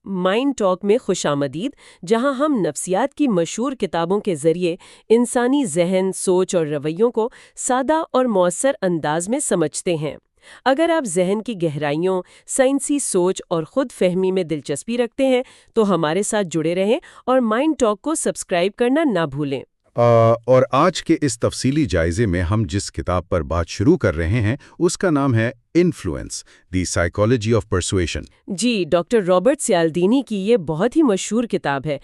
Mind talk میں خوش آمدید، جہاں ہم نفسیات کی مشہور کتابوں کے ذریعے انسانی ذہن، سوچ اور رویوں کو سادہ اور مؤثر انداز میں سمجھتے ہیں۔ اگر آپ ذہن کی گہرائیوں، سائنسی سوچ اور خود فہمی میں دلچسپی رکھتے ہیں تو ہمارے ساتھ جڑے رہیں اور مائنڈ ٹاک کو سبسکرائب کرنا نہ بھولیں۔ اور آج کے اس تفصیلی جائزے میں ہم جس کتاب پر بات شروع کر رہے ہیں اس کا نام ہے influence, the psychology of persuasion. جی، ڈاکٹر رابرٹ سیالدینی کی یہ بہت ہی مشہور کتاب ہے۔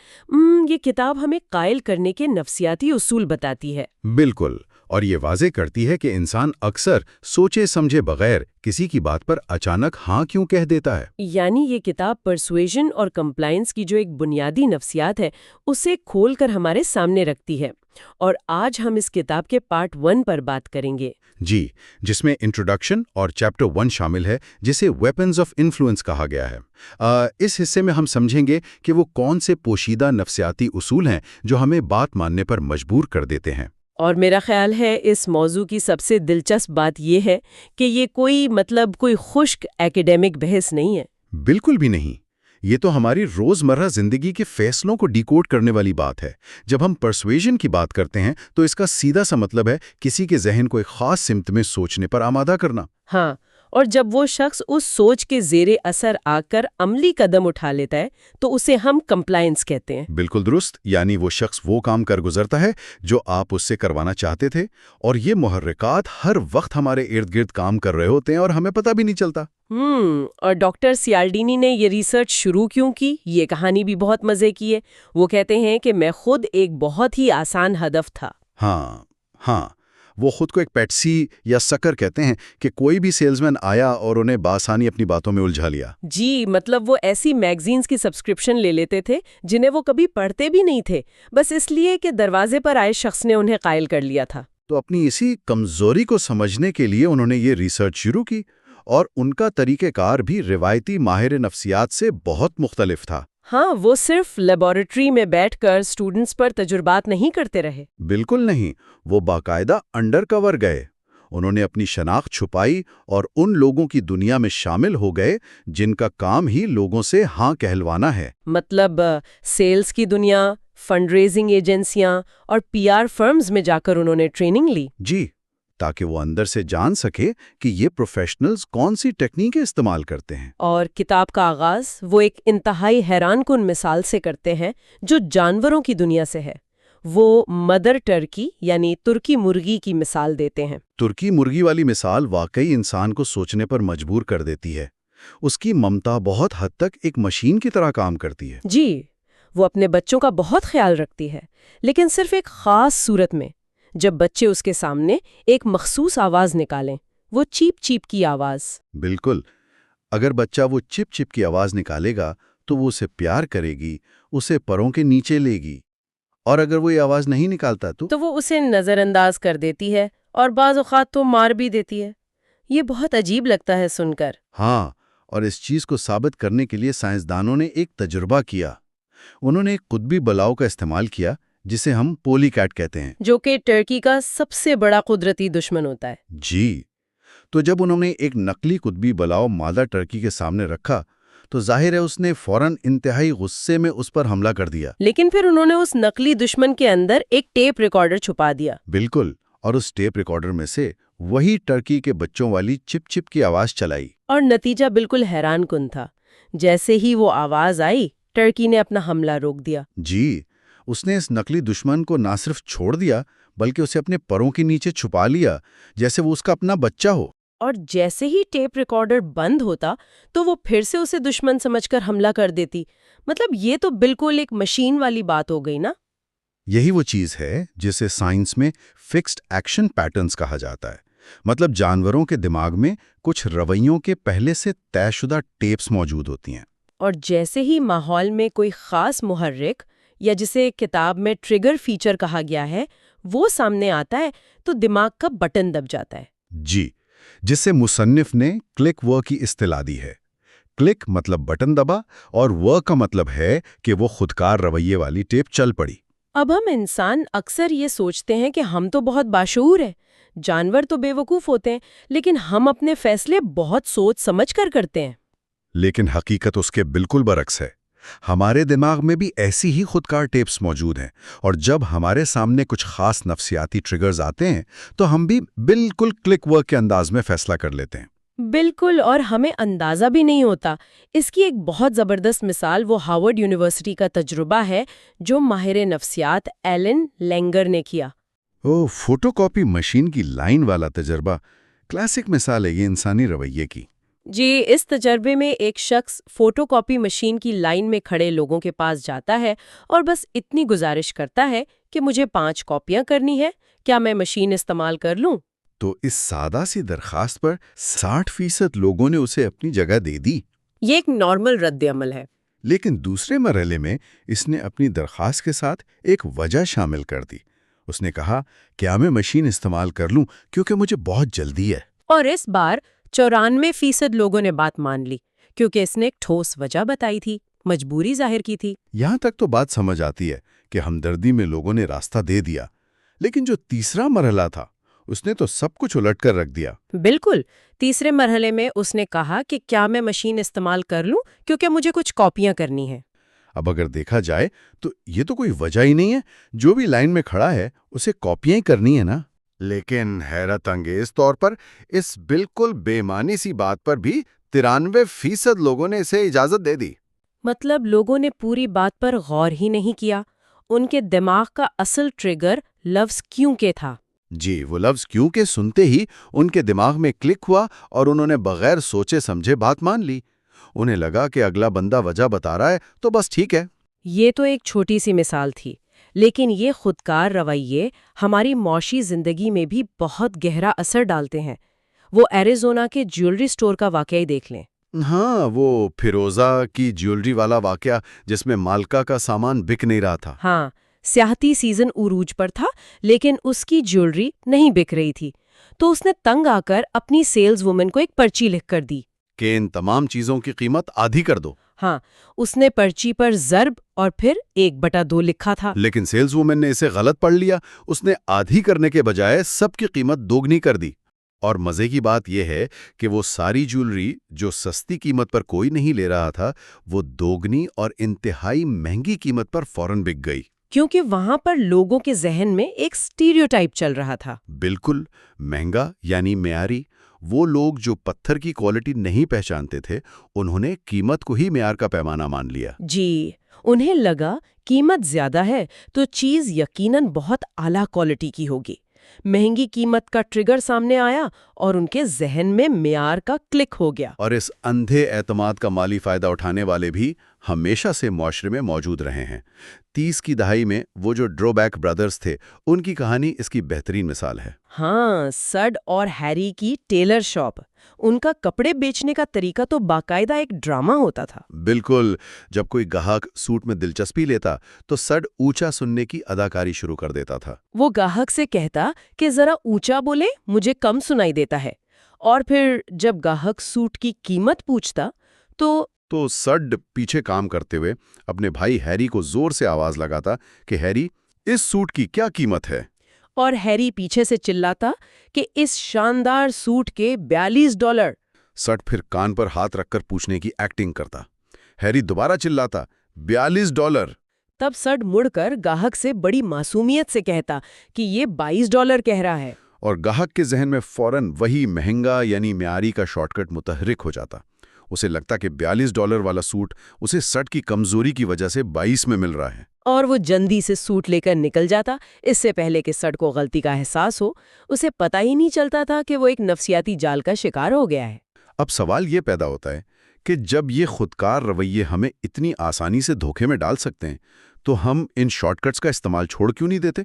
یہ کتاب ہمیں قائل کرنے کے نفسیاتی اصول بتاتی ہے۔ بالکل، اور یہ واضح کرتی ہے کہ انسان اکثر سوچے سمجھے بغیر کسی کی بات پر اچانک ہاں کیوں کہہ دیتا ہے۔ یعنی یہ کتاب پرسویژن اور کمپلائنس کی جو ایک بنیادی نفسیات ہے اسے کھول کر ہمارے سامنے رکھتی ہے، اور آج ہم اس کتاب کے پارٹ 1 پر بات کریں گے۔ جی، جس میں انٹروڈکشن اور چیپٹر 1 شامل ہے، جسے ویپنز آف انفلوئنس کہا گیا ہے۔ اس حصے میں ہم سمجھیں گے کہ وہ کون سے پوشیدہ نفسیاتی اصول ہیں جو ہمیں بات ماننے پر مجبور کر دیتے ہیں۔ اور میرا خیال ہے اس موضوع کی سب سے دلچسپ بات یہ ہے کہ یہ کوئی خشک ایکیڈیمک بحث نہیں ہے۔ بالکل بھی نہیں، یہ تو ہماری روزمرہ زندگی کے فیصلوں کو ڈیکوڈ کرنے والی بات ہے۔ جب ہم پرسویژن کی بات کرتے ہیں تو اس کا سیدھا سا مطلب ہے کسی کے ذہن کو ایک خاص سمت میں سوچنے پر آمادہ کرنا۔ ہاں، اور جب وہ شخص اس سوچ کے زیر اثر آ کر عملی قدم اٹھا لیتا ہے تو اسے ہم کمپلائنس کہتے ہیں۔ بالکل درست، یعنی وہ شخص وہ کام کر گزرتا ہے جو آپ اس سے کروانا چاہتے تھے، اور یہ محرکات ہر وقت ہمارے ارد گرد کام کر رہے ہوتے ہیں اور ہمیں پتہ بھی نہیں چلتا۔ اور ڈاکٹر سیالدینی نے یہ ریسرچ شروع کیوں کی؟ یہ کہانی بھی بہت مزے کی ہے۔ وہ کہتے ہیں کہ میں خود ایک بہت ہی آسان ہدف تھا۔ ہاں، وہ خود کو ایک پیٹسی یا سکر کہتے ہیں کہ کوئی بھی سیلزمین آیا اور انہیں بآسانی اپنی باتوں میں الجھا لیا۔ جی، مطلب وہ ایسی میگزینز کی سبسکرپشن لے لیتے تھے جنہیں وہ کبھی پڑھتے بھی نہیں تھے، بس اس لیے کہ دروازے پر آئے شخص نے انہیں قائل کر لیا تھا۔ تو اپنی اسی کمزوری کو سمجھنے کے لیے انہوں نے یہ ریسرچ شروع کی، اور ان کا طریقہ کار بھی روایتی ماہر نفسیات سے بہت مختلف تھا۔ ہاں، وہ صرف لیبارٹری میں بیٹھ کر اسٹوڈنٹس پر تجربات نہیں کرتے رہے۔ بالکل نہیں، وہ باقاعدہ انڈر کور گئے۔ انہوں نے اپنی شناخت چھپائی اور ان لوگوں کی دنیا میں شامل ہو گئے جن کا کام ہی لوگوں سے ہاں کہلوانا ہے۔ مطلب سیلز کی دنیا، فنڈ ریزنگ ایجنسیاں اور پی آر فرمز میں جا کر انہوں نے ٹریننگ لی۔ جی، تاکہ وہ اندر سے جان سکے کہ یہ پروفیشنلز کون سی ٹیکنیکیں استعمال کرتے ہیں۔ اور کتاب کا آغاز وہ ایک انتہائی حیران کن مثال سے کرتے ہیں جو جانوروں کی دنیا سے ہے۔ وہ مدر ٹرکی یعنی ترکی مرغی کی مثال دیتے ہیں۔ ترکی مرغی والی مثال واقعی انسان کو سوچنے پر مجبور کر دیتی ہے۔ اس کی ممتا بہت حد تک ایک مشین کی طرح کام کرتی ہے۔ جی، وہ اپنے بچوں کا بہت خیال رکھتی ہے، لیکن صرف ایک خاص صورت میں، جب بچے اس کے سامنے ایک مخصوص آواز نکالیں، وہ چیپ چیپ کی آواز۔ بالکل، اگر بچہ وہ چپ چپ کی آواز نکالے گا تو وہ اسے پیار کرے گی، اسے پروں کے نیچے لے گی، اور اگر وہ یہ آواز نہیں نکالتا تو وہ اسے نظر انداز کر دیتی ہے اور بعض اوقات تو مار بھی دیتی ہے۔ یہ بہت عجیب لگتا ہے سن کر۔ ہاں، اور اس چیز کو ثابت کرنے کے لیے سائنسدانوں نے ایک تجربہ کیا۔ انہوں نے ایک قطبی بلاؤ کا استعمال کیا جسے ہم پولی کیٹ کہتے ہیں، جو کہ ٹرکی کا سب سے بڑا قدرتی دشمن ہوتا ہے۔ جی، تو جب انہوں نے ایک نقلی قطبی بلاؤ مادہ ٹرکی کے سامنے رکھا تو ظاہر ہے اس نے فوراً انتہائی غصے میں اس پر حملہ کر دیا۔ لیکن پھر انہوں نے اس نقلی دشمن کے اندر ایک ٹیپ ریکارڈر چھپا دیا۔ بالکل، اور اس ٹیپ ریکارڈر میں سے وہی ٹرکی کے بچوں والی چپ چپ کی آواز چلائی، اور نتیجہ بالکل حیران کن تھا۔ جیسے ہی وہ آواز آئی، ٹرکی نے اپنا حملہ روک دیا۔ جی، اس نے اس نقلی دشمن کو نہ صرف چھوڑ دیا بلکہ اسے اپنے پروں کے نیچے چھپا لیا جیسے وہ اس کا اپنا بچہ ہو۔ اور جیسے ہی ٹیپ ریکارڈر بند ہوتا تو وہ پھر سے اسے دشمن سمجھ کر حملہ کر دیتی۔ مطلب یہ تو بالکل ایک مشین والی بات ہو گئی نا۔ یہی وہ چیز ہے جسے سائنس میں فکسڈ ایکشن پیٹرنز کہا جاتا ہے۔ مطلب جانوروں کے دماغ میں کچھ رویوں کے پہلے سے طے شدہ ٹیپس موجود ہوتی ہیں، اور جیسے ہی ماحول میں کوئی خاص محرک یا جسے کتاب میں ٹریگر فیچر کہا گیا ہے وہ سامنے آتا ہے تو دماغ کا بٹن دب جاتا ہے۔ جی، جس سے مصنف نے کلک ورک کی اصطلاح دی ہے۔ کلک مطلب بٹن دبا، اور ورک کا مطلب ہے کہ وہ خودکار رویے والی ٹیپ چل پڑی۔ اب ہم انسان اکثر یہ سوچتے ہیں کہ ہم تو بہت باشعور ہیں، جانور تو بے وقوف ہوتے ہیں، لیکن ہم اپنے فیصلے بہت سوچ سمجھ کر کرتے ہیں۔ لیکن حقیقت اس کے بالکل برعکس ہے۔ ہمارے دماغ میں بھی ایسی ہی خودکار ٹیپس موجود ہیں، اور جب ہمارے سامنے کچھ خاص نفسیاتی ٹریگرز آتے ہیں تو ہم بھی بالکل کلک ورک کے انداز میں فیصلہ کر لیتے ہیں۔ بالکل، اور ہمیں اندازہ بھی نہیں ہوتا۔ اس کی ایک بہت زبردست مثال وہ ہارورڈ یونیورسٹی کا تجربہ ہے جو ماہر نفسیات ایلن لینگر نے کیا۔ فوٹو کاپی مشین کی لائن والا تجربہ کلاسک مثال ہے یہ انسانی رویے کی۔ جی، اس تجربے میں ایک شخص فوٹو کاپی مشین کی لائن میں کھڑے لوگوں کے پاس جاتا ہے اور بس اتنی گزارش کرتا ہے کہ مجھے 5 کاپیاں کرنی ہے، کیا میں مشین استعمال کر لوں؟ تو اس سادہ سی درخواست پر 60% لوگوں نے اسے اپنی جگہ دے دی۔ یہ ایک نارمل رد عمل ہے۔ لیکن دوسرے مرحلے میں اس نے اپنی درخواست کے ساتھ ایک وجہ شامل کر دی۔ اس نے کہا، کیا میں مشین استعمال کر لوں کیونکہ مجھے بہت جلدی ہے۔ اور اس بار 94% لوگوں نے بات مان لی کیونکہ اس نے ایک ٹھوس وجہ بتائی تھی، مجبوری ظاہر کی تھی۔ یہاں تک تو بات سمجھ آتی ہے کہ ہمدردی میں لوگوں نے راستہ دے دیا، لیکن جو تیسرا مرحلہ تھا اس نے تو سب کچھ الٹ کر رکھ دیا۔ بالکل، تیسرے مرحلے میں اس نے کہا کہ کیا میں مشین استعمال کر لوں کیونکہ مجھے کچھ کاپیاں کرنی ہیں۔ اب اگر دیکھا جائے تو یہ تو کوئی وجہ ہی نہیں ہے، جو بھی لائن میں کھڑا ہے اسے کاپیاں ہی کرنی ہے نا۔ لیکن حیرت انگیز طور پر اس بالکل بے معنی سی بات پر بھی 93% لوگوں نے اسے اجازت دے دی۔ مطلب لوگوں نے پوری بات پر غور ہی نہیں کیا۔ ان کے دماغ کا اصل ٹریگر لفظ کیوں کے تھا۔ جی، وہ لفظ کیوں کے سنتے ہی ان کے دماغ میں کلک ہوا اور انہوں نے بغیر سوچے سمجھے بات مان لی۔ انہیں لگا کہ اگلا بندہ وجہ بتا رہا ہے تو بس ٹھیک ہے۔ یہ تو ایک چھوٹی سی مثال تھی، لیکن یہ خودکار رویے ہماری معاشی زندگی میں بھی بہت گہرا اثر ڈالتے ہیں۔ وہ ایریزونا کے جیولری سٹور کا واقعہ ہی دیکھ لیں۔ ہاں، وہ فیروزہ کی جیولری والا واقعہ جس میں مالکہ کا سامان بک نہیں رہا تھا۔ ہاں، سیاحتی سیزن عروج پر تھا لیکن اس کی جیولری نہیں بک رہی تھی، تو اس نے تنگ آ کر اپنی سیلز وومن کو ایک پرچی لکھ کر دی کہ ان تمام چیزوں کی قیمت آدھی کر دو۔ ہاں، اس نے پرچی پر ضرب اور پھر 1/2 لکھا تھا۔ لیکن سیلز وومن نے اسے غلط پڑھ لیا، اس نے آدھی کرنے کے بجائے سب کی قیمت دوگنی کر دی۔ اور مزے کی بات یہ ہے کہ وہ ساری جیولری جو سستی قیمت پر کوئی نہیں لے رہا تھا، وہ دوگنی اور انتہائی مہنگی قیمت پر فوراً بک گئی۔ کیونکہ وہاں پر لوگوں کے ذہن میں ایک سٹیریوٹائپ چل رہا تھا۔ بالکل، مہنگا یعنی معیاری۔ وہ لوگ جو پتھر کی کوالٹی نہیں پہچانتے تھے، انہوں نے قیمت کو ہی معیار کا پیمانہ مان لیا۔ جی، انہیں لگا قیمت زیادہ ہے تو چیز یقیناً بہت اعلیٰ کوالٹی کی ہوگی۔ مہنگی قیمت کا ٹریگر سامنے آیا اور ان کے ذہن میں معیار کا کلک ہو گیا۔ اور اس اندھے اعتماد کا مالی فائدہ اٹھانے والے بھی ہمیشہ سے معاشرے میں موجود رہے ہیں۔ 30 کی دہائی میں وہ جو ڈرو بیک برادرز تھے، ان کی کہانی اس کی بہترین مثال ہے۔ ہاں، سڈ اور ہیری کی ٹیلر شاپ، ان کا کپڑے بیچنے کا طریقہ تو باقاعدہ ایک ڈرامہ ہوتا تھا۔ بالکل، جب کوئی گاہک سوٹ میں دلچسپی لیتا تو سڈ اونچا سننے کی اداکاری شروع کر دیتا تھا۔ وہ گاہک سے کہتا کہ ذرا اونچا بولے، مجھے کم سنائی دیتا ہے، اور پھر جب گاہک سوٹ کی قیمت پوچھتا تو سڈ پیچھے کام کرتے ہوئے اپنے بھائی ہیری کو زور سے آواز لگاتا کہ ہیری، اس سوٹ کی کیا قیمت ہے؟ اور ہیری پیچھے سے چلاتا کہ اس شاندار سوٹ کے $42۔ سڈ پھر کان پر ہاتھ رکھ کر پوچھنے کی ایکٹنگ کرتا۔ ہیری دوبارہ چلاتا، $42۔ تب سڈ مڑ کر گاہک سے بڑی معصومیت سے کہتا کہ یہ $22 کہہ رہا ہے۔ اور گاہک کے ذہن میں فوراً وہی مہنگا یعنی معیاری کا شارٹ کٹ متحرک ہو جاتا۔ اسے لگتا کہ $42 والا سوٹ اسے سڈ کی کمزوری کی وجہ سے 22 میں مل رہا ہے۔ اور وہ جلدی سے سوٹ لے کر نکل جاتا، اس سے پہلے کہ سڈ کو غلطی کا احساس ہو۔ اسے پتہ ہی نہیں چلتا تھا کہ وہ ایک نفسیاتی جال کا شکار ہو گیا ہے۔ اب سوال یہ پیدا ہوتا ہے کہ جب یہ خودکار رویے ہمیں اتنی آسانی سے دھوکے میں ڈال سکتے ہیں، تو ہم ان شارٹ کٹس کا استعمال چھوڑ کیوں نہیں دیتے؟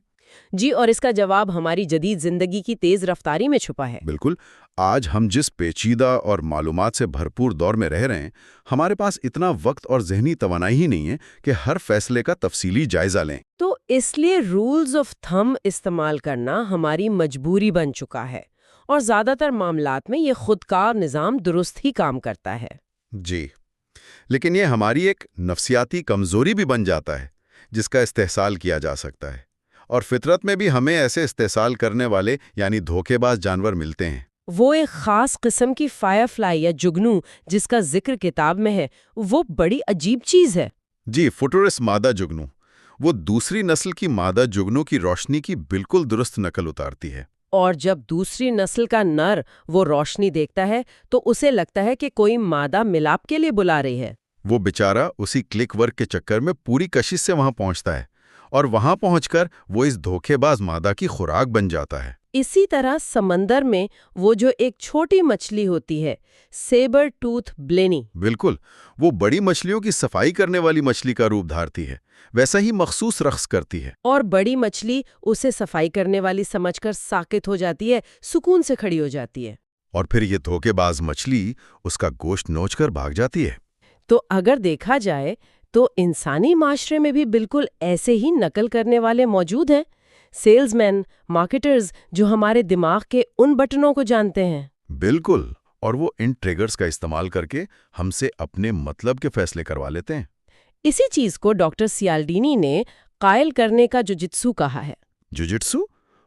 جی، اور اس کا جواب ہماری جدید زندگی کی تیز رفتاری میں چھپا ہے۔ بالکل، آج ہم جس پیچیدہ اور معلومات سے بھرپور دور میں رہ رہے ہیں، ہمارے پاس اتنا وقت اور ذہنی توانائی ہی نہیں ہے کہ ہر فیصلے کا تفصیلی جائزہ لیں۔ تو اس لیے رولز آف تھم استعمال کرنا ہماری مجبوری بن چکا ہے، اور زیادہ تر معاملات میں یہ خودکار نظام درست ہی کام کرتا ہے۔ جی، لیکن یہ ہماری ایک نفسیاتی کمزوری بھی بن جاتا ہے جس کا استحصال کیا جا سکتا ہے، اور فطرت میں بھی ہمیں ایسے استحصال کرنے والے یعنی دھوکے باز جانور ملتے ہیں۔ وہ ایک خاص قسم کی فائر فلائی یا جگنو جس کا ذکر کتاب میں ہے، وہ بڑی عجیب چیز ہے۔ جی، فوٹورس مادہ جگنو وہ دوسری نسل کی مادہ جگنو کی روشنی کی بالکل درست نقل اتارتی ہے۔ اور جب دوسری نسل کا نر وہ روشنی دیکھتا ہے تو اسے لگتا ہے کہ کوئی مادہ ملاپ کے لیے بلا رہی ہے۔ وہ بیچارہ اسی کلک ورک کے چکر میں پوری کشش سے وہاں پہنچتا ہے، اور وہاں پہنچ کر وہ اس دھوکے باز مادہ کی خوراک بن جاتا ہے۔ اسی طرح سمندر میں وہ جو ایک چھوٹی مچھلی ہوتی ہے، سیبر ٹوتھ بلینی، بالکل، وہ بڑی مچھلیوں کی صفائی کرنے والی مچھلی کا روپ دھارتی ہے، ویسا ہی مخصوص رقص کرتی ہے۔ اور بڑی مچھلی اسے صفائی کرنے والی سمجھ کر ساکت ہو جاتی ہے، سکون سے کھڑی ہو جاتی ہے۔ اور پھر یہ دھوکے باز مچھلی اس کا گوشت نوچ کر بھاگ جاتی ہے۔ تو اگر دیکھا جائے تو انسانی معاشرے میں بھی بالکل ایسے ہی نقل کرنے والے موجود ہیں، سیلز مین، مارکیٹرز، جو ہمارے دماغ کے ان بٹنوں کو جانتے ہیں۔ بالکل، اور وہ ان ٹریگرز کا استعمال کر کے ہم سے اپنے مطلب کے فیصلے کروا لیتے ہیں۔ اسی چیز کو ڈاکٹر سیالڈینی نے قائل کرنے کا جوجتسو کہا ہے۔ جوجٹسو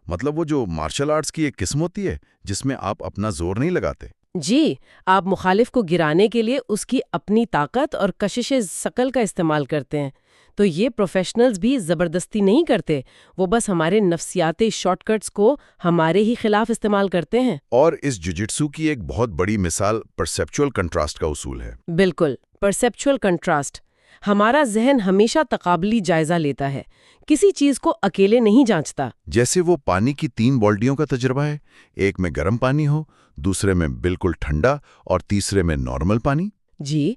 مطلب وہ جو مارشل آرٹس کی ایک قسم ہوتی ہے جس میں آپ اپنا زور نہیں لگاتے۔ جی، آپ مخالف کو گرانے کے لیے اس کی اپنی طاقت اور کشش ثقل کا استعمال کرتے ہیں۔ تو یہ پروفیشنلز بھی زبردستی نہیں کرتے، وہ بس ہمارے نفسیاتی شارٹ کٹس کو ہمارے ہی خلاف استعمال کرتے ہیں۔ اور اس جوجٹسو کی ایک بہت بڑی مثال پرسیپچول کنٹراسٹ کا اصول ہے۔ بالکل، پرسیپچول کنٹراسٹ۔ ہمارا ذہن ہمیشہ تقابلی جائزہ لیتا ہے، کسی چیز کو اکیلے نہیں جانچتا۔ جیسے وہ پانی کی 3 بالٹیوں کا تجربہ ہے، ایک میں گرم پانی ہو، دوسرے میں بالکل ٹھنڈا اور تیسرے میں نارمل پانی۔ جی،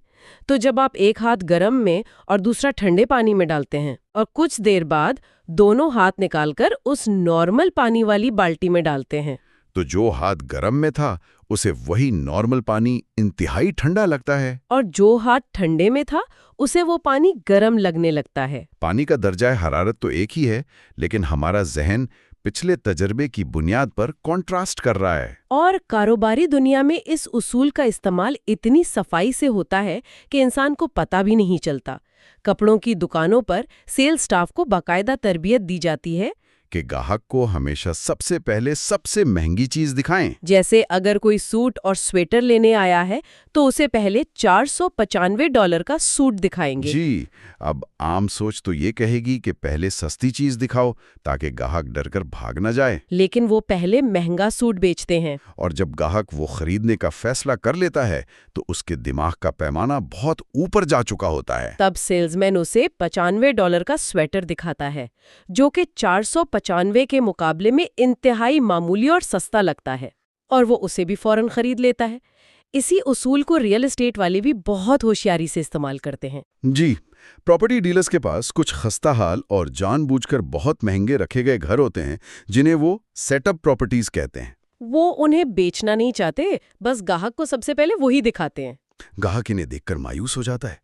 تو جب آپ ایک ہاتھ گرم میں اور دوسرا ٹھنڈے پانی میں ڈالتے ہیں اور کچھ دیر بعد دونوں ہاتھ نکال کر اس نارمل پانی والی بالٹی میں ڈالتے ہیں، تو جو ہاتھ گرم میں تھا اسے وہی نارمل پانی انتہائی ٹھنڈا لگتا ہے، اور جو ہاتھ ٹھنڈے میں تھا اسے وہ پانی گرم لگنے لگتا ہے۔ پانی کا درجہ حرارت تو ایک ہی ہے، لیکن ہمارا ذہن پچھلے تجربے کی بنیاد پر کنٹراسٹ کر رہا ہے۔ اور کاروباری دنیا میں اس اصول کا استعمال اتنی صفائی سے ہوتا ہے کہ انسان کو پتہ بھی نہیں چلتا۔ کپڑوں کی دکانوں پر سیلز سٹاف کو باقاعدہ تربیت دی جاتی ہے کہ گاہک کو ہمیشہ سب سے پہلے سب سے مہنگی چیز دکھائیں۔ جیسے اگر کوئی سوٹ اور سویٹر لینے آیا ہے تو اسے پہلے $495 کا سوٹ دکھائیں گے۔ جی، اب عام سوچ تو یہ کہے گی کہ پہلے سستی چیز دکھاؤ تاکہ گاہک ڈر کر بھاگ نہ جائے، لیکن وہ پہلے مہنگا سوٹ بیچتے ہیں۔ اور جب گاہک وہ خریدنے کا فیصلہ کر لیتا ہے تو اس کے دماغ کا پیمانہ بہت اوپر جا چکا ہوتا ہے۔ تب سیلز مین اسے $95 کا سویٹر دکھاتا ہے، جو کہ 495 کے مقابلے میں انتہائی معمولی اور سستا لگتا ہے، اور وہ اسے بھی فوراً خرید لیتا ہے۔ اسی اصول کو ریئل اسٹیٹ والے بھی بہت ہوشیاری سے استعمال کرتے ہیں۔ جی، پراپرٹی ڈیلرز کے پاس کچھ خستہ حال اور جان بوجھ کر بہت مہنگے رکھے گئے گھر ہوتے ہیں جنہیں وہ سیٹ اپ پراپرٹیز کہتے ہیں۔ وہ انہیں بیچنا نہیں چاہتے، بس گاہک کو سب سے پہلے وہی دکھاتے ہیں۔ گاہک انہیں دیکھ کر مایوس ہو جاتا ہے،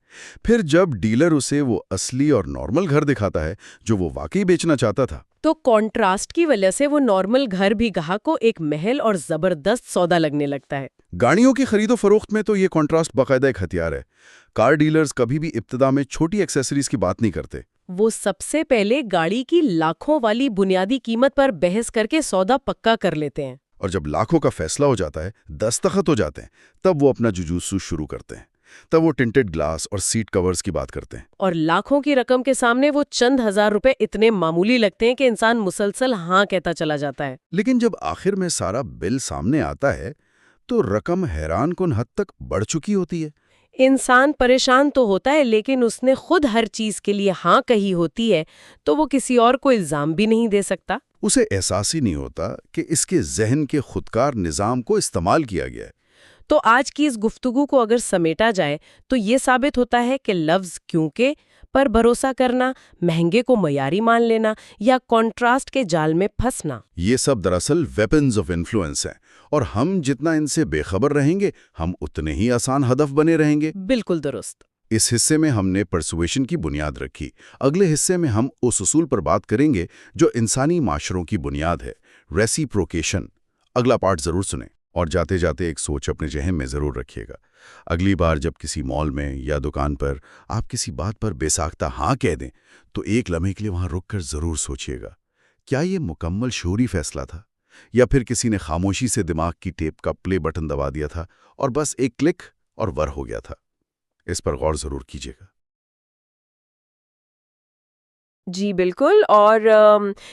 پھر جب ڈیلر اسے وہ اصلی اور نارمل گھر دکھاتا ہے جو وہ واقعی بیچنا چاہتا تھا، تو کانٹراسٹ کی وجہ سے وہ نارمل گھر بھی گاہک کو ایک محل اور زبردست سودا لگنے لگتا ہے۔ گاڑیوں کی خرید و فروخت میں تو یہ کنٹراسٹ باقاعدہ ایک ہتھیار ہے۔ کار ڈیلرز کبھی بھی ابتدا میں چھوٹی ایکسیسریز کی بات نہیں کرتے۔ وہ سب سے پہلے گاڑی کی لاکھوں والی بنیادی قیمت پر بحث کر کے سودا پکا کر لیتے ہیں، اور جب لاکھوں کا فیصلہ ہو جاتا ہے، دستخط ہو جاتے ہیں، تب وہ اپنا ججوسو شروع کرتے ہیں۔ تب وہ ٹنٹڈ گلاس اور سیٹ کورز کی بات کرتے ہیں۔ اور لاکھوں کی رقم کے سامنے وہ چند ہزار روپے اتنے معمولی لگتے ہیں کہ انسان مسلسل ہاں کہتا چلا جاتا ہے۔ لیکن جب آخر میں سارا بل سامنے آتا ہے تو رقم حیران کن حد تک بڑھ چکی ہوتی ہے۔ انسان پریشان تو ہوتا ہے، لیکن اس نے خود ہر چیز کے لیے ہاں کہی ہوتی ہے تو وہ کسی اور کو الزام بھی نہیں دے سکتا۔ اسے احساس ہی نہیں ہوتا کہ اس کے ذہن کے خودکار نظام کو استعمال کیا گیا ہے۔ تو آج کی اس گفتگو کو اگر سمیٹا جائے تو یہ ثابت ہوتا ہے کہ لفظ کیونکہ پر بھروسہ کرنا، مہنگے کو معیاری مان لینا یا کنٹراسٹ کے جال میں پھنسنا، یہ سب دراصل ویپنز آف انفلوئنس ہیں، اور ہم جتنا ان سے بے خبر رہیں گے ہم اتنے ہی آسان ہدف بنے رہیں گے۔ بالکل درست۔ اس حصے میں ہم نے پرسویشن کی بنیاد رکھی۔ اگلے حصے میں ہم اس اصول پر بات کریں گے جو انسانی معاشروں کی بنیاد ہے، ریسیپروکیشن۔ اگلا پارٹ ضرور سنیں، اور جاتے جاتے ایک سوچ اپنے ذہن میں ضرور رکھیے گا۔ اگلی بار جب کسی مال میں یا دکان پر آپ کسی بات پر بے ساختہ ہاں کہہ دیں تو ایک لمحے کے لیے وہاں رک کر ضرور سوچیے گا، کیا یہ مکمل شعوری فیصلہ تھا، یا پھر کسی نے خاموشی سے دماغ کی ٹیپ کا پلے بٹن دبا دیا تھا اور بس ایک کلک اور ور ہو گیا تھا۔ اس پر غور ضرور کیجیے گا۔ جی بالکل، اور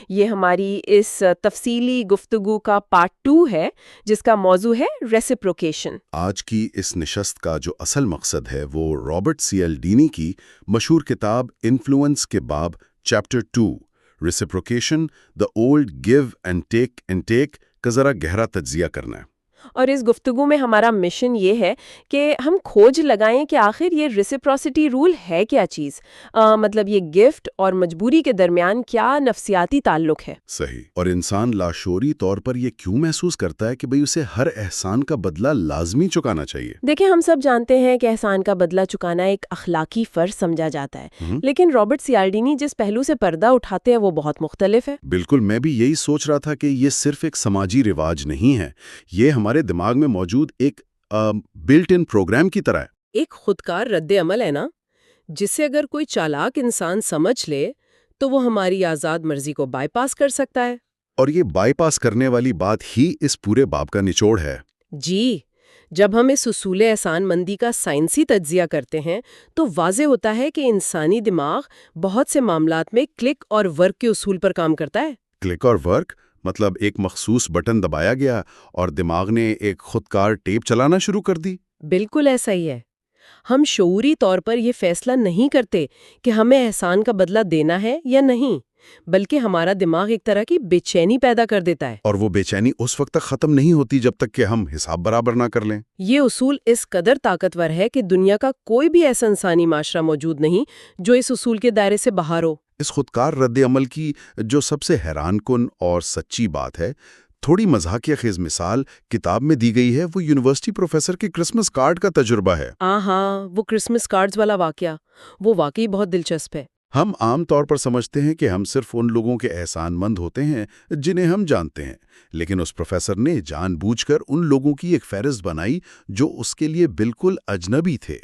یہ ہماری اس تفصیلی گفتگو کا پارٹ 2 ہے، جس کا موضوع ہے ریسیپروکیشن۔ آج کی اس نشست کا جو اصل مقصد ہے وہ رابرٹ سی ایل ڈینی کی مشہور کتاب انفلوئنس کے باب chapter 2 reciprocation the old give and take کا ذرا گہرا تجزیہ کرنا ہے۔ اور اس گفتگو میں ہمارا مشن یہ ہے کہ ہم کھوج لگائیں کہ آخر یہ ریسیپروسٹی رول ہے کیا چیز، مطلب یہ گفٹ اور مجبوری کے درمیان کیا نفسیاتی تعلق ہے۔ صحیح، اور انسان لاشعوری طور پر یہ کیوں محسوس کرتا ہے کہ بھئی اسے ہر احسان کا بدلہ لازمی چکانا چاہیے؟ دیکھیں، ہم سب جانتے ہیں کہ احسان کا بدلہ چکانا ایک اخلاقی فرض سمجھا جاتا ہے، لیکن رابرٹ سیالڈینی جس پہلو سے پردہ اٹھاتے ہیں وہ بہت مختلف ہے۔ بالکل، میں بھی یہی سوچ رہا تھا کہ یہ صرف ایک سماجی رواج نہیں ہے، یہ ہمارے دماغ میں موجود ایک بلٹ ان پروگرام کی طرح ہے۔ ایک خودکار رد عمل ہے نا، جسے اگر کوئی چالاک انسان سمجھ لے تو وہ ہماری آزاد مرضی کو بائی پاس کر سکتا ہے۔ اور یہ بائی پاس کرنے والی بات ہی اس پورے باب کا نچوڑ ہے۔ جی، جب ہم اس اصول احسان مندی کا سائنسی تجزیہ کرتے ہیں تو واضح ہوتا ہے کہ انسانی دماغ بہت سے معاملات میں کلک اور ورک کے اصول پر کام کرتا ہے۔ کلک اور ورک مطلب ایک مخصوص بٹن دبایا گیا اور دماغ نے ایک خودکار ٹیپ چلانا شروع کر دی۔ بالکل ایسا ہی ہے۔ ہم شعوری طور پر یہ فیصلہ نہیں کرتے کہ ہمیں احسان کا بدلہ دینا ہے یا نہیں، بلکہ ہمارا دماغ ایک طرح کی بے چینی پیدا کر دیتا ہے۔ اور وہ بے چینی اس وقت تک ختم نہیں ہوتی جب تک کہ ہم حساب برابر نہ کر لیں۔ یہ اصول اس قدر طاقتور ہے کہ دنیا کا کوئی بھی ایسا انسانی معاشرہ موجود نہیں جو اس اصول کے دائرے سے باہر ہو۔ اس خودکار رد عمل کی جو سب سے حیران کن اور سچی بات ہے، تھوڑی مزاحیہ خیز مثال کتاب میں دی گئی ہے، وہ یونیورسٹی پروفیسر کے کرسمس کارڈ کا تجربہ ہے۔ ہاں، وہ کرسمس کارڈز والا واقعہ، وہ واقعی بہت دلچسپ ہے۔ ہم عام طور پر سمجھتے ہیں کہ ہم صرف ان لوگوں کے احسان مند ہوتے ہیں جنہیں ہم جانتے ہیں، لیکن اس پروفیسر نے جان بوجھ کر ان لوگوں کی ایک فہرست بنائی جو اس کے لیے بالکل اجنبی تھے،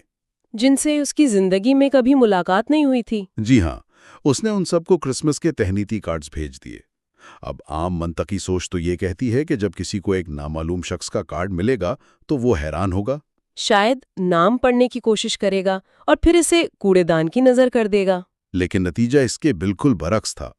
جن سے اس کی زندگی میں کبھی ملاقات نہیں ہوئی تھی۔ جی ہاں، اس نے ان سب کو کرسمس کے تہنیتی کارڈز بھیج دیے۔ اب عام منطقی سوچ تو یہ کہتی ہے کہ جب کسی کو ایک نامعلوم شخص کا کارڈ ملے گا تو وہ حیران ہوگا، شاید نام پڑھنے کی کوشش کرے گا اور پھر اسے کوڑے دان کی نظر کر دے گا۔ لیکن نتیجہ اس کے بالکل برعکس تھا۔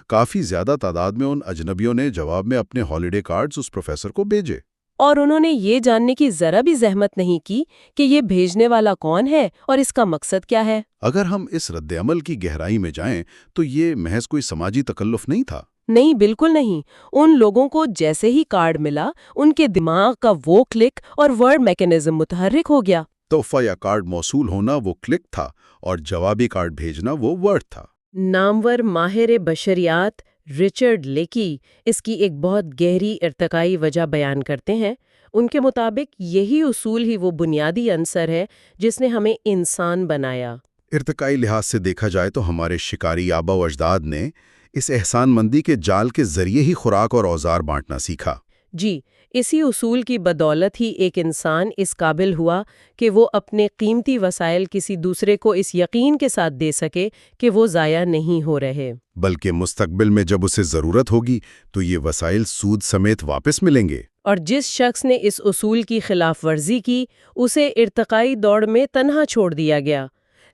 کافی زیادہ تعداد میں ان اجنبیوں نے جواب میں اپنے ہالیڈے کارڈز اس پروفیسر کو بھیجے، اور انہوں نے یہ جاننے کی ذرا بھی زحمت نہیں کی کہ یہ بھیجنے والا کون ہے اور اس کا مقصد کیا ہے۔ اگر ہم اس رد عمل کی گہرائی میں جائیں تو یہ محض کوئی سماجی تکلف نہیں تھا۔ نہیں، بالکل نہیں۔ ان لوگوں کو جیسے ہی کارڈ ملا، ان کے دماغ کا وہ کلک اور ورڈ میکانزم متحرک ہو گیا۔ تحفہ یا کارڈ موصول ہونا وہ کلک تھا اور جوابی کارڈ بھیجنا وہ ورڈ تھا۔ نامور ماہر بشریات رچرڈ لیکی اس کی ایک بہت گہری ارتقائی وجہ بیان کرتے ہیں۔ ان کے مطابق یہی اصول ہی وہ بنیادی عنصر ہے جس نے ہمیں انسان بنایا۔ ارتقائی لحاظ سے دیکھا جائے تو ہمارے شکاری آبا و اجداد نے اس احسان مندی کے جال کے ذریعے ہی خوراک اور اوزار بانٹنا سیکھا۔ جی، اسی اصول کی بدولت ہی ایک انسان اس قابل ہوا کہ وہ اپنے قیمتی وسائل کسی دوسرے کو اس یقین کے ساتھ دے سکے کہ وہ ضائع نہیں ہو رہے، بلکہ مستقبل میں جب اسے ضرورت ہوگی تو یہ وسائل سود سمیت واپس ملیں گے۔ اور جس شخص نے اس اصول کی خلاف ورزی کی اسے ارتقائی دوڑ میں تنہا چھوڑ دیا گیا،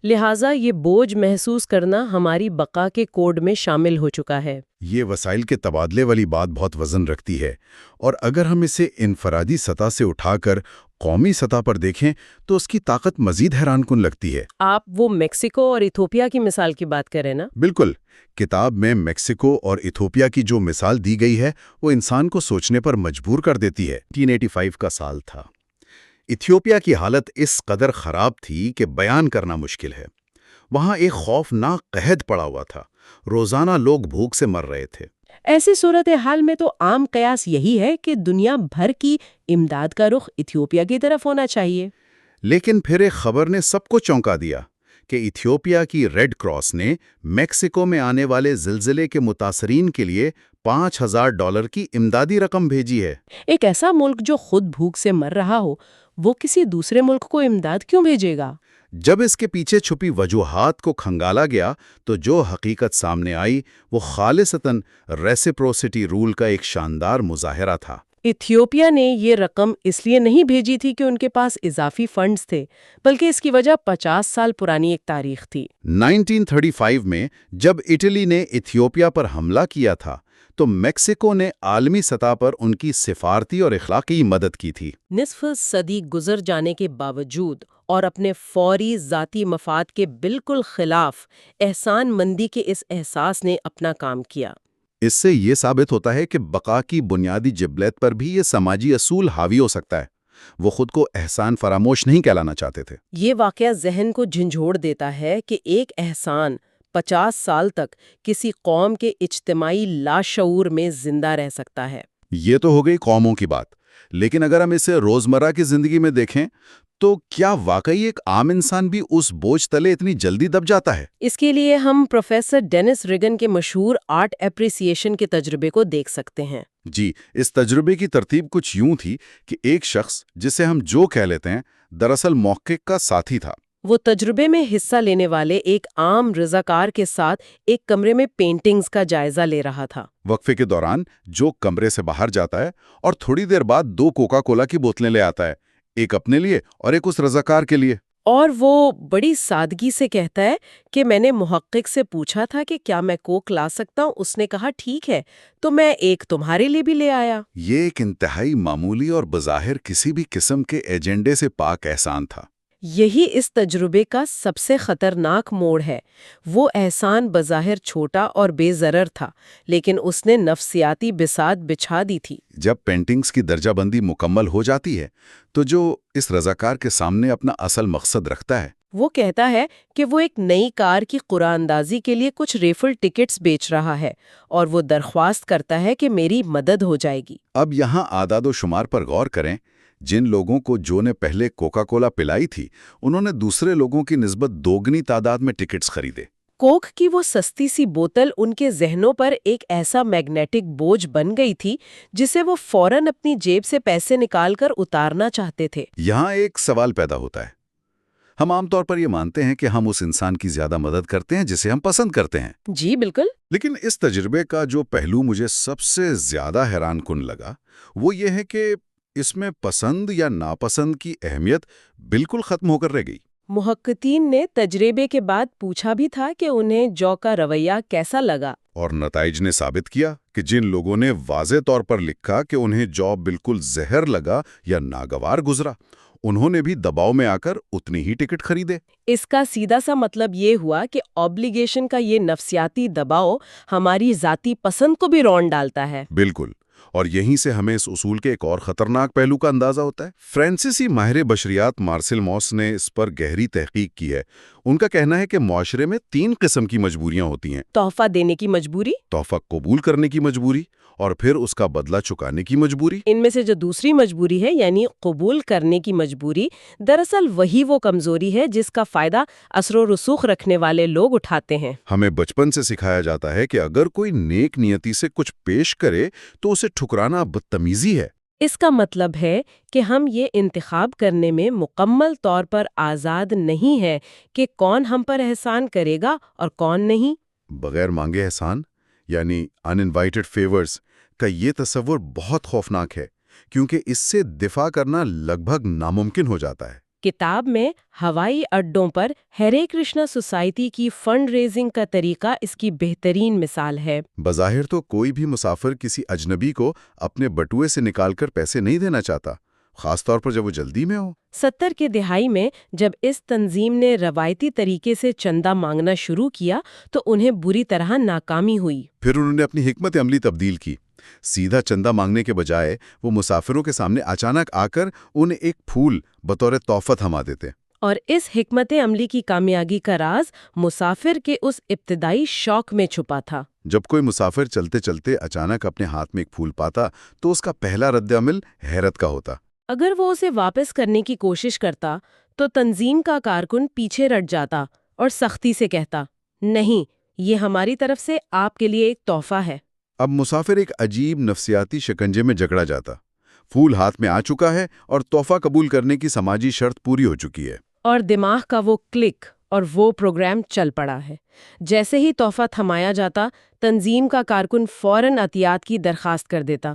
لہٰذا یہ بوجھ محسوس کرنا ہماری بقا کے کوڈ میں شامل ہو چکا ہے۔ یہ وسائل کے تبادلے والی بات بہت وزن رکھتی ہے، اور اگر ہم اسے انفرادی سطح سے اٹھا کر قومی سطح پر دیکھیں تو اس کی طاقت مزید حیران کن لگتی ہے۔ آپ وہ میکسیکو اور ایتھوپیا کی مثال کی بات کریں نا؟ بالکل، کتاب میں میکسیکو اور ایتھوپیا کی جو مثال دی گئی ہے وہ انسان کو سوچنے پر مجبور کر دیتی ہے۔ 1985 کا سال تھا۔ ایتھوپیا کی حالت اس قدر خراب تھی کہ بیان کرنا مشکل ہے۔ وہاں ایک خوفناک قحط پڑا ہوا تھا، روزانہ لوگ بھوک سے مر رہے تھے۔ ایسی صورتحال میں تو عام قیاس یہی ہے کہ دنیا بھر کی امداد کا رخ ایتھوپیا کی طرف ہونا چاہیے۔ لیکن پھر ایک خبر نے سب کو چونکا دیا کہ ایتھوپیا کی ریڈ کراس نے میکسیکو میں آنے والے زلزلے کے متاثرین کے لیے $5000 کی امدادی رقم بھیجی ہے۔ ایک ایسا ملک جو خود بھوک سے مر رہا ہو، وہ کسی دوسرے ملک کو امداد کیوں بھیجے گا؟ جب اس کے پیچھے چھپی وجوہات کو کھنگالا گیا تو جو حقیقت سامنے آئی وہ خالصتاً ریسیپروسٹی رول کا ایک شاندار مظاہرہ تھا۔ ایتھیوپیا نے یہ رقم اس لیے نہیں بھیجی تھی کہ ان کے پاس اضافی فنڈز تھے، بلکہ اس کی وجہ 50 سال پرانی ایک تاریخ تھی۔ 1935 میں جب اٹلی نے ایتھیوپیا پر حملہ کیا تھا تو میکسیکو نے عالمی سطح پر ان کی سفارتی اور اخلاقی مدد کی تھی۔ نصف صدی گزر جانے کے باوجود اور اپنے فوری ذاتی مفاد کے بالکل خلاف احسان مندی کے اس احساس نے اپنا کام کیا۔ اس سے یہ ثابت ہوتا ہے کہ بقا کی بنیادی جبلت پر بھی یہ سماجی اصول حاوی ہو سکتا ہے۔ وہ خود کو احسان فراموش نہیں کہلانا چاہتے تھے۔ یہ واقعہ ذہن کو جھنجھوڑ دیتا ہے کہ ایک احسان 50 سال تک کسی قوم کے اجتماعی لاشعور میں زندہ رہ سکتا ہے۔ یہ تو ہو گئی قوموں کی بات، لیکن اگر ہم اسے روزمرہ کی زندگی میں دیکھیں تو کیا واقعی ایک عام انسان بھی اس بوجھ تلے اتنی جلدی دب جاتا ہے؟ اس کے لیے ہم پروفیسر ڈینس ریگن کے مشہور آرٹ اپریسیشن کے تجربے کو دیکھ سکتے ہیں۔ جی، اس تجربے کی ترتیب کچھ یوں تھی کہ ایک شخص جسے ہم جو کہہ لیتے ہیں دراصل محقق کا ساتھی تھا۔ وہ تجربے میں حصہ لینے والے ایک عام رضاکار کے ساتھ ایک کمرے میں پینٹنگز کا جائزہ لے رہا تھا۔ وقفے کے دوران جو کمرے سے باہر جاتا ہے اور تھوڑی دیر بعد 2 کوکا کولا کی بوتلیں لے آتا ہے، ایک اپنے لیے اور ایک اس رضاکار کے لیے۔ اور وہ بڑی سادگی سے کہتا ہے کہ میں نے محقق سے پوچھا تھا کہ کیا میں کوک لا سکتا ہوں، اس نے کہا ٹھیک ہے، تو میں ایک تمہارے لیے بھی لے آیا۔ یہ ایک انتہائی معمولی اور بظاہر کسی بھی قسم کے ایجنڈے سے پاک احسان تھا۔ یہی اس تجربے کا سب سے خطرناک موڑ ہے۔ وہ احسان بظاہر چھوٹا اور بے ضرر تھا، لیکن اس نے نفسیاتی بساط بچھا دی تھی۔ جب پینٹنگز کی درجہ بندی مکمل ہو جاتی ہے تو جو اس رضاکار کے سامنے اپنا اصل مقصد رکھتا ہے، وہ کہتا ہے کہ وہ ایک نئی کار کی قرعہ اندازی کے لیے کچھ ریفل ٹکٹس بیچ رہا ہے، اور وہ درخواست کرتا ہے کہ میری مدد ہو جائے گی۔ اب یہاں اعداد و شمار پر غور کریں۔ جن لوگوں کو جو نے پہلے کوکا کولا پلائی تھی، انہوں نے دوسرے لوگوں کی نسبت دوگنی تعداد میں ٹکٹس خریدے۔ کوک کی وہ سستی سی بوتل ان کے ذہنوں پر ایک ایسا میگنیٹک بوجھ بن گئی تھی جسے وہ فوراً اپنی جیب سے پیسے نکال کر اتارنا چاہتے تھے۔ یہاں ایک سوال پیدا ہوتا ہے۔ ہم عام طور پر یہ مانتے ہیں کہ ہم اس انسان کی زیادہ مدد کرتے ہیں جسے ہم پسند کرتے ہیں۔ جی بالکل۔ لیکن اس تجربے کا جو پہلو مجھے سب سے زیادہ حیران کن لگا وہ یہ ہے کہ اس میں پسند یا ناپسند کی اہمیت بالکل ختم ہو کر رہ گئی۔ محققین نے تجربے کے بعد پوچھا بھی تھا کہ انہیں جو کا رویہ کیسا لگا، اور نتائج نے ثابت کیا کہ جن لوگوں نے واضح طور پر لکھا کہ انہیں جو بالکل زہر لگا یا ناگوار گزرا، انہوں نے بھی دباؤ میں آ کر اتنی ہی ٹکٹ خریدے۔ اس کا سیدھا سا مطلب یہ ہوا کہ آبلیگیشن کا یہ نفسیاتی دباؤ ہماری ذاتی پسند کو بھی رون ڈالتا ہے۔ بالکل، اور یہیں سے ہمیں اس اصول کے ایک اور خطرناک پہلو کا اندازہ ہوتا ہے۔ فرانسیسی ماہر بشریات مارسل موس نے اس پر گہری تحقیق کی ہے۔ ان کا کہنا ہے کہ معاشرے میں 3 قسم کی مجبوریاں ہوتی ہیں: تحفہ دینے کی مجبوری، تحفہ قبول کرنے کی مجبوری، اور پھر اس کا بدلہ چکانے کی مجبوری۔ ان میں سے جو دوسری مجبوری ہے یعنی قبول کرنے کی مجبوری، دراصل وہی وہ کمزوری ہے جس کا فائدہ اثر و رسوخ رکھنے والے لوگ اٹھاتے ہیں۔ ہمیں بچپن سے سکھایا جاتا ہے کہ اگر کوئی نیک نیتی سے کچھ پیش کرے تو اسے ٹھکرانا بدتمیزی ہے۔ اس کا مطلب ہے کہ ہم یہ انتخاب کرنے میں مکمل طور پر آزاد نہیں ہیں کہ کون ہم پر احسان کرے گا اور کون نہیں۔ بغیر مانگے احسان یعنی ان انوائٹڈ فیورز کا یہ تصور بہت خوفناک ہے، کیونکہ اس سے دفاع کرنا لگ بھگ ناممکن ہو جاتا ہے۔ کتاب میں ہوائی اڈوں پر ہرے کرشنا سوسائٹی کی فنڈ ریزنگ کا طریقہ اس کی بہترین مثال ہے۔ بظاہر تو کوئی بھی مسافر کسی اجنبی کو اپنے بٹوے سے نکال کر پیسے نہیں دینا چاہتا، خاص طور پر جب وہ جلدی میں ہو۔ 70 کے دہائی میں جب اس تنظیم نے روایتی طریقے سے چندہ مانگنا شروع کیا تو انہیں بری طرح ناکامی ہوئی۔ پھر انہوں نے اپنی حکمت عملی تبدیل کی۔ سیدھا چندہ مانگنے کے بجائے وہ مسافروں کے سامنے اچانک آ کر انہیں ایک پھول بطور تحفہ تھما دیتے۔ اور اس حکمت عملی کی کامیابی کا راز مسافر کے اس ابتدائی شوق میں چھپا تھا۔ جب کوئی مسافر چلتے چلتے اچانک اپنے ہاتھ میں ایک پھول پاتا تو اس کا پہلا رد عمل حیرت کا ہوتا۔ اگر وہ اسے واپس کرنے کی کوشش کرتا تو تنظیم کا کارکن پیچھے رٹ جاتا اور سختی سے کہتا، نہیں، یہ ہماری طرف سے آپ کے لیے ایک تحفہ ہے۔ اب مسافر ایک عجیب نفسیاتی شکنجے میں جکڑا جاتا۔ پھول ہاتھ میں آ چکا ہے اور تحفہ قبول کرنے کی سماجی شرط پوری ہو چکی ہے۔ اور دماغ کا وہ کلک اور وہ پروگرام چل پڑا ہے۔ جیسے ہی تحفہ تھمایا جاتا، تنظیم کا کارکن فوراً عطیات کی درخواست کر دیتا۔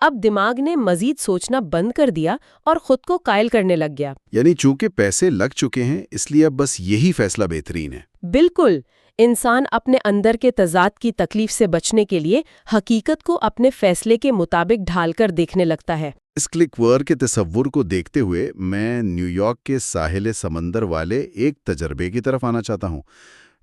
اب دماغ نے مزید سوچنا بند کر دیا اور خود کو قائل کرنے لگ گیا۔ یعنی چونکہ پیسے لگ چکے ہیں اس لیے اب بس یہی فیصلہ بہترین ہے۔ بالکل، انسان اپنے اندر کے تضاد کی تکلیف سے بچنے کے لیے حقیقت کو اپنے فیصلے کے مطابق ڈھال کر دیکھنے لگتا ہے۔ اس کلک ور کے تصور کو دیکھتے ہوئے میں نیو یارک کے ساحل سمندر والے ایک تجربے کی طرف آنا چاہتا ہوں،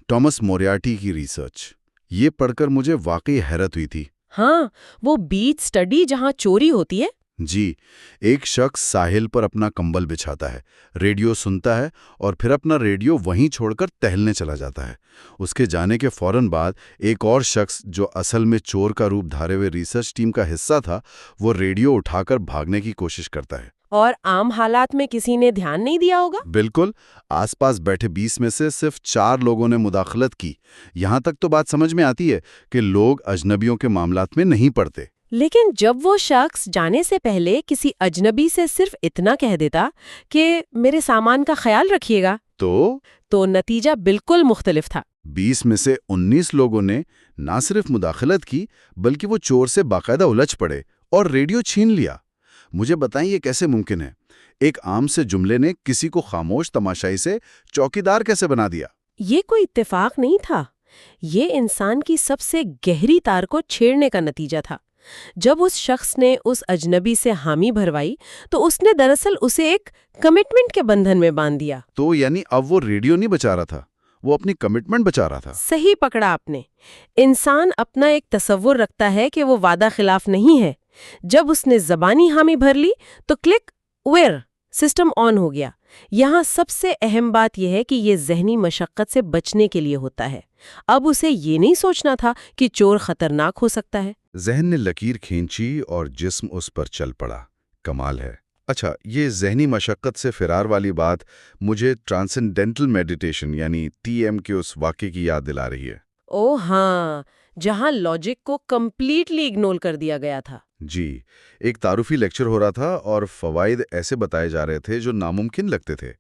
ٹامس موریارٹی کی ریسرچ۔ یہ پڑھ کر مجھے واقعی حیرت ہوئی تھی۔ ہاں، وہ بیچ سٹڈی جہاں چوری ہوتی ہے۔ جی، ایک شخص ساحل پر اپنا کمبل بچھاتا ہے، ریڈیو سنتا ہے اور پھر اپنا ریڈیو وہیں چھوڑ کر ٹہلنے چلا جاتا ہے۔ اس کے جانے کے فوراً بعد ایک اور شخص جو اصل میں چور کا روپ دھارے ہوئے ریسرچ ٹیم کا حصہ تھا، وہ ریڈیو اٹھا کر بھاگنے کی کوشش کرتا ہے۔ اور عام حالات میں کسی نے دھیان نہیں دیا ہوگا؟ بالکل، آس پاس بیٹھے 20 میں سے صرف 4 لوگوں نے مداخلت کی۔ یہاں تک تو بات سمجھ میں آتی ہے کہ لوگ اجنبیوں کے معاملات میں نہیں پڑتے۔ لیکن جب وہ شخص جانے سے پہلے کسی اجنبی سے صرف اتنا کہہ دیتا کہ میرے سامان کا خیال رکھیے گا، تو نتیجہ بالکل مختلف تھا۔ 20 میں سے 19 لوگوں نے نہ صرف مداخلت کی بلکہ وہ چور سے باقاعدہ الجھ پڑے اور ریڈیو چھین لیا۔ مجھے بتائیں یہ کیسے ممکن ہے؟ ایک عام سے جملے نے کسی کو خاموش تماشائی سے چوکیدار کیسے بنا دیا؟ یہ کوئی اتفاق نہیں تھا، یہ انسان کی سب سے گہری تار کو چھیڑنے کا نتیجہ تھا۔ جب اس شخص نے اس اجنبی سے حامی بھروائی تو اس نے دراصل اسے ایک کمٹمنٹ کے بندھن میں باندھ دیا۔ تو یعنی اب وہ ریڈیو نہیں بچا رہا تھا، وہ اپنی کمٹمنٹ بچا رہا تھا۔ صحیح پکڑا آپ نے۔ انسان اپنا ایک تصور رکھتا ہے کہ وہ وعدہ خلاف نہیں ہے۔ جب اس نے زبانی حامی بھر لی تو کلک ویر سسٹم آن ہو گیا۔ یہاں سب سے اہم بات یہ ہے کہ یہ ذہنی مشقت سے بچنے کے لیے ہوتا ہے۔ اب اسے یہ نہیں سوچنا تھا کہ چور خطرناک ہو سکتا ہے۔ ذہن نے لکیر کھینچی اور جسم اس پر چل پڑا۔ کمال ہے۔ اچھا، یہ ذہنی مشقت سے فرار والی بات مجھے ٹرانسینڈنٹل میڈیٹیشن یعنی TM کے اس واقعے کی یاد دلا رہی ہے۔ او ہاں، جہاں لاجک کو کمپلیٹلی اگنور کر دیا گیا تھا۔ جی، ایک تعارفی لیکچر ہو رہا تھا اور فوائد ایسے بتائے جا رہے تھے جو ناممکن لگتے تھے۔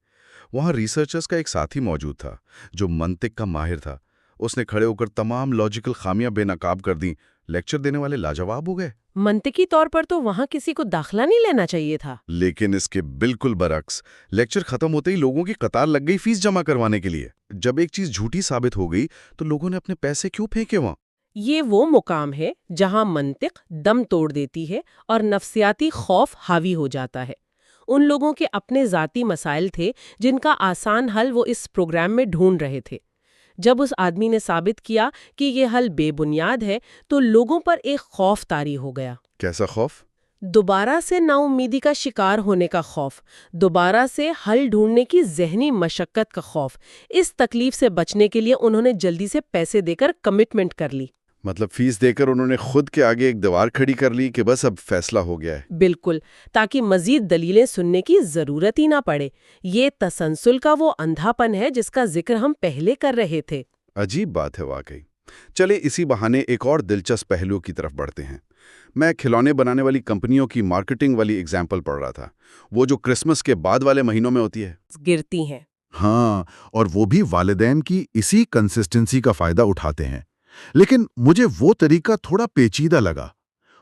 وہاں ریسرچرز کا ایک ساتھی موجود تھا جو منطق کا ماہر تھا۔ اس نے کھڑے ہو کر تمام لاجیکل خامیاں بے نقاب کر دیں۔ لیکچر دینے والے لاجواب ہو گئے۔ منطقی طور پر تو وہاں کسی کو داخلہ نہیں لینا چاہیے تھا۔ لیکن اس کے بالکل برعکس، لیکچر ختم ہوتے ہی لوگوں کی قطار لگ گئی فیس جمع کروانے کے لیے۔ جب ایک چیز جھوٹی ثابت ہو گئی تو لوگوں نے اپنے پیسے کیوں پھینکے وہاں؟ یہ وہ مقام ہے جہاں منطق دم توڑ دیتی ہے اور نفسیاتی خوف حاوی ہو جاتا ہے۔ ان لوگوں کے اپنے ذاتی مسائل تھے جن کا آسان حل وہ اس پروگرام میں ڈھونڈ رہے تھے۔ جب اس آدمی نے ثابت کیا کہ یہ حل بے بنیاد ہے تو لوگوں پر ایک خوف طاری ہو گیا۔ کیسا خوف؟ دوبارہ سے نا امیدی کا شکار ہونے کا خوف، دوبارہ سے حل ڈھونڈنے کی ذہنی مشقت کا خوف۔ اس تکلیف سے بچنے کے لیے انہوں نے جلدی سے پیسے دے کر کمٹمنٹ کر لی۔ مطلب فیس دے کر انہوں نے خود کے آگے ایک دیوار کھڑی کر لی کہ بس اب فیصلہ ہو گیا ہے۔ بالکل، تاکہ مزید دلیلیں سننے کی ضرورت ہی نہ پڑے۔ یہ تسلسل کا وہ اندھا پن ہے جس کا ذکر ہم پہلے کر رہے تھے۔ عجیب بات ہے واقعی۔ چلے اسی بہانے ایک اور دلچسپ پہلو کی طرف بڑھتے ہیں۔ میں کھلونے بنانے والی کمپنیوں کی مارکیٹنگ والی ایگزامپل پڑھ رہا تھا، وہ جو کرسمس کے بعد والے مہینوں میں ہوتی ہے۔ گرتی ہیں۔ ہاں، اور وہ بھی والدین کی اسی کنسسٹنسی کا فائدہ اٹھاتے ہیں۔ لیکن مجھے وہ طریقہ تھوڑا پیچیدہ لگا۔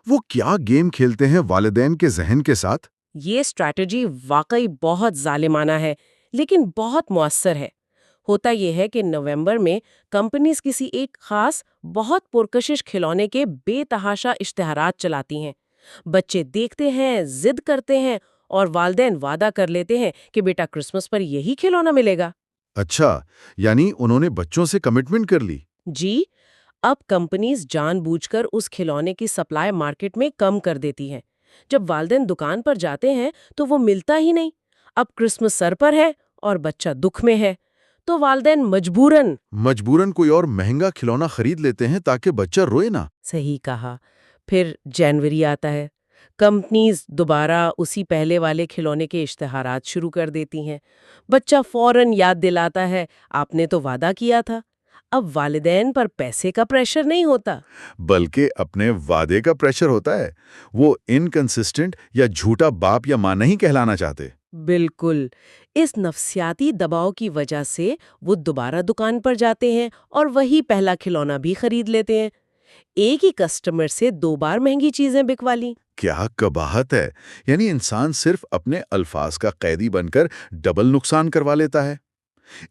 وہ کیا گیم کھیلتے ہیں والدین کے ذہن کے ساتھ؟ یہ اسٹریٹجی واقعی بہت ظالمانہ ہے لیکن بہت مؤثر ہے۔ ہوتا یہ ہے کہ نومبر میں کمپنیز کسی ایک خاص بہت پرکشش کھلونے کے بے تحاشا اشتہارات چلاتی ہیں۔ بچے دیکھتے ہیں، ضد کرتے ہیں اور والدین وعدہ کر لیتے ہیں کہ بیٹا کرسمس پر یہی کھلونا ملے گا۔ اچھا، یعنی انہوں نے بچوں سے کمٹمنٹ کر لی۔ جی، اب کمپنیز جان بوجھ کر اس کھلونے کی سپلائی مارکیٹ میں کم کر دیتی ہیں۔ جب والدین دکان پر جاتے ہیں تو وہ ملتا ہی نہیں۔ اب کرسمس سر پر ہے اور بچہ دکھ میں ہے تو والدین مجبوراً کوئی اور مہنگا کھلونا خرید لیتے ہیں تاکہ بچہ روئے نہ۔ صحیح کہا۔ پھر جنوری آتا ہے، کمپنیز دوبارہ اسی پہلے والے کھلونے کے اشتہارات شروع کر دیتی ہیں۔ بچہ فوراً یاد دلاتا ہے آپ نے تو وعدہ کیا تھا۔ اب والدین پر پیسے کا پریشر نہیں ہوتا بلکہ اپنے وعدے کا پریشر ہوتا ہے۔ وہ انکنسسٹنٹ یا جھوٹا باپ یا ماں نہیں کہلانا چاہتے۔ بالکل، اس نفسیاتی دباؤ کی وجہ سے وہ دوبارہ دکان پر جاتے ہیں اور وہی پہلا کھلونا بھی خرید لیتے ہیں۔ ایک ہی کسٹمر سے 2 بار مہنگی چیزیں بکوا لیں۔ کیا قباحت ہے! یعنی انسان صرف اپنے الفاظ کا قیدی بن کر ڈبل نقصان کروا لیتا ہے۔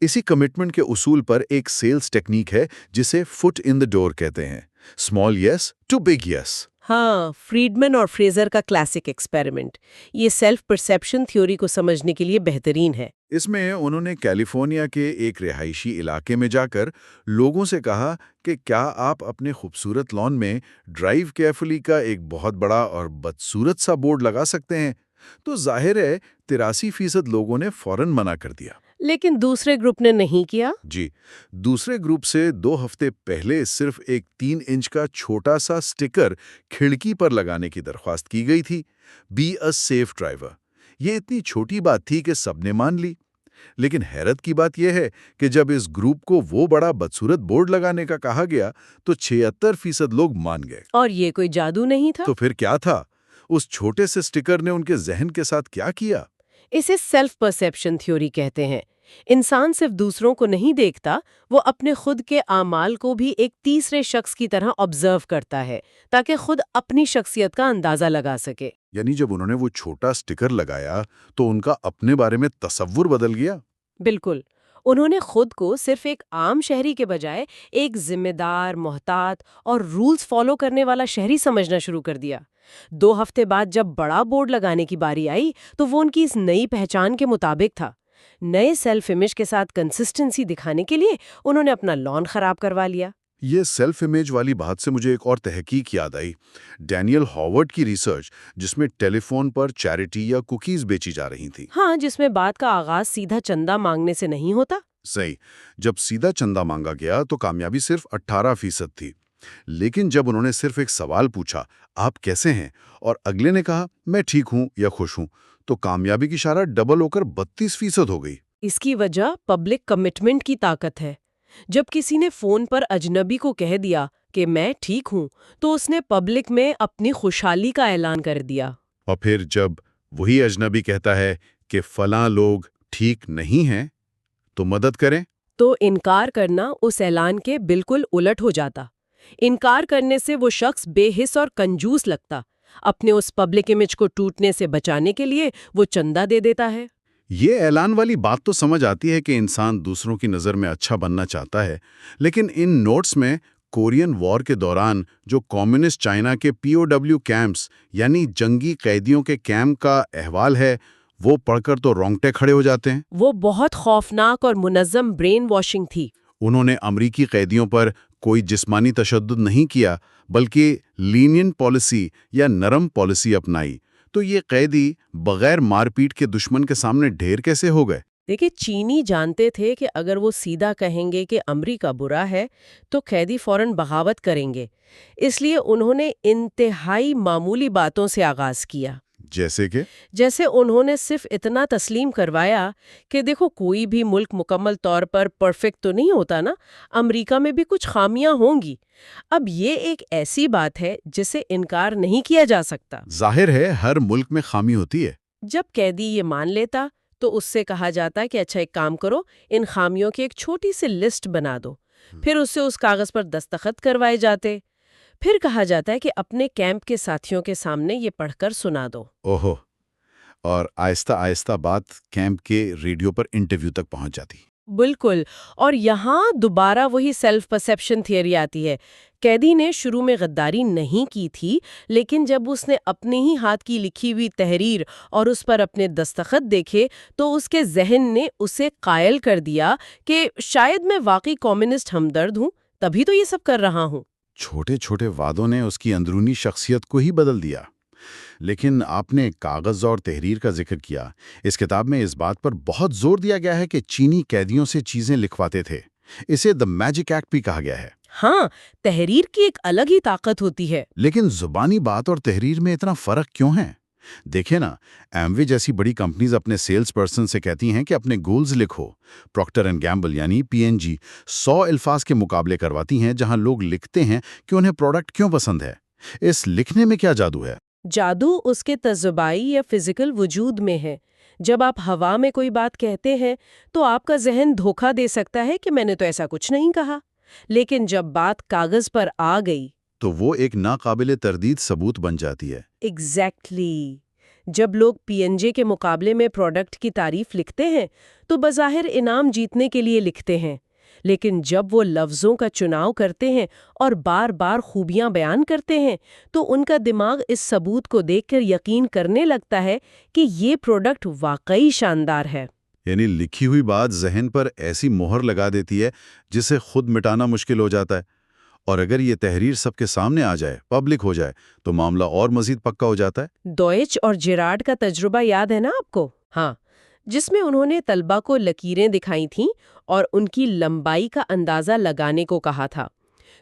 اسی کمٹمنٹ کے اصول پر ایک سیلز ٹیکنیک ہے جسے فٹ ان دا ڈور کہتے ہیں، اسمال یس ٹو بگ یس۔ ہاں، فریڈمن اور فریزر کا کلاسک ایکسپیریمنٹ یہ سیلف پرسیپشن تھیوری کو سمجھنے کے لیے بہترین ہے۔ اس میں انہوں نے کیلیفورنیا کے ایک رہائشی علاقے میں جا کر لوگوں سے کہا کہ کیا آپ اپنے خوبصورت لان میں ڈرائیو کیئرفلی کا ایک بہت بڑا اور بدصورت سا بورڈ لگا سکتے ہیں؟ تو ظاہر ہے 83% لوگوں نے فوراً منع کر دیا۔ لیکن دوسرے گروپ نے نہیں کیا۔ جی، دوسرے گروپ سے 2 ہفتے پہلے صرف ایک 3 انچ کا چھوٹا سا سٹیکر کھڑکی پر لگانے کی درخواست کی گئی تھی، بی اے سیف ڈرائیور۔ یہ اتنی چھوٹی بات تھی کہ سب نے مان لی۔ لیکن حیرت کی بات یہ ہے کہ جب اس گروپ کو وہ بڑا بدصورت بورڈ لگانے کا کہا گیا تو 76% لوگ مان گئے۔ اور یہ کوئی جادو نہیں تھا؟ تو پھر کیا تھا؟ اس چھوٹے سے سٹیکر نے ان کے ذہن کے ساتھ کیا کیا؟ اسے سیلف پرسیپشن تھیوری کہتے ہیں۔ انسان صرف دوسروں کو نہیں دیکھتا، وہ اپنے خود کے اعمال کو بھی ایک تیسرے شخص کی طرح آبزرو کرتا ہے تاکہ خود اپنی شخصیت کا اندازہ لگا سکے۔ یعنی جب انہوں نے وہ چھوٹا سٹیکر لگایا تو ان کا اپنے بارے میں تصور بدل گیا۔ بالکل، انہوں نے خود کو صرف ایک عام شہری کے بجائے ایک ذمہ دار، محتاط اور رولز فالو کرنے والا شہری سمجھنا شروع کر دیا۔ 2 ہفتے بعد جب بڑا بورڈ لگانے کی باری آئی تو وہ ان کی اس نئی پہچان کے مطابق تھا۔ نئے سیلف امیج کے ساتھ کنسسٹنسی دکھانے کے لیے انہوں نے اپنا لان خراب کروا لیا۔ یہ سیلف امیج والی بات سے مجھے ایک اور تحقیق یاد آئی، ڈینیل ہاورڈ کی ریسرچ، جس میں ٹیلی فون پر چیریٹی یا کوکیز بیچی جا رہی تھیں۔ ہاں، جس میں بات کا آغاز سیدھا چندہ مانگنے سے نہیں ہوتا۔ صحیح، جب سیدھا چندہ مانگا گیا تو کامیابی صرف 18% تھی۔ لیکن جب انہوں نے صرف ایک سوال پوچھا، آپ کیسے ہیں، اور اگلے نے کہا میں ٹھیک ہوں یا خوش ہوں، تو کامیابی کی شرح ڈبل ہو کر 32% ہو گئی۔ اس کی وجہ پبلک کمٹمنٹ کی طاقت ہے۔ جب کسی نے فون پر اجنبی کو کہہ دیا کہ میں ٹھیک ہوں تو اس نے پبلک میں اپنی خوشحالی کا اعلان کر دیا۔ اور پھر جب وہی اجنبی کہتا ہے کہ فلاں لوگ ٹھیک نہیں ہیں تو مدد کریں، تو انکار کرنا اس اعلان کے بالکل الٹ ہو جاتا۔ انکار کرنے سے وہ شخص بے حس اور کنجوس لگتا، اپنے اس پبلک امیج کو ٹوٹنے سے بچانے کے لیے وہ چندہ دے دیتا ہے۔ یہ اعلان والی بات تو سمجھ آتی ہے کہ انسان دوسروں کی نظر میں اچھا بننا چاہتا ہے، لیکن ان نوٹس میں کورین وار کے دوران جو کمیونسٹ چائنا کے POW کیمپس یعنی جنگی قیدیوں کے کیمپ کا احوال ہے، وہ پڑھ کر تو رونگٹے کھڑے ہو جاتے ہیں۔ وہ بہت خوفناک اور منظم برین واشنگ تھی۔ انہوں نے امریکی قیدیوں پر کوئی جسمانی تشدد نہیں کیا، بلکہ لینین پالیسی یا نرم پالیسی اپنائی۔ تو یہ قیدی بغیر مار پیٹ کے دشمن کے سامنے ڈھیر کیسے ہو گئے؟ دیکھیں، چینی جانتے تھے کہ اگر وہ سیدھا کہیں گے کہ امریکہ برا ہے تو قیدی فوراً بغاوت کریں گے، اس لیے انہوں نے انتہائی معمولی باتوں سے آغاز کیا۔ جیسے انہوں نے صرف اتنا تسلیم کروایا کہ دیکھو، کوئی بھی ملک مکمل طور پر پرفیکٹ تو نہیں ہوتا نا، امریکہ میں بھی کچھ خامیاں ہوں گی۔ اب یہ ایک ایسی بات ہے جسے انکار نہیں کیا جا سکتا۔ ظاہر ہے ہر ملک میں خامی ہوتی ہے۔ جب قیدی یہ مان لیتا تو اس سے کہا جاتا کہ اچھا ایک کام کرو، ان خامیوں کی ایک چھوٹی سی لسٹ بنا دو، پھر اس سے اس کاغذ پر دستخط کروائے جاتے، پھر کہا جاتا ہے کہ اپنے کیمپ کے ساتھیوں کے سامنے یہ پڑھ کر سنا دو۔ اوہو، اور آہستہ آہستہ بات کیمپ کے ریڈیو پر انٹرویو تک پہنچ جاتی۔ بالکل، اور یہاں دوبارہ وہی سیلف پرسیپشن تھیوری آتی ہے۔ قیدی نے شروع میں غداری نہیں کی تھی، لیکن جب اس نے اپنے ہی ہاتھ کی لکھی ہوئی تحریر اور اس پر اپنے دستخط دیکھے تو اس کے ذہن نے اسے قائل کر دیا کہ شاید میں واقعی کمیونسٹ ہمدرد ہوں، تبھی تو یہ سب کر رہا ہوں۔ چھوٹے چھوٹے وعدوں نے اس کی اندرونی شخصیت کو ہی بدل دیا۔ لیکن آپ نے کاغذ اور تحریر کا ذکر کیا۔ اس کتاب میں اس بات پر بہت زور دیا گیا ہے کہ چینی قیدیوں سے چیزیں لکھواتے تھے۔ اسے دی میجک ایکٹ بھی کہا گیا ہے۔ ہاں، تحریر کی ایک الگ ہی طاقت ہوتی ہے۔ لیکن زبانی بات اور تحریر میں اتنا فرق کیوں ہے؟ دیکھیں نا، ایموے جیسی بڑی کمپنیز اپنے سیلز پرسن سے کہتی ہیں کہ اپنے گولز لکھو۔ پروکٹر اینڈ گیمبل یعنی PNG 100 الفاظ کے مقابلے کرواتی ہیں جہاں لوگ لکھتے ہیں کہ انہیں پروڈکٹ کیوں پسند ہے۔ اس لکھنے میں کیا جادو ہے؟ جادو اس کے تجربائی یا فزیکل وجود میں ہے۔ جب آپ ہوا میں کوئی بات کہتے ہیں تو آپ کا ذہن دھوکہ دے سکتا ہے کہ میں نے تو ایسا کچھ نہیں کہا، لیکن جب بات کاغذ پر آ گئی تو وہ ایک ناقابل تردید ثبوت بن جاتی ہے۔ ایگزیکٹلی جب لوگ پی این جے کے مقابلے میں پروڈکٹ کی تعریف لکھتے ہیں تو بظاہر انعام جیتنے کے لیے لکھتے ہیں، لیکن جب وہ لفظوں کا چناؤ کرتے ہیں اور بار بار خوبیاں بیان کرتے ہیں تو ان کا دماغ اس ثبوت کو دیکھ کر یقین کرنے لگتا ہے کہ یہ پروڈکٹ واقعی شاندار ہے۔ یعنی لکھی ہوئی بات ذہن پر ایسی مہر لگا دیتی ہے جسے خود مٹانا مشکل ہو جاتا ہے، اور اگر یہ تحریر سب کے سامنے آ جائے، پبلک ہو جائے، تو معاملہ اور مزید پکا ہو جاتا ہے۔ ڈوئچ اور جیرارڈ کا تجربہ یاد ہے نا آپ کو؟ ہاں، جس میں انہوں نے طلبہ کو لکیریں دکھائی تھیں اور ان کی لمبائی کا اندازہ لگانے کو کہا تھا۔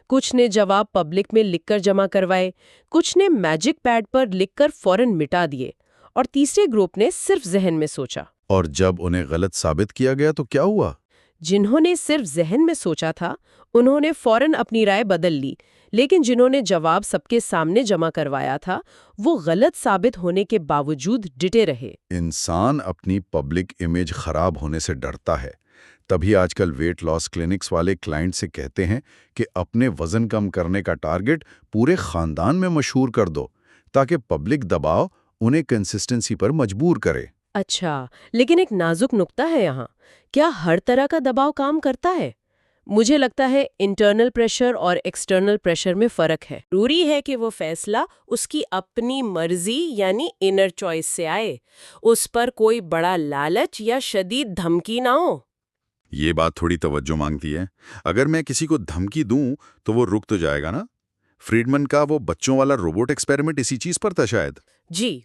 کچھ نے جواب پبلک میں لکھ کر جمع کروائے، کچھ نے میجک پیڈ پر لکھ کر فوراً مٹا دیے، اور تیسرے گروپ نے صرف ذہن میں سوچا۔ اور جب انہیں غلط ثابت کیا گیا تو کیا ہوا؟ جنہوں نے صرف ذہن میں سوچا تھا انہوں نے فوراً اپنی رائے بدل لی، لیکن جنہوں نے جواب سب کے سامنے جمع کروایا تھا وہ غلط ثابت ہونے کے باوجود ڈٹے رہے۔ انسان اپنی پبلک امیج خراب ہونے سے ڈرتا ہے، تبھی آج کل ویٹ لاس کلینکس والے کلائنٹ سے کہتے ہیں کہ اپنے وزن کم کرنے کا ٹارگٹ پورے خاندان میں مشہور کر دو تاکہ پبلک دباؤ انہیں کنسسٹنسی پر مجبور کرے۔ اچھا، لیکن ایک نازک نقطہ ہے یہاں، کیا ہر طرح کا دباؤ کام کرتا ہے؟ مجھے لگتا ہے انٹرنل پریشر اور ایکسٹرنل پریشر میں فرق ہے۔ ضروری ہے کہ وہ فیصلہ اس کی اپنی مرضی یعنی انر چوائس سے آئے، اس پر کوئی بڑا لالچ یا شدید دھمکی نہ ہو۔ یہ بات تھوڑی توجہ مانگتی ہے۔ اگر میں کسی کو دھمکی دوں تو وہ رک تو جائے گا نا؟ فریڈمن کا وہ بچوں والا روبوٹ ایکسپیریمنٹ اسی چیز پر تھا شاید۔ جی،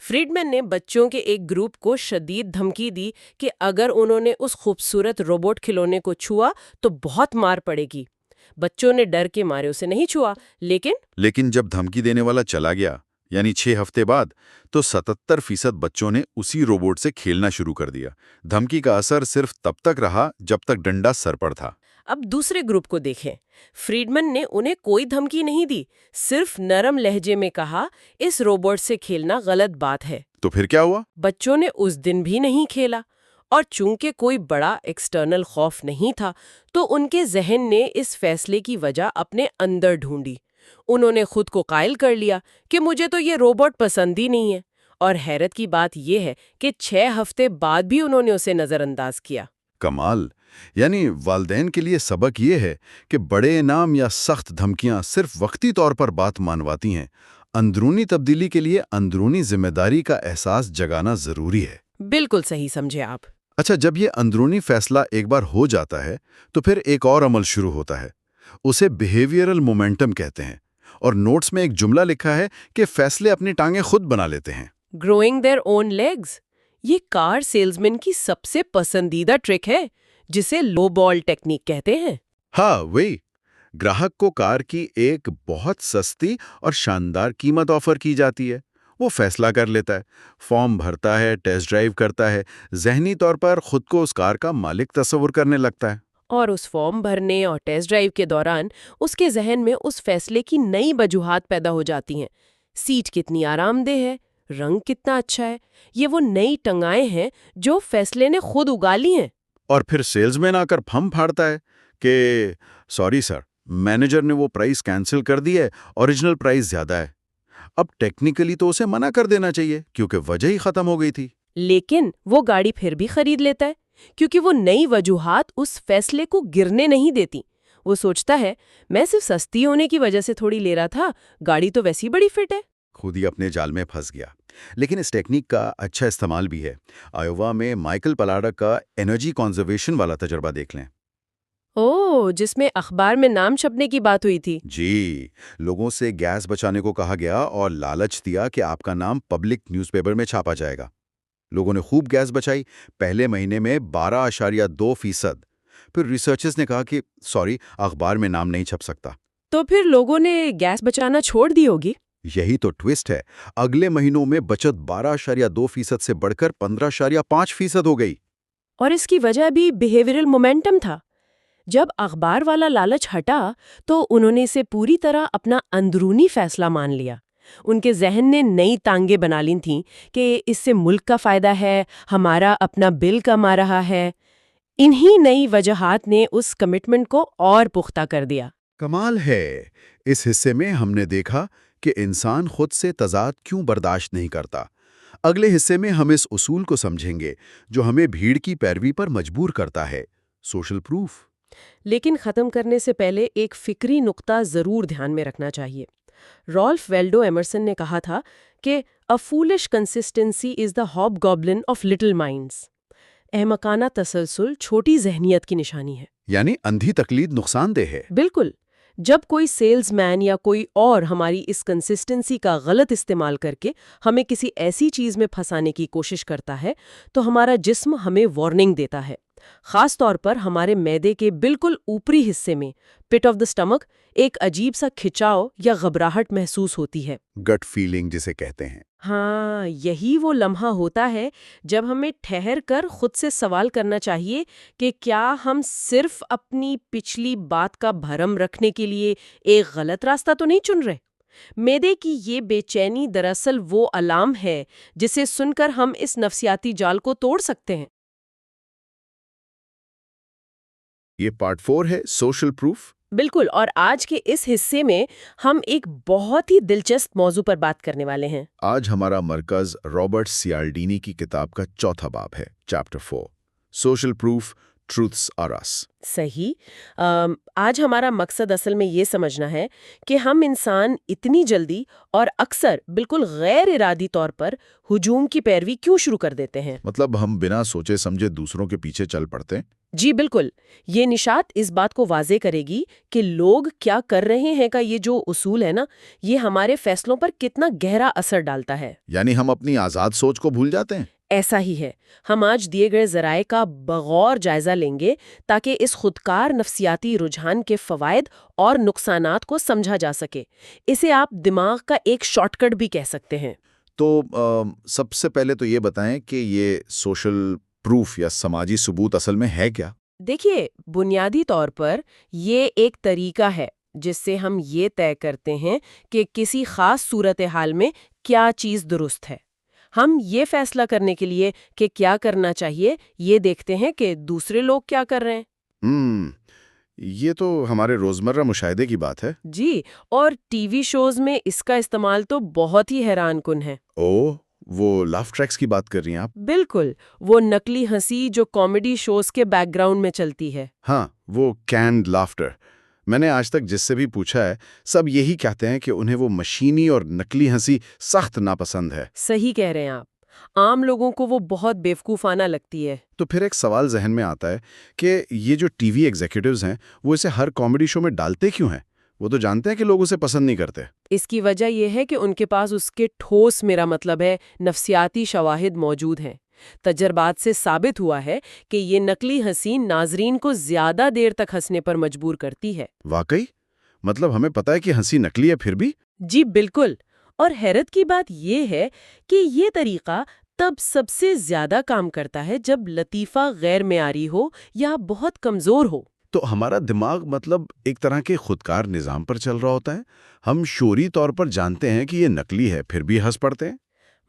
فریڈمن نے بچوں کے ایک گروپ کو شدید دھمکی دی کہ اگر انہوں نے اس خوبصورت روبوٹ کھلونے کو چھوا تو بہت مار پڑے گی۔ بچوں نے ڈر کے مارے اسے نہیں چھوا، لیکن جب دھمکی دینے والا چلا گیا، یعنی 6 ہفتے بعد، تو 77% بچوں نے اسی روبوٹ سے کھیلنا شروع کر دیا۔ دھمکی کا اثر صرف تب تک رہا جب تک ڈنڈا سر پر تھا۔ اب دوسرے گروپ کو دیکھیں۔ فریڈمن نے انہیں کوئی دھمکی نہیں دی، صرف نرم لہجے میں کہا اس روبوٹ سے کھیلنا غلط بات ہے۔ تو پھر کیا ہوا؟ بچوں نے اس دن بھی نہیں کھیلا، اور چونکہ کوئی بڑا ایکسٹرنل خوف نہیں تھا تو ان کے ذہن نے اس فیصلے کی وجہ اپنے اندر ڈھونڈی۔ انہوں نے خود کو قائل کر لیا کہ مجھے تو یہ روبوٹ پسند ہی نہیں ہے، اور حیرت کی بات یہ ہے کہ 6 ہفتے بعد بھی انہوں نے اسے نظر انداز کیا۔ کمال! یعنی والدین کے لیے سبق یہ ہے کہ بڑے انعام یا سخت دھمکیاں صرف وقتی طور پر بات مانواتی ہیں، اندرونی تبدیلی کے لیے اندرونی ذمہ داری کا احساس جگانا ضروری ہے۔ بالکل صحیح سمجھے آپ۔ اچھا، جب یہ اندرونی فیصلہ ایک بار ہو جاتا ہے تو پھر ایک اور عمل شروع ہوتا ہے، اسے بیہیویئرل مومنٹم کہتے ہیں، اور نوٹس میں ایک جملہ لکھا ہے کہ فیصلے اپنی ٹانگیں خود بنا لیتے ہیں۔ گروئنگ دیئر اون لیگز، یہ کار سیلزمین کی سب سے پسندیدہ ٹرک ہے جسے لو بال ٹیکنیک کہتے ہیں۔ ہاں، وہی گراہک کو کار کی ایک بہت سستی اور شاندار قیمت آفر کی جاتی ہے، وہ فیصلہ کر لیتا ہے، فارم بھرتا ہے، ٹیسٹ ڈرائیو کرتا ہے، ذہنی طور پر خود کو اس کار کا مالک تصور کرنے لگتا ہے۔ اور اس فارم بھرنے اور ٹیسٹ ڈرائیو کے دوران اس کے ذہن میں اس فیصلے کی نئی وجوہات پیدا ہو جاتی ہیں۔ سیٹ کتنی آرام دہ ہے، رنگ کتنا اچھا ہے، یہ وہ نئی ٹنگائیں ہیں جو فیصلے نے خود اگا لی ہیں۔ اور پھر سیلز مین آ کر پھم پھاڑتا ہے کہ سوری سر، مینیجر نے وہ پرائز کینسل کر دی ہے، اوریجنل پرائز زیادہ ہے۔ اب ٹیکنیکلی تو اسے منع کر دینا چاہیے کیونکہ وجہ ہی ختم ہو گئی تھی۔ لیکن وہ گاڑی پھر بھی خرید لیتا ہے کیونکہ وہ نئی وجوہات اس فیصلے کو گرنے نہیں دیتی۔ وہ سوچتا ہے میں صرف سستی ہونے کی وجہ سے تھوڑی لے رہا تھا، گاڑی تو ویسی بڑی فٹ ہے۔ خود ہی اپنے جال میں پھنس گیا۔ لیکن اس ٹیکنیک کا اچھا استعمال بھی ہے۔ آیووا میں مائیکل پلاڈا کا انرجی کنزرویشن والا تجربہ دیکھ لیں۔ جس میں اخبار میں نام چھپنے کی بات ہوئی تھی۔ جی، لوگوں سے گیس بچانے کو کہا گیا اور لالچ دیا کہ آپ کا نام پبلک نیوز پیپر میں چھاپا جائے گا۔ لوگوں نے خوب گیس بچائی، پہلے مہینے میں 12.2%۔ پھر ریسرچرز نے کہا کہ سوری، اخبار میں نام نہیں چھپ سکتا۔ تو پھر لوگوں نے گیس بچانا چھوڑ دی ہوگی۔ یہی تو ٹوسٹ ہے، اگلے مہینوں میں بچت 12.2% سے بڑھ کر 15.5% ہو گئی۔ اور اس کی وجہ بھی بیہیویئرل مومنٹم تھا۔ جب اخبار والا لالچ ہٹا تو انہوں نے اسے پوری طرح اپنا اندرونی فیصلہ مان لیا۔ ان کے ذہن نے نئی تانگیں بنا لی تھیں کہ اس سے ملک کا فائدہ ہے، ہمارا اپنا بل کم آ رہا ہے۔ انہی نئی وجہات نے اس کمٹمنٹ کو اور پختہ کر دیا۔ کمال ہے۔ اس حصے میں ہم نے دیکھا کہ انسان خود سے تضاد کیوں برداشت نہیں کرتا۔ اگلے حصے میں ہم اس اصول کو سمجھیں گے جو ہمیں بھیڑ کی پیروی پر مجبور کرتا ہے، سوشل پروف۔ لیکن ختم کرنے سے پہلے ایک فکری نقطہ ضرور دھیان میں رکھنا چاہیے۔ رالف والڈو ایمرسن نے کہا تھا کہ "A foolish consistency is the hobgoblin of little minds"۔ احمقانہ تسلسل چھوٹی ذہنیت کی نشانی ہے۔ یعنی اندھی تقلید نقصان دہ ہے۔ بالکل۔ جب کوئی سیلز مین یا کوئی اور ہماری اس کنسسٹنسی کا غلط استعمال کر کے ہمیں کسی ایسی چیز میں پھنسانے کی کوشش کرتا ہے تو ہمارا جسم ہمیں وارننگ دیتا ہے۔ خاص طور پر ہمارے معدے کے بالکل اوپری حصے میں، پٹ آف دا سٹمک، ایک عجیب سا کھچاؤ یا گھبراہٹ محسوس ہوتی ہے۔ گٹ فیلنگ جسے کہتے ہیں۔ ہاں، یہی وہ لمحہ ہوتا ہے جب ہمیں ٹھہر کر خود سے سوال کرنا چاہیے کہ کیا ہم صرف اپنی پچھلی بات کا بھرم رکھنے کے لیے ایک غلط راستہ تو نہیں چن رہے؟ معدے کی یہ بے چینی دراصل وہ الارم ہے جسے سن کر ہم اس نفسیاتی جال کو توڑ سکتے ہیں۔ یہ پارٹ 4 ہے، سوشل پروف۔ بالکل، اور آج کے اس حصے میں ہم ایک بہت ہی دلچسپ موضوع پر بات کرنے والے ہیں۔ آج ہمارا مرکز رابرٹ سیالڈینی کی کتاب کا چوتھا باب ہے، chapter 4، social proof, truths are us. صحیح۔ آج ہمارا مقصد اصل میں یہ سمجھنا ہے کہ ہم انسان اتنی جلدی اور اکثر بالکل غیر ارادی طور پر ہجوم کی پیروی کیوں شروع کر دیتے ہیں؟ مطلب ہم بنا سوچے سمجھے دوسروں کے پیچھے چل پڑتے ہیں۔ جی بالکل، یہ نشات اس بات کو واضح کرے گی کہ لوگ کیا کر رہے ہیں کا یہ جو اصول ہے نا، یہ ہمارے فیصلوں پر کتنا گہرا اثر ڈالتا ہے۔ یعنی ہم اپنی آزاد سوچ کو بھول جاتے ہیں۔ ایسا ہی ہے۔ ہم آج دیے گئے ذرائع کا بغور جائزہ لیں گے تاکہ اس خودکار نفسیاتی رجحان کے فوائد اور نقصانات کو سمجھا جا سکے۔ اسے آپ دماغ کا ایک شارٹ کٹ بھی کہہ سکتے ہیں۔ تو سب سے پہلے تو یہ بتائیں کہ یہ سوشل پروف یا سماجی ثبوت اصل میں ہے کیا؟ دیکھیے، بنیادی طور پر یہ ایک طریقہ ہے جس سے ہم یہ طے کرتے ہیں کہ کسی خاص صورتحال میں کیا چیز درست ہے۔ ہم یہ فیصلہ کرنے کے لیے کہ کیا کرنا چاہیے، یہ دیکھتے ہیں کہ دوسرے لوگ کیا کر رہے ہیں۔ یہ تو ہمارے روزمرہ مشاہدے کی بات ہے۔ جی، اور ٹی وی شوز میں اس کا استعمال تو بہت ہی حیران کن ہے۔ وہ لاف ٹریکس کی بات کر رہی ہیں آپ؟ بالکل، وہ نقلی ہنسی جو کامیڈی شوز کے بیک گراؤنڈ میں چلتی ہے۔ ہاں، وہ کینڈ لافٹر۔ میں نے آج تک جس سے بھی پوچھا ہے، سب یہی کہتے ہیں کہ انہیں وہ مشینی اور نقلی ہنسی سخت ناپسند ہے۔ صحیح کہہ رہے ہیں آپ، عام لوگوں کو وہ بہت بیوقوفانہ لگتی ہے۔ تو پھر ایک سوال ذہن میں آتا ہے کہ یہ جو ٹی وی ایگزیکٹوز ہیں وہ اسے ہر کامیڈی شو میں ڈالتے کیوں ہیں؟ وہ تو جانتے ہیں کہ لوگ اسے پسند نہیں کرتے۔ اس کی وجہ یہ ہے کہ ان کے پاس اس کے ٹھوس، میرا مطلب ہے نفسیاتی شواہد موجود ہیں۔ تجربات سے ثابت ہوا ہے کہ یہ نقلی ہنسی ناظرین کو زیادہ دیر تک ہنسنے پر مجبور کرتی ہے۔ واقعی؟ مطلب ہمیں پتہ ہے کہ ہنسی نقلی ہے پھر بھی؟ جی بالکل، اور حیرت کی بات یہ ہے کہ یہ طریقہ تب سب سے زیادہ کام کرتا ہے جب لطیفہ غیر معیاری ہو یا بہت کمزور ہو۔ تو ہمارا دماغ مطلب ایک طرح کے خودکار نظام پر چل رہا ہوتا ہے۔ ہم شعوری طور پر جانتے ہیں کہ یہ نقلی ہے پھر بھی ہنس پڑتے ہیں۔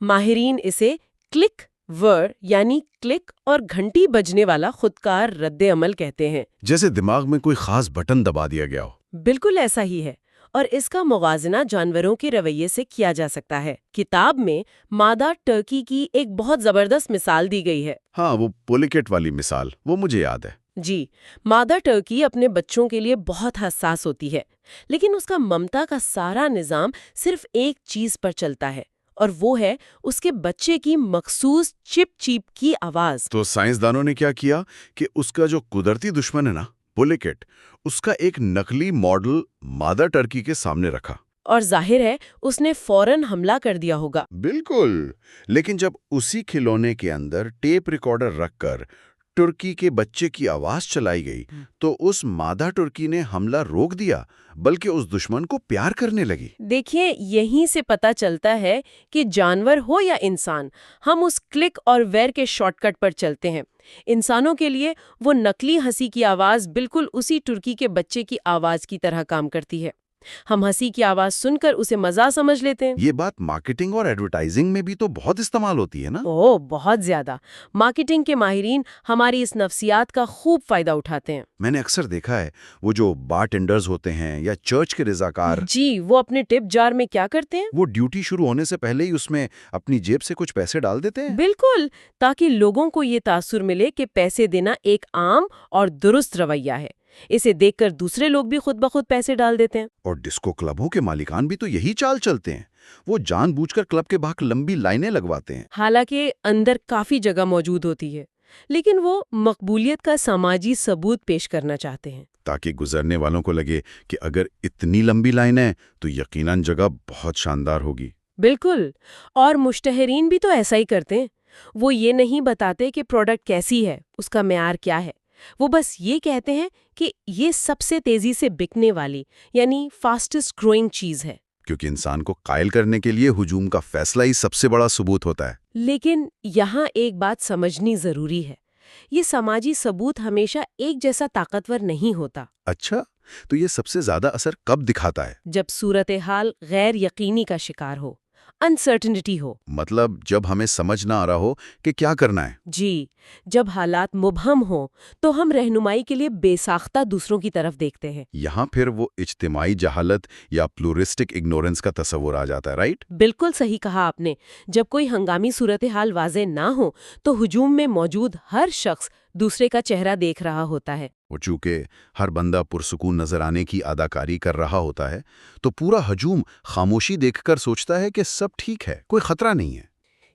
ماہرین اسے کلک ور یعنی کلک اور گھنٹی بجنے والا خودکار رد عمل کہتے ہیں۔ جیسے دماغ میں کوئی خاص بٹن دبا دیا گیا ہو۔ بالکل ایسا ہی ہے، اور اس کا موازنہ جانوروں کے رویے سے کیا جا سکتا ہے۔ کتاب میں مادہ ٹرکی کی ایک بہت زبردست مثال دی گئی ہے۔ ہاں، وہ پولیکیٹ والی مثال، وہ مجھے یاد ہے۔ جی، مادہ ٹرکی اپنے بچوں کے لیے بہت حساس ہوتی ہے، لیکن اس کا ممتا کا سارا نظام صرف ایک چیز پر چلتا ہے، اور وہ ہے اس کے بچے کی مخصوص چپ چیپ کی آواز۔ تو سائنسدانوں نے کیا کیا کہ اس کا جو قدرتی دشمن ہے نا، پولیکیٹ، اس کا ایک نقلی ماڈل مادہ ٹرکی کے سامنے رکھا۔ اور ظاہر ہے اس نے فوراً حملہ کر دیا ہوگا۔ بالکل، لیکن جب اسی کھلونے کے اندر ٹیپ ریکارڈر رکھ کر ٹرکی کے بچے کی آواز چلائی گئی تو اس مادہ ٹرکی نے حملہ روک دیا، بلکہ اس دشمن کو پیار کرنے لگی۔ دیکھیں، یہیں سے پتہ چلتا ہے کہ جانور ہو یا انسان، ہم اس کلک اور ویر کے شارٹ کٹ پر چلتے ہیں۔ انسانوں کے لیے وہ نقلی ہنسی کی آواز بالکل اسی ٹرکی کے بچے کی آواز کی طرح کام کرتی ہے۔ ہم ہنسی کی آواز سن کر اسے مزہ سمجھ لیتے ہیں۔ یہ بات مارکیٹنگ اور ایڈورٹائزنگ میں بھی تو بہت استعمال ہوتی ہے نا؟ بہت زیادہ۔ مارکیٹنگ کے ماہرین ہماری اس نفسیات کا خوب فائدہ اٹھاتے ہیں۔ میں نے اکثر دیکھا ہے وہ جو بار ٹینڈرز ہوتے ہیں یا چرچ کے رضاکار، جی، وہ اپنے ٹپ جار میں کیا کرتے ہیں؟ وہ ڈیوٹی شروع ہونے سے پہلے ہی اس میں اپنی جیب سے کچھ پیسے ڈال دیتے ہیں۔ بالکل، تاکہ لوگوں کو یہ تاثر ملے کہ پیسے دینا ایک عام اور درست رویہ ہے۔ اسے دیکھ کر دوسرے لوگ بھی خود بخود پیسے ڈال دیتے ہیں۔ اور ڈسکو کلبوں کے مالکان بھی تو یہی چال چلتے ہیں، وہ جان بوجھ کر کلب کے باہر لمبی لائنیں لگواتے ہیں۔ حالانکہ اندر کافی جگہ موجود ہوتی ہے، لیکن وہ مقبولیت کا سماجی ثبوت پیش کرنا چاہتے ہیں، تاکہ گزرنے والوں کو لگے کہ اگر اتنی لمبی لائنیں تو یقیناً جگہ بہت شاندار ہوگی۔ بالکل۔ اور مشتہرین بھی تو ایسا ہی کرتے ہیں۔ وہ یہ نہیں بتاتے کہ پروڈکٹ کیسی ہے، اس کا معیار کیا ہے، وہ بس یہ کہتے ہیں کہ یہ سب سے تیزی سے بکنے والی یعنی فاسٹسٹ گروئنگ چیز ہے۔ کیونکہ انسان کو قائل کرنے کے لیے ہجوم کا فیصلہ ہی سب سے بڑا ثبوت ہوتا ہے۔ لیکن یہاں ایک بات سمجھنی ضروری ہے، یہ سماجی ثبوت ہمیشہ ایک جیسا طاقتور نہیں ہوتا۔ اچھا، تو یہ سب سے زیادہ اثر کب دکھاتا ہے؟ جب صورتحال غیر یقینی کا شکار ہو، انسرٹنٹی ہو۔ مطلب جب ہمیں سمجھ نہ آ رہا ہو کہ کیا کرنا ہے۔ جی، جب حالات مبہم ہوں تو ہم رہنمائی کے لیے بے ساختہ دوسروں کی طرف دیکھتے ہیں۔ یہاں پھر وہ اجتماعی جہالت یا پلورسٹک اگنورنس کا تصور آ جاتا ہے، رائٹ؟ بالکل صحیح کہا آپ نے۔ جب کوئی ہنگامی صورتحال واضح نہ ہو تو ہجوم میں موجود ہر شخص دوسرے کا چہرہ دیکھ رہا ہوتا ہے۔ وہ چونکہ ہر بندہ پرسکون نظر آنے کی اداکاری کر رہا ہوتا ہے تو پورا ہجوم خاموشی دیکھ کر سوچتا ہے کہ سب ٹھیک ہے، کوئی خطرہ نہیں ہے۔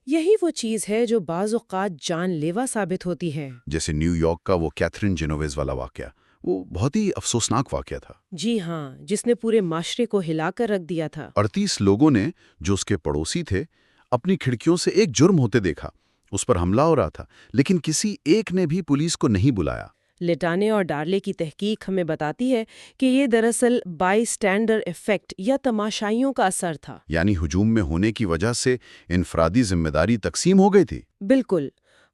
یہی وہ چیز ہے جو بعض اوقات جان لیوا ثابت ہوتی ہے۔ جیسے نیو یارک کا وہ کیتھرین جینوویز والا واقعہ، وہ بہت ہی افسوسناک واقعہ تھا۔ جی ہاں، جس نے پورے معاشرے کو ہلا کر رکھ دیا تھا۔ 38 لوگوں نے، جو اس کے پڑوسی تھے، اپنی کھڑکیوں سے ایک جرم ہوتے دیکھا، اس پر حملہ ہو رہا تھا، لیکن کسی ایک نے بھی پولیس کو نہیں بلایا۔ لٹانے اور ڈارلے کی تحقیق ہمیں بتاتی ہے کہ یہ دراصل بائی اسٹینڈر ایفیکٹ یا تماشائیوں کا اثر تھا۔ یعنی ہجوم میں ہونے کی وجہ سے انفرادی ذمہ داری تقسیم ہو گئی تھی۔ بالکل،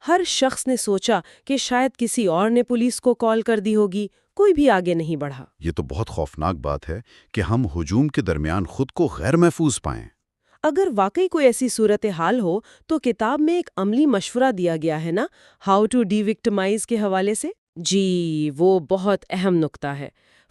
ہر شخص نے سوچا کہ شاید کسی اور نے پولیس کو کال کر دی ہوگی، کوئی بھی آگے نہیں بڑھا۔ یہ تو بہت خوفناک بات ہے کہ ہم ہجوم کے درمیان خود کو غیر محفوظ پائیں۔ اگر واقعی کوئی ایسی صورتحال ہو تو کتاب میں ایک عملی مشورہ دیا گیا ہے نا، ہاؤ ٹو ڈی وکٹمائز کے حوالے سے۔ جی، وہ بہت اہم نکتہ ہے۔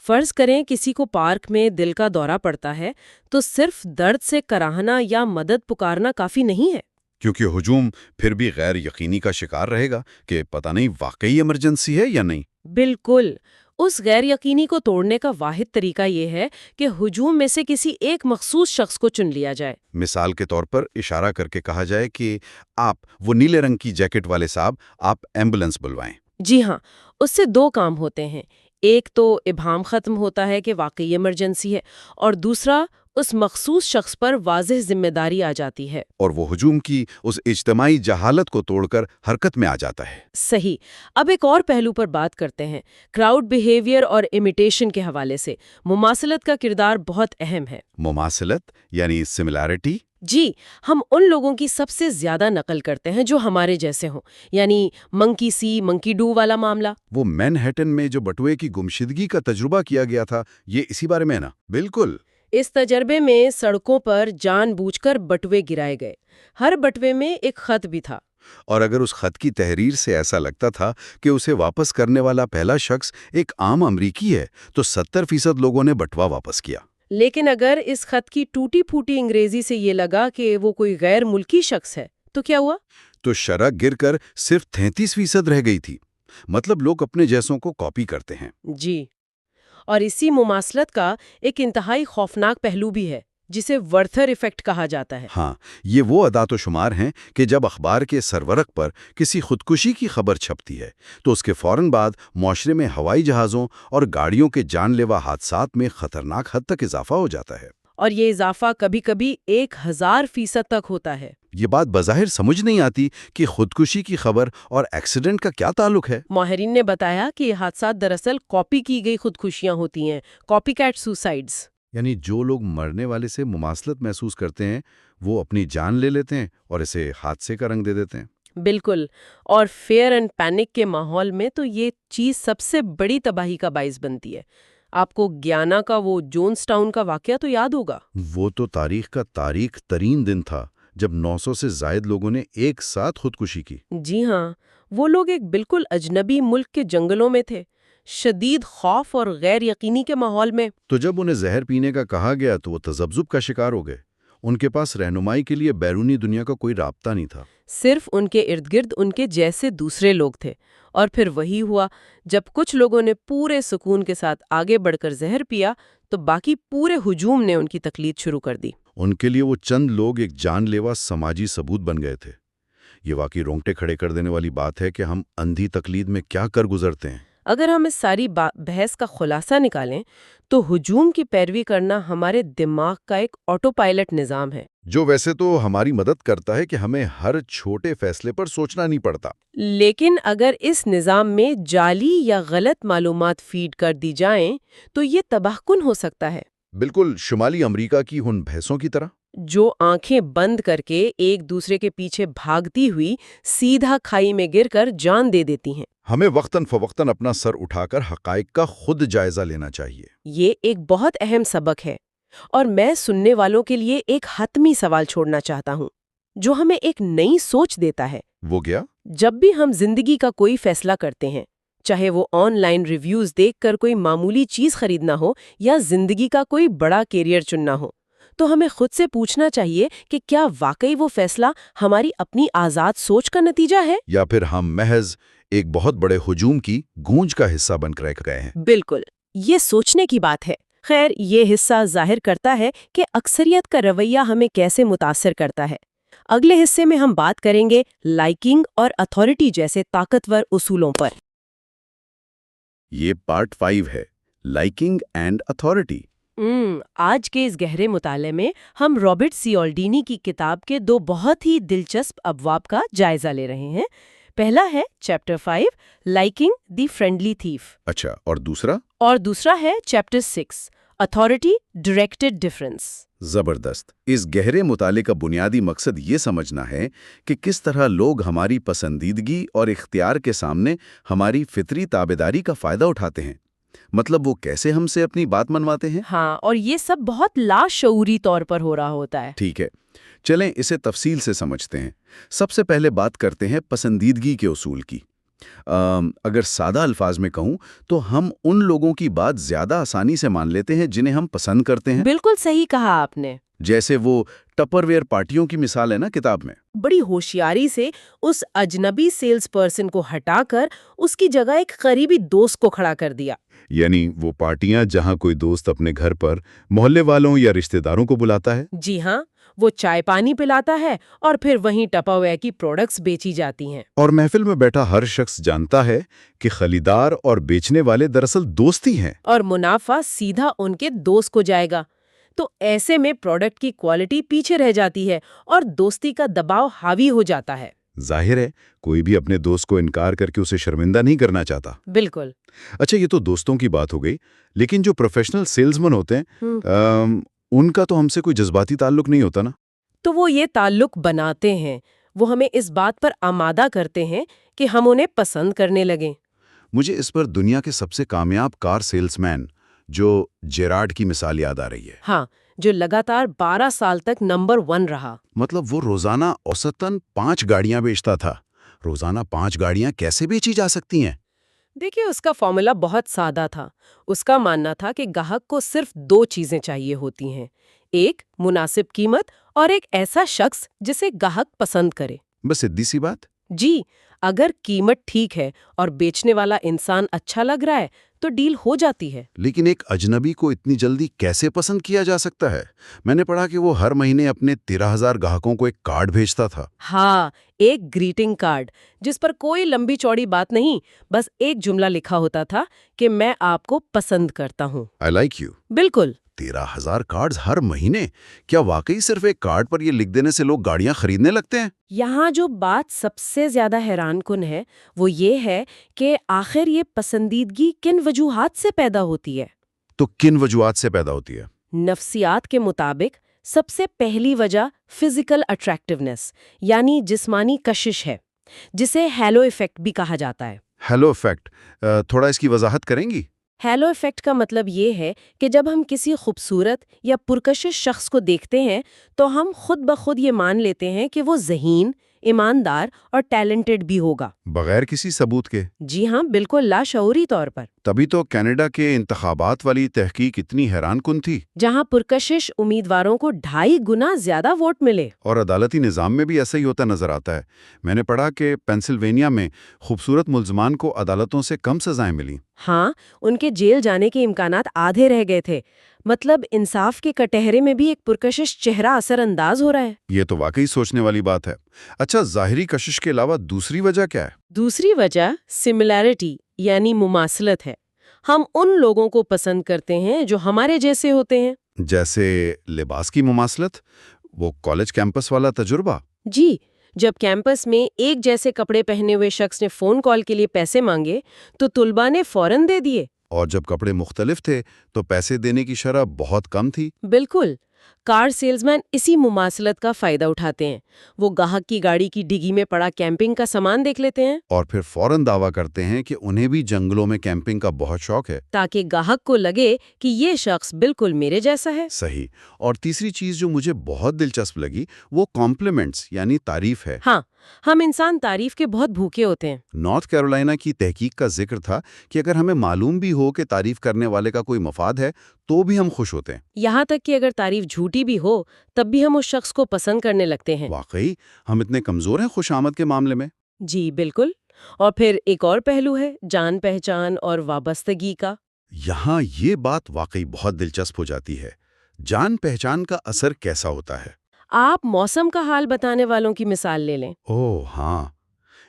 فرض کریں کسی کو پارک میں دل کا دورہ پڑتا ہے تو صرف درد سے کراہنا یا مدد پکارنا کافی نہیں ہے۔ کیونکہ ہجوم پھر بھی غیر یقینی کا شکار رہے گا کہ پتہ نہیں واقعی ایمرجنسی ہے یا نہیں۔ بالکل، اس غیر یقینی کو توڑنے کا واحد طریقہ یہ ہے کہ ہجوم میں سے کسی ایک مخصوص شخص کو چن لیا جائے۔ مثال کے طور پر اشارہ کر کے کہا جائے کہ آپ وہ نیلے رنگ کی جیکٹ والے صاحب، آپ ایمبولینس بلوائیں۔ جی ہاں، اس سے دو کام ہوتے ہیں۔ ایک تو ابہام ختم ہوتا ہے کہ واقعی ایمرجنسی ہے، اور دوسرا اس مخصوص شخص پر واضح ذمہ داری آ جاتی ہے۔ اور وہ ہجوم کی اس اجتماعی جہالت کو توڑ کر حرکت میں آ جاتا ہے۔ صحیح۔ اب ایک اور پہلو پر بات کرتے ہیں، کراؤڈ بیہیویئر اور امیٹیشن کے حوالے سے مماثلت کا کردار بہت اہم ہے۔ مماثلت یعنی سملیرٹی؟ جی، ہم ان لوگوں کی سب سے زیادہ نقل کرتے ہیں جو ہمارے جیسے ہوں، یعنی منکی سی منکی ڈو والا معاملہ۔ وہ مین ہیٹن میں جو بٹوے کی گمشدگی کا تجربہ کیا گیا تھا، یہ اسی بارے میں نا؟ بالکل۔ اس تجربے میں سڑکوں پر جان بوجھ کر بٹوے گرائے گئے، ہر بٹوے میں ایک خط بھی تھا۔ اور اگر اس خط کی تحریر سے ایسا لگتا تھا کہ اسے واپس کرنے والا پہلا شخص ایک عام امریکی ہے تو 70% لوگوں نے بٹوا واپس کیا۔ لیکن اگر اس خط کی ٹوٹی پھوٹی انگریزی سے یہ لگا کہ وہ کوئی غیر ملکی شخص ہے تو کیا ہوا؟ تو شرح گر کر صرف 33% رہ گئی تھی۔ مطلب لوگ اپنے جیسوں کو کاپی کرتے ہیں۔ جی، اور اسی مماثلت کا ایک انتہائی خوفناک پہلو بھی ہے جسے ورتھر ایفیکٹ کہا جاتا ہے۔ ہاں، یہ وہ اعداد و شمار ہیں کہ جب اخبار کے سرورق پر کسی خودکشی کی خبر چھپتی ہے تو اس کے فوراً بعد معاشرے میں ہوائی جہازوں اور گاڑیوں کے جان لیوا حادثات میں خطرناک حد تک اضافہ ہو جاتا ہے۔ اور یہ اضافہ کبھی کبھی 1000% تک ہوتا ہے۔ یہ بات بظاہر سمجھ نہیں آتی کہ خودکشی کی خبر اور ایکسیڈنٹ کا کیا تعلق ہے۔ ماہرین نے بتایا کہ یہ حادثات دراصل کاپی کی گئی خودکشیاں ہوتی ہیں، کاپی کیٹ سوسائیڈز۔ یعنی جو لوگ مرنے والے سے مماثلت محسوس کرتے ہیں وہ اپنی جان لے لیتے ہیں اور اسے حادثے کا رنگ دے دیتے ہیں۔ بالکل، اور فیئر اینڈ پینک کے ماحول میں تو یہ چیز سب سے بڑی تباہی کا باعث بنتی ہے۔ آپ کو گیانا کا وہ جونس ٹاؤن کا واقعہ تو یاد ہوگا۔ وہ تو تاریخ کا تاریخ ترین دن تھا جب 900 سے زائد لوگوں نے ایک ساتھ خودکشی کی۔ جی ہاں، وہ لوگ ایک بالکل اجنبی ملک کے جنگلوں میں تھے، شدید خوف اور غیر یقینی کے ماحول میں۔ تو جب انہیں زہر پینے کا کہا گیا تو وہ تذبذب کا شکار ہو گئے۔ ان کے پاس رہنمائی کے لیے بیرونی دنیا کا کوئی رابطہ نہیں تھا۔ صرف ان کے ارد گرد ان کے جیسے دوسرے لوگ تھے، اور پھر وہی ہوا جب کچھ لوگوں نے پورے سکون کے ساتھ آگے بڑھ کر زہر پیا تو باقی پورے ہجوم نے ان کی تقلید شروع کر دی۔ ان کے لیے وہ چند لوگ ایک جان لیوا سماجی ثبوت بن گئے تھے۔ یہ واقعی رونگٹے کھڑے کر دینے والی بات ہے کہ ہم اندھی تقلید میں کیا کر گزرتے ہیں۔ اگر ہم اس ساری بحث کا خلاصہ نکالیں تو ہجوم کی پیروی کرنا ہمارے دماغ کا ایک آٹو پائلٹ نظام ہے، جو ویسے تو ہماری مدد کرتا ہے کہ ہمیں ہر چھوٹے فیصلے پر سوچنا نہیں پڑتا۔ لیکن اگر اس نظام میں جعلی یا غلط معلومات فیڈ کر دی جائیں تو یہ تباہ کن ہو سکتا ہے۔ بالکل شمالی امریکہ کی ان بھینسوں کی طرح جو آنکھیں بند کر کے ایک دوسرے کے پیچھے بھاگتی ہوئی سیدھا کھائی میں گر کر جان دے دیتی ہیں۔ ہمیں وقتاً فوقتاً اپنا سر اٹھا کر حقائق کا خود جائزہ لینا چاہیے۔ یہ ایک بہت اہم سبق ہے، اور میں سننے والوں کے لیے ایک حتمی سوال چھوڑنا چاہتا ہوں جو ہمیں ایک نئی سوچ دیتا ہے۔ وہ گیا؟ جب بھی ہم زندگی کا کوئی فیصلہ کرتے ہیں، چاہے وہ آن لائن ریویوز دیکھ کر کوئی معمولی چیز خریدنا ہو یا زندگی کا کوئی بڑا کیریئر چننا ہو، تو ہمیں خود سے پوچھنا چاہیے کہ کیا واقعی وہ فیصلہ ہماری اپنی آزاد سوچ کا نتیجہ ہے، یا پھر ہم محض ایک بہت بڑے ہجوم کی گونج کا حصہ بن کر گئے ہیں۔ بالکل، یہ سوچنے کی بات ہے۔ خیر، یہ حصہ ظاہر کرتا ہے کہ اکثریت کا رویہ ہمیں کیسے متاثر کرتا ہے۔ اگلے حصے میں ہم بات کریں گے لائکنگ اور اتھارٹی جیسے طاقتور اصولوں پر۔ یہ پارٹ 5 ہے، لائکنگ اینڈ اتھارٹی۔ آج کے اس گہرے مطالعے میں ہم رابرٹ سیالڈینی کی کتاب کے 2 بہت ہی دلچسپ ابواب کا جائزہ لے رہے ہیں۔ پہلا ہے چیپٹر 5 لائکنگ دی فرینڈلی تھیف، اچھا، اور دوسرا؟ اور دوسرا ہے چیپٹر 6 اتھارٹی ڈائریکٹڈ ڈیفرنس۔ زبردست۔ اس گہرے مطالعے کا بنیادی مقصد یہ سمجھنا ہے کہ کس طرح لوگ ہماری پسندیدگی اور اختیار کے سامنے ہماری فطری تابعداری کا فائدہ اٹھاتے ہیں۔ مطلب وہ کیسے ہم سے اپنی بات منواتے ہیں۔ ہاں، اور یہ سب بہت لاشعوری طور پر ہو رہا ہوتا ہے۔ ٹھیک ہے، چلیں اسے تفصیل سے سمجھتے ہیں۔ سب سے پہلے بات کرتے ہیں پسندیدگی کے اصول کی۔ اگر سادہ الفاظ میں کہوں تو ہم ان لوگوں کی بات زیادہ آسانی سے مان لیتے ہیں جنہیں ہم پسند کرتے ہیں۔ بالکل صحیح کہا آپ نے۔ جیسے وہ ٹپر ویئر پارٹیوں کی مثال ہے نا کتاب میں۔ بڑی ہوشیاری سے اس اجنبی سیلز پرسن کو ہٹا کر اس کی جگہ ایک قریبی دوست کو کھڑا کر دیا۔ یعنی وہ پارٹیاں جہاں کوئی دوست اپنے گھر پر محلے والوں یا رشتہ داروں کو بلاتا ہے۔ جی ہاں، وہ چائے پانی پلاتا ہے اور پھر وہیں ٹپا ویئر کی پروڈکٹس بیچی جاتی ہیں۔ اور محفل میں بیٹھا ہر شخص جانتا ہے کہ خریدار اور بیچنے والے دراصل دوست ہی ہیں۔ اور منافع سیدھا ان کے دوست کو جائے گا۔ تو ایسے میں پروڈکٹ کی کوالٹی پیچھے رہ جاتی ہے اور دوستی کا دباؤ حاوی ہو جاتا ہے۔ ظاہر ہے کوئی بھی اپنے دوست کو انکار کر کے اسے شرمندہ نہیں کرنا چاہتا۔ بالکل۔ اچھا، یہ تو دوستوں کی بات ہو گئی، لیکن جو پروفیشنل سیلزمین ہوتے ہیں ان کا تو ہم سے کوئی جذباتی تعلق نہیں ہوتا نا؟ تو وہ یہ تعلق بناتے ہیں، وہ ہمیں اس بات پر آمادہ کرتے ہیں کہ ہم انہیں پسند کرنے لگیں۔ مجھے اس پر دنیا کے سب سے کامیاب کار سیلز مین جو جیرارڈ کی مثال یاد آ رہی ہے۔ ہاں، جو لگاتار 12 سال تک نمبر 1 رہا۔ مطلب وہ روزانہ اوسطاً 5 گاڑیاں بیچتا تھا۔ روزانہ 5 گاڑیاں کیسے بیچی جا سکتی ہیں؟ دیکھیے، اس کا فارمولا بہت سادہ تھا۔ اس کا ماننا تھا کہ گاہک کو صرف 2 چیزیں چاہیے ہوتی ہیں، ایک مناسب قیمت اور ایک ایسا شخص جسے گاہک پسند کرے۔ بس سیدھی سی بات۔ جی، اگر قیمت ٹھیک ہے اور بیچنے والا انسان اچھا لگ رہا ہے تو ڈیل ہو جاتی ہے۔ لیکن ایک اجنبی کو اتنی جلدی کیسے پسند کیا جا سکتا ہے؟ میں نے پڑھا کہ وہ ہر مہینے اپنے 13,000 گاہکوں کو ایک کارڈ بھیجتا تھا۔ ہاں، ایک گریٹنگ کارڈ جس پر کوئی لمبی چوڑی بات نہیں، بس ایک جملہ لکھا ہوتا تھا کہ میں آپ کو پسند کرتا ہوں۔ I like you۔ بالکل۔ 13,000 کارڈز ہر مہینے؟ کیا واقعی صرف ایک کارڈ پر یہ لکھ دینے سے لوگ گاڑیاں خریدنے لگتے ہیں؟ یہاں جو بات سب سے زیادہ حیران کن ہے وہ یہ ہے کہ آخر یہ پسندیدگی کن وجوہات سے پیدا ہوتی ہے؟ تو کن وجوہات سے پیدا ہوتی ہے؟ نفسیات کے مطابق سب سے پہلی وجہ فزیکل اٹریکٹیونیس یعنی جسمانی کشش ہے، جسے ہیلو ایفیکٹ بھی کہا جاتا ہے۔ ہیلو ایفیکٹ، تھوڑا اس کی وضاحت کریں گی؟ ہیلو ایفیکٹ کا مطلب یہ ہے کہ جب ہم کسی خوبصورت یا پرکشش شخص کو دیکھتے ہیں تو ہم خود بخود یہ مان لیتے ہیں کہ وہ ذہین، ایماندار اور ٹیلنٹڈ بھی ہوگا۔ بغیر کسی ثبوت کے؟ جی ہاں، بالکل لاشعوری طور پر۔ تبھی تو کینیڈا کے انتخابات والی تحقیق اتنی حیران کن تھی۔ جہاں پرکشش امیدواروں کو 2.5 گنا زیادہ ووٹ ملے۔ اور عدالتی نظام میں بھی ایسا ہی ہوتا نظر آتا ہے۔ میں نے پڑھا کہ پینسلوینیا میں خوبصورت ملزمان کو عدالتوں سے کم سزائیں ملیں۔ ہاں، ان کے جیل جانے کے امکانات آدھے رہ گئے تھے۔ مطلب انصاف کے کٹہرے میں بھی ایک پرکشش چہرہ اثر انداز ہو رہا ہے۔ یہ تو واقعی سوچنے والی بات ہے۔ اچھا، ظاہری کشش کے علاوہ دوسری وجہ کیا ہے؟ دوسری وجہ سملیرٹی یعنی مماثلت ہے۔ ہم ان لوگوں کو پسند کرتے ہیں جو ہمارے جیسے ہوتے ہیں۔ جیسے لباس کی مماثلت، وہ کالج کیمپس والا تجربہ۔ جی، جب کیمپس میں ایک جیسے کپڑے پہنے ہوئے شخص نے فون کال کے لیے پیسے مانگے تو طلباء نے فوراً دے دیے۔ اور جب کپڑے مختلف تھے تو پیسے دینے کی شرح بہت کم تھی۔ بالکل، کار سیلزمین اسی مماثلت کا فائدہ اٹھاتے ہیں۔ وہ گاہک کی گاڑی کی ڈگی میں پڑا کیمپنگ کا سامان دیکھ لیتے ہیں اور پھر فوراً دعویٰ کرتے ہیں کہ انہیں بھی جنگلوں میں کیمپنگ کا بہت شوق ہے، تاکہ گاہک کو لگے کہ یہ شخص بالکل میرے جیسا ہے۔ صحیح۔ اور تیسری چیز جو مجھے بہت دلچسپ لگی وہ کمپلیمنٹس یعنی تعریف ہے۔ ہاں، ہم انسان تعریف کے بہت بھوکے ہوتے ہیں۔ نارتھ کیرولینا کی تحقیق کا ذکر تھا کہ اگر ہمیں معلوم بھی ہو کہ تعریف کرنے والے کا کوئی مفاد ہے تو بھی ہم خوش ہوتے ہیں۔ یہاں تک کہ اگر تعریف جھوٹی بھی ہو تب بھی ہم اس شخص کو پسند کرنے لگتے ہیں۔ واقعی ہم اتنے کمزور ہیں خوش آمد کے معاملے میں؟ جی بالکل۔ اور پھر ایک اور پہلو ہے جان پہچان اور وابستگی کا۔ یہاں یہ بات واقعی بہت دلچسپ ہو جاتی ہے۔ جان پہچان کا اثر کیسا ہوتا ہے؟ آپ موسم کا حال بتانے والوں کی مثال لے لیں۔ اوہ ہاں،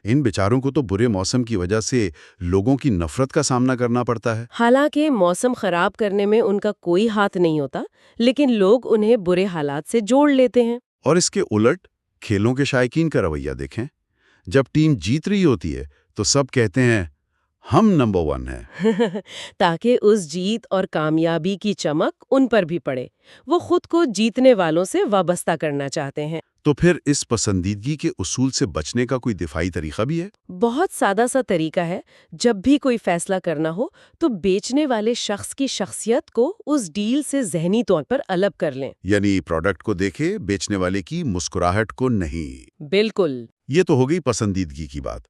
ان بیچاروں کو تو برے موسم کی وجہ سے لوگوں کی نفرت کا سامنا کرنا پڑتا ہے۔ حالانکہ موسم خراب کرنے میں ان کا کوئی ہاتھ نہیں ہوتا، لیکن لوگ انہیں برے حالات سے جوڑ لیتے ہیں۔ اور اس کے الٹ کھیلوں کے شائقین کا رویہ دیکھیں۔ جب ٹیم جیت رہی ہوتی ہے تو سب کہتے ہیں ہم نمبر 1 ہیں۔ تاکہ اس جیت اور کامیابی کی چمک ان پر بھی پڑے۔ وہ خود کو جیتنے والوں سے وابستہ کرنا چاہتے ہیں۔ تو پھر اس پسندیدگی کے اصول سے بچنے کا کوئی دفاعی طریقہ بھی ہے؟ بہت سادہ سا طریقہ ہے۔ جب بھی کوئی فیصلہ کرنا ہو تو بیچنے والے شخص کی شخصیت کو اس ڈیل سے ذہنی طور پر الگ کر لیں۔ یعنی پروڈکٹ کو دیکھے، بیچنے والے کی مسکراہٹ کو نہیں۔ بالکل۔ یہ تو ہو گئی پسندیدگی کی بات۔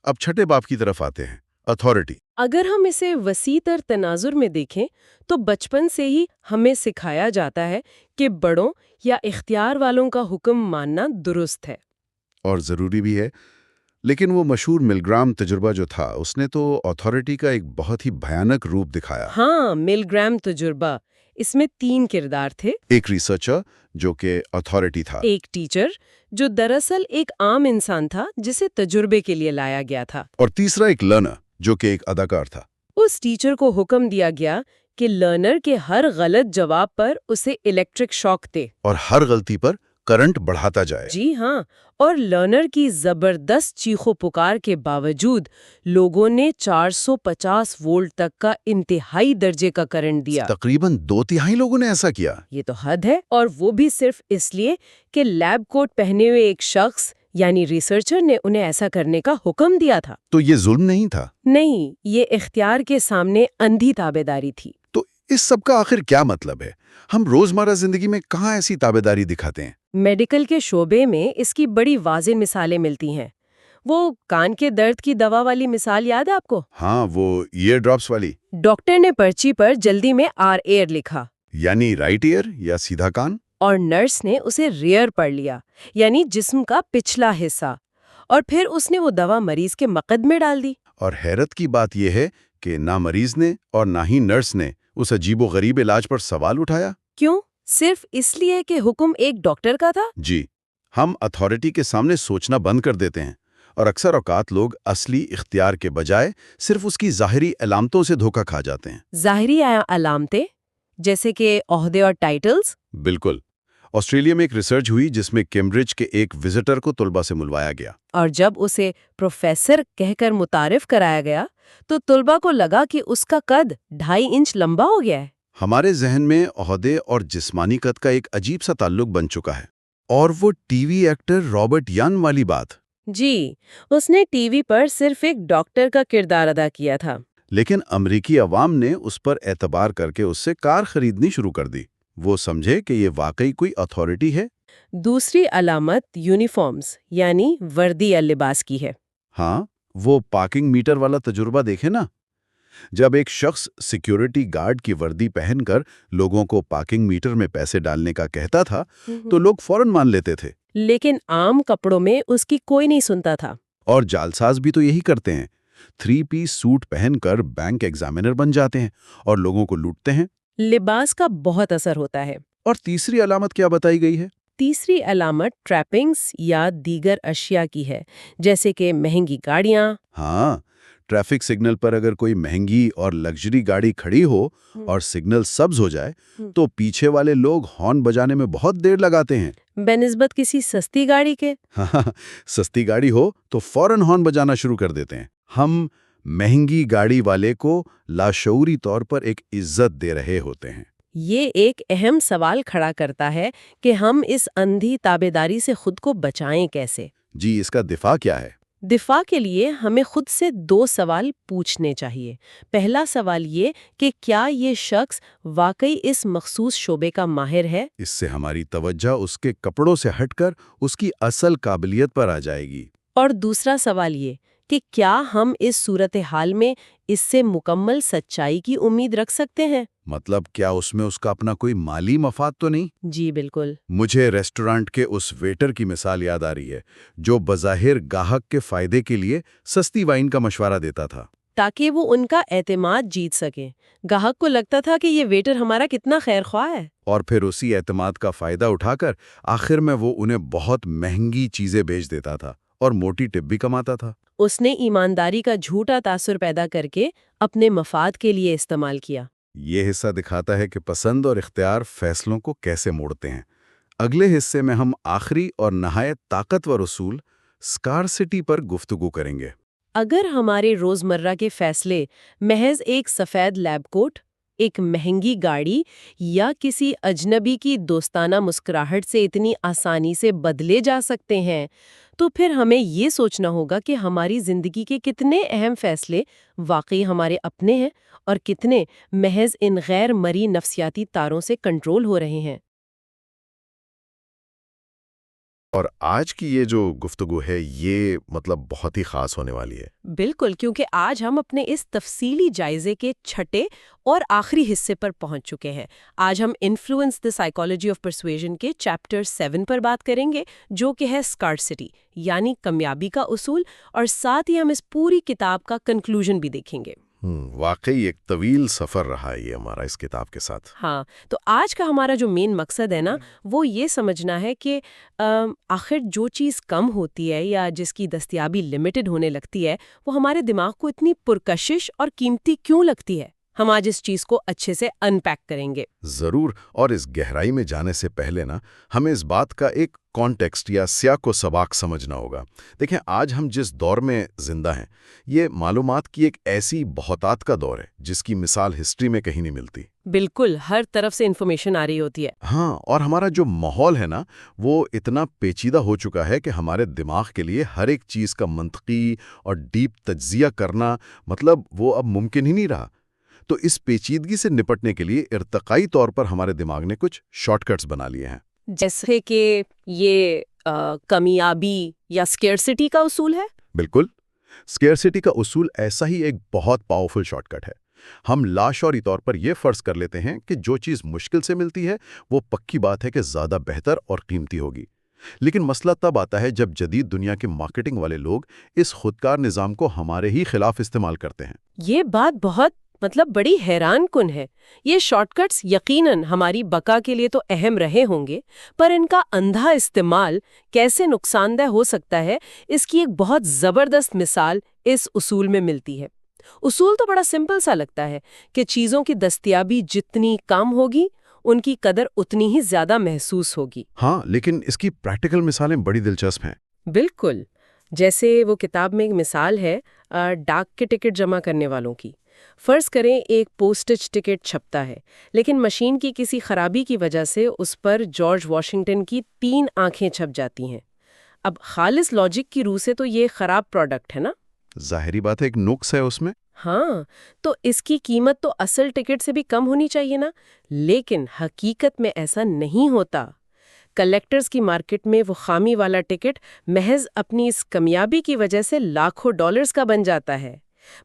اب چھٹے باب کی طرف آتے ہیں، اتھارٹی۔ اگر ہم اسے وسیع تر تناظر میں دیکھیں تو بچپن سے ہی ہمیں سکھایا جاتا ہے کہ بڑوں یا اختیار والوں کا حکم ماننا درست ہے اور ضروری بھی ہے۔ لیکن وہ مشہور مل گرام تجربہ جو تھا، اس نے تو اتھارٹی کا ایک بہت ہی بھیانک روپ دکھایا۔ ہاں، مل گرام تجربہ۔ اس میں 3 کردار تھے۔ ایک ریسرچر جو کہ اتھارٹی تھا، ایک ٹیچر جو دراصل ایک عام انسان تھا جسے تجربے کے لیے لایا گیا تھا، اور تیسرا ایک لرنر جو کہ ایک اداکار تھا۔ اس ٹیچر کو حکم دیا گیا کہ لرنر کے ہر غلط جواب پر اسے الیکٹرک شاک دے، اور ہر غلطی پر کرنٹ بڑھاتا جائے۔ جی ہاں، اور لرنر کی زبردست چیخو پکار کے باوجود لوگوں نے 450 وولٹ تک کا انتہائی درجے کا کرنٹ دیا۔ تقریباً 2/3 لوگوں نے ایسا کیا۔ یہ تو حد ہے، اور وہ بھی صرف اس لیے کہ لیب کوٹ پہنے ہوئے ایک شخص یعنی ریسرچر نے انہیں ایسا کرنے کا حکم دیا تھا۔ تو یہ ظلم نہیں تھا؟ نہیں، یہ اختیار کے سامنے اندھی تابعداری تھی۔ تو اس سب کا آخر کیا مطلب ہے؟ ہم روزمرہ زندگی میں کہاں ایسی تابعداری دکھاتے ہیں؟ میڈیکل کے شعبے میں اس کی بڑی واضح مثالیں ملتی ہیں۔ وہ کان کے درد کی دوا والی مثال یاد ہے آپ کو؟ ہاں، وہ ایئر ڈراپس والی۔ ڈاکٹر نے پرچی پر جلدی میں آر ایئر لکھا یعنی رائٹ ایئر یا سیدھا کان؟ اور نرس نے اسے ریئر پڑھ لیا، یعنی جسم کا پچھلا حصہ، اور پھر اس نے وہ دوا مریض کے مقد میں ڈال دی۔ اور حیرت کی بات یہ ہے کہ نہ مریض نے اور نہ ہی نرس نے اس عجیب و غریب علاج پر سوال اٹھایا۔ کیوں؟ صرف اس لیے کہ حکم ایک ڈاکٹر کا تھا؟ جی، ہم اتھارٹی کے سامنے سوچنا بند کر دیتے ہیں، اور اکثر اوقات لوگ اصلی اختیار کے بجائے صرف اس کی ظاہری علامتوں سے دھوکہ کھا جاتے ہیں۔ ظاہری علامتیں جیسے کہ عہدے اور ٹائٹلز؟ بالکل۔ آسٹریلیا میں ایک ریسرچ ہوئی جس میں کیمبرج کے ایک وزٹر کو طلباء سے ملوایا گیا، اور جب اسے پروفیسر کہہ کر متعارف کرایا گیا تو طلباء کو لگا کہ اس کا قد 2.5 انچ لمبا ہو گیا ہے۔ ہمارے ذہن میں عہدے اور جسمانی قد کا ایک عجیب سا تعلق بن چکا ہے۔ اور وہ ٹی وی ایکٹر رابرٹ یان والی بات۔ جی، اس نے ٹی وی پر صرف ایک ڈاکٹر کا کردار ادا کیا تھا۔ لیکن امریکی عوام نے اس پر اعتبار کر کے اس سے کار خریدنی شروع کر دی۔ وہ سمجھے کہ یہ واقعی کوئی اتھارٹی ہے۔ دوسری علامت یونیفارمز یعنی وردی یا لباس کی ہے۔ ہاں، وہ پارکنگ میٹر والا تجربہ دیکھیں نا۔ جب ایک شخص سیکیورٹی گارڈ کی وردی پہن کر لوگوں کو پارکنگ میٹر میں پیسے ڈالنے کا کہتا تھا تو لوگ فوراً مان لیتے تھے۔ لیکن عام کپڑوں میں اس کی کوئی نہیں سنتا تھا۔ اور جعلساز بھی تو یہی کرتے ہیں، 3 پیس سوٹ پہن کر بینک ایگزامینر بن جاتے ہیں اور لوگوں کو لوٹتے ہیں۔ لباس کا بہت اثر ہوتا ہے۔ اور تیسری علامت کیا بتائی گئی ہے؟ تیسری علامت ٹریپنگز یا دیگر اشیاء کی ہے، جیسے کہ مہنگی گاڑیاں۔ ہاں، ٹریفک سگنل پر اگر کوئی مہنگی اور لگژری گاڑی کھڑی ہو اور سگنل سبز ہو جائے تو پیچھے والے لوگ ہارن بجانے میں بہت دیر لگاتے ہیں بنسبت کسی سستی گاڑی کے۔ ہاں، سستی گاڑی ہو تو فوراً ہارن بجانا شروع کر دیتے ہیں۔ ہم مہنگی گاڑی والے کو لاشعوری طور پر ایک عزت دے رہے ہوتے ہیں۔ یہ ایک اہم سوال کھڑا کرتا ہے کہ ہم اس اندھی تابعداری سے خود کو بچائیں کیسے؟ جی، اس کا دفاع کیا ہے؟ دفاع کے لیے ہمیں خود سے 2 سوال پوچھنے چاہیے۔ پہلا سوال یہ کہ کیا یہ شخص واقعی اس مخصوص شعبے کا ماہر ہے؟ اس سے ہماری توجہ اس کے کپڑوں سے ہٹ کر اس کی اصل قابلیت پر آ جائے گی۔ اور دوسرا سوال یہ کہ کیا ہم اس صورتحال میں اس سے مکمل سچائی کی امید رکھ سکتے ہیں؟ مطلب کیا اس میں اس کا اپنا کوئی مالی مفاد تو نہیں؟ جی بالکل۔ مجھے ریسٹورانٹ کے اس ویٹر کی مثال یاد آ رہی ہے جو بظاہر گاہک کے فائدے کے لیے سستی وائن کا مشورہ دیتا تھا تاکہ وہ ان کا اعتماد جیت سکیں۔ گاہک کو لگتا تھا کہ یہ ویٹر ہمارا کتنا خیر خواہ ہے، اور پھر اسی اعتماد کا فائدہ اٹھا کر آخر میں وہ انہیں بہت مہنگی چیزیں بیچ دیتا تھا اور موٹی ٹپ بھی کماتا تھا۔ اس نے ایمانداری کا جھوٹا تاثر پیدا کر کے اپنے مفاد کے لیے استعمال کیا۔ یہ حصہ دکھاتا ہے کہ پسند اور اختیار فیصلوں کو کیسے موڑتے ہیں۔ اگلے حصے میں ہم آخری اور نہایت طاقتور اصول اسکارسٹی پر گفتگو کریں گے۔ اگر ہمارے روزمرہ کے فیصلے محض ایک سفید لیب کوٹ، ایک مہنگی گاڑی یا کسی اجنبی کی دوستانہ مسکراہٹ سے اتنی آسانی سے بدلے جا سکتے ہیں، تو پھر ہمیں یہ سوچنا ہوگا کہ ہماری زندگی کے کتنے اہم فیصلے واقعی ہمارے اپنے ہیں اور کتنے محض ان غیر مرئی نفسیاتی تاروں سے کنٹرول ہو رہے ہیں۔ اور آج کی یہ جو گفتگو ہے یہ بہت ہی خاص ہونے والی ہے۔ بالکل، کیونکہ آج ہم اپنے اس تفصیلی جائزے کے چھٹے اور آخری حصے پر پہنچ چکے ہیں۔ آج ہم انفلوئنس دی سائیکالوجی آف پرسویژن کے چیپٹر 7 پر بات کریں گے، جو کہ ہے اسکارسٹی یعنی کامیابی کا اصول، اور ساتھ ہی ہم اس پوری کتاب کا کنکلوژن بھی دیکھیں گے۔ واقعی ایک طویل سفر رہا ہے یہ ہمارا اس کتاب کے ساتھ۔ ہاں، تو آج کا ہمارا جو مین مقصد ہے نا، وہ یہ سمجھنا ہے کہ آخر جو چیز کم ہوتی ہے یا جس کی دستیابی لمیٹڈ ہونے لگتی ہے، وہ ہمارے دماغ کو اتنی پرکشش اور قیمتی کیوں لگتی ہے؟ ہم آج اس چیز کو اچھے سے ان پیک کریں گے۔ ضرور، اور اس گہرائی میں جانے سے پہلے ہمیں اس بات کا ایک کانٹیکسٹ یا سیاق و سباق سمجھنا ہوگا۔ دیکھیں، آج ہم جس دور میں زندہ ہیں یہ معلومات کی ایک ایسی بہتات کا دور ہے جس کی مثال ہسٹری میں کہیں نہیں ملتی۔ بالکل، ہر طرف سے انفارمیشن آ رہی ہوتی ہے۔ ہاں، اور ہمارا جو ماحول ہے وہ اتنا پیچیدہ ہو چکا ہے کہ ہمارے دماغ کے لیے ہر ایک چیز کا منطقی اور ڈیپ تجزیہ کرنا وہ اب ممکن ہی نہیں رہا۔ تو اس پیچیدگی سے نپٹنے کے لیے ارتقائی طور پر ہمارے دماغ نے کچھ شارٹ کٹس بنا لیے ہیں، جیسے کہ یہ کامیابی یا اسکیئرسٹی کا اصول ہے۔ بالکل، اسکیئرسٹی کا اصول ایسا ہی ایک بہت پاورفل شارٹ کٹ ہے۔ ہم لاشعوری طور پر یہ فرض کر لیتے ہیں کہ جو چیز مشکل سے ملتی ہے وہ پکی بات ہے کہ زیادہ بہتر اور قیمتی ہوگی۔ لیکن مسئلہ تب آتا ہے جب جدید دنیا کے مارکیٹنگ والے لوگ اس خودکار نظام کو ہمارے ہی خلاف استعمال کرتے ہیں۔ یہ بات بہت بڑی حیران کن ہے۔ یہ شارٹ کٹس یقیناً ہماری بقا کے لیے تو اہم رہے ہوں گے، پر ان کا اندھا استعمال کیسے نقصان دہ ہو سکتا ہے، اس کی ایک بہت زبردست مثال اس اصول میں ملتی ہے۔ اصول تو بڑا سمپل سا لگتا ہے کہ چیزوں کی دستیابی جتنی کم ہوگی ان کی قدر اتنی ہی زیادہ محسوس ہوگی۔ ہاں، لیکن اس کی پریکٹیکل مثالیں بڑی دلچسپ ہیں۔ بالکل، جیسے وہ کتاب میں ایک مثال ہے ڈاک کے ٹکٹ جمع کرنے والوں کی۔ فرض کریں ایک پوسٹیج ٹکٹ چھپتا ہے، لیکن مشین کی کسی خرابی کی وجہ سے اس پر جارج واشنگٹن کی 3 آنکھیں چھپ جاتی ہیں۔ اب خالص لاجک کی روح سے تو یہ خراب پروڈکٹ ہے نا؟ ظاہری بات ہے، ایک نقص ہے اس میں۔ ہاں، تو اس کی قیمت تو اصل ٹکٹ سے بھی کم ہونی چاہیے نا، لیکن حقیقت میں ایسا نہیں ہوتا۔ کلیکٹرز کی مارکیٹ میں وہ خامی والا ٹکٹ محض اپنی اس کامیابی کی وجہ سے لاکھوں ڈالرز کا بن جاتا ہے۔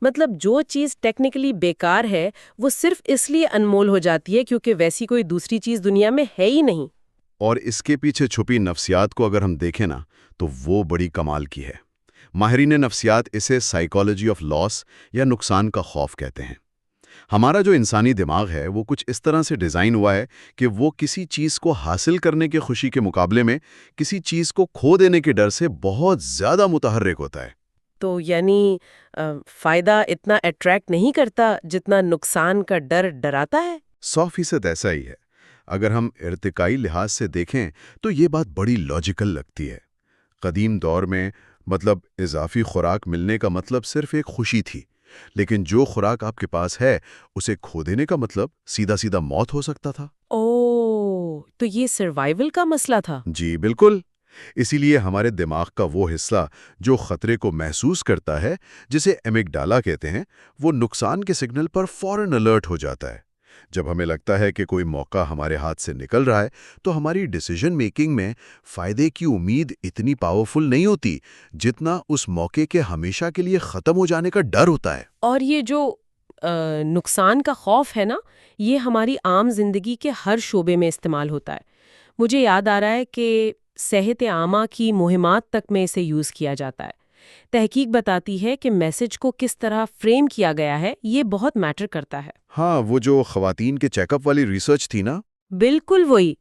مطلب جو چیز ٹیکنیکلی بیکار ہے وہ صرف اس لیے انمول ہو جاتی ہے کیونکہ ویسی کوئی دوسری چیز دنیا میں ہے ہی نہیں۔ اور اس کے پیچھے چھپی نفسیات کو اگر ہم دیکھیں نا تو وہ بڑی کمال کی ہے۔ ماہرین نفسیات اسے سائیکالوجی آف لاس یا نقصان کا خوف کہتے ہیں۔ ہمارا جو انسانی دماغ ہے وہ کچھ اس طرح سے ڈیزائن ہوا ہے کہ وہ کسی چیز کو حاصل کرنے کے خوشی کے مقابلے میں کسی چیز کو کھو دینے کے ڈر سے بہت زیادہ متحرک ہوتا ہے۔ تو یعنی فائدہ اتنا اٹریکٹ نہیں کرتا جتنا نقصان کا ڈر ڈراتا ہے؟ 100% ایسا ہی ہے۔ اگر ہم ارتقائی لحاظ سے دیکھیں تو یہ بات بڑی لاجیکل لگتی ہے۔ قدیم دور میں اضافی خوراک ملنے کا مطلب صرف ایک خوشی تھی، لیکن جو خوراک آپ کے پاس ہے اسے کھو دینے کا مطلب سیدھا سیدھا موت ہو سکتا تھا۔ اوہ، تو یہ سروائیول کا مسئلہ تھا۔ جی بالکل۔ اسی لیے ہمارے دماغ کا وہ حصہ جو خطرے کو محسوس کرتا ہے، جسے ایمگڈالا کہتے ہیں، وہ نقصان کے سگنل پر فوراً الرٹ ہو جاتا ہے۔ جب ہمیں لگتا ہے کہ کوئی موقع ہمارے ہاتھ سے نکل رہا ہے تو ہماری ڈیسیژن میکنگ میں فائدے کی امید اتنی پاورفل نہیں ہوتی جتنا اس موقع کے ہمیشہ کے لیے ختم ہو جانے کا ڈر ہوتا ہے۔ اور یہ جو نقصان کا خوف ہے نا، یہ ہماری عام زندگی کے ہر شعبے میں استعمال ہوتا ہے۔ مجھے یاد آ رہا ہے کہ صحت عامہ کی مہمات تک میں اسے یوز کیا جاتا ہے۔ تحقیق بتاتی ہے کہ میسج کو کس طرح فریم کیا گیا ہے یہ بہت میٹر کرتا ہے۔ ہاں، وہ جو خواتین کے چیک اپ والی ریسرچ تھی نا۔ بالکل وہی۔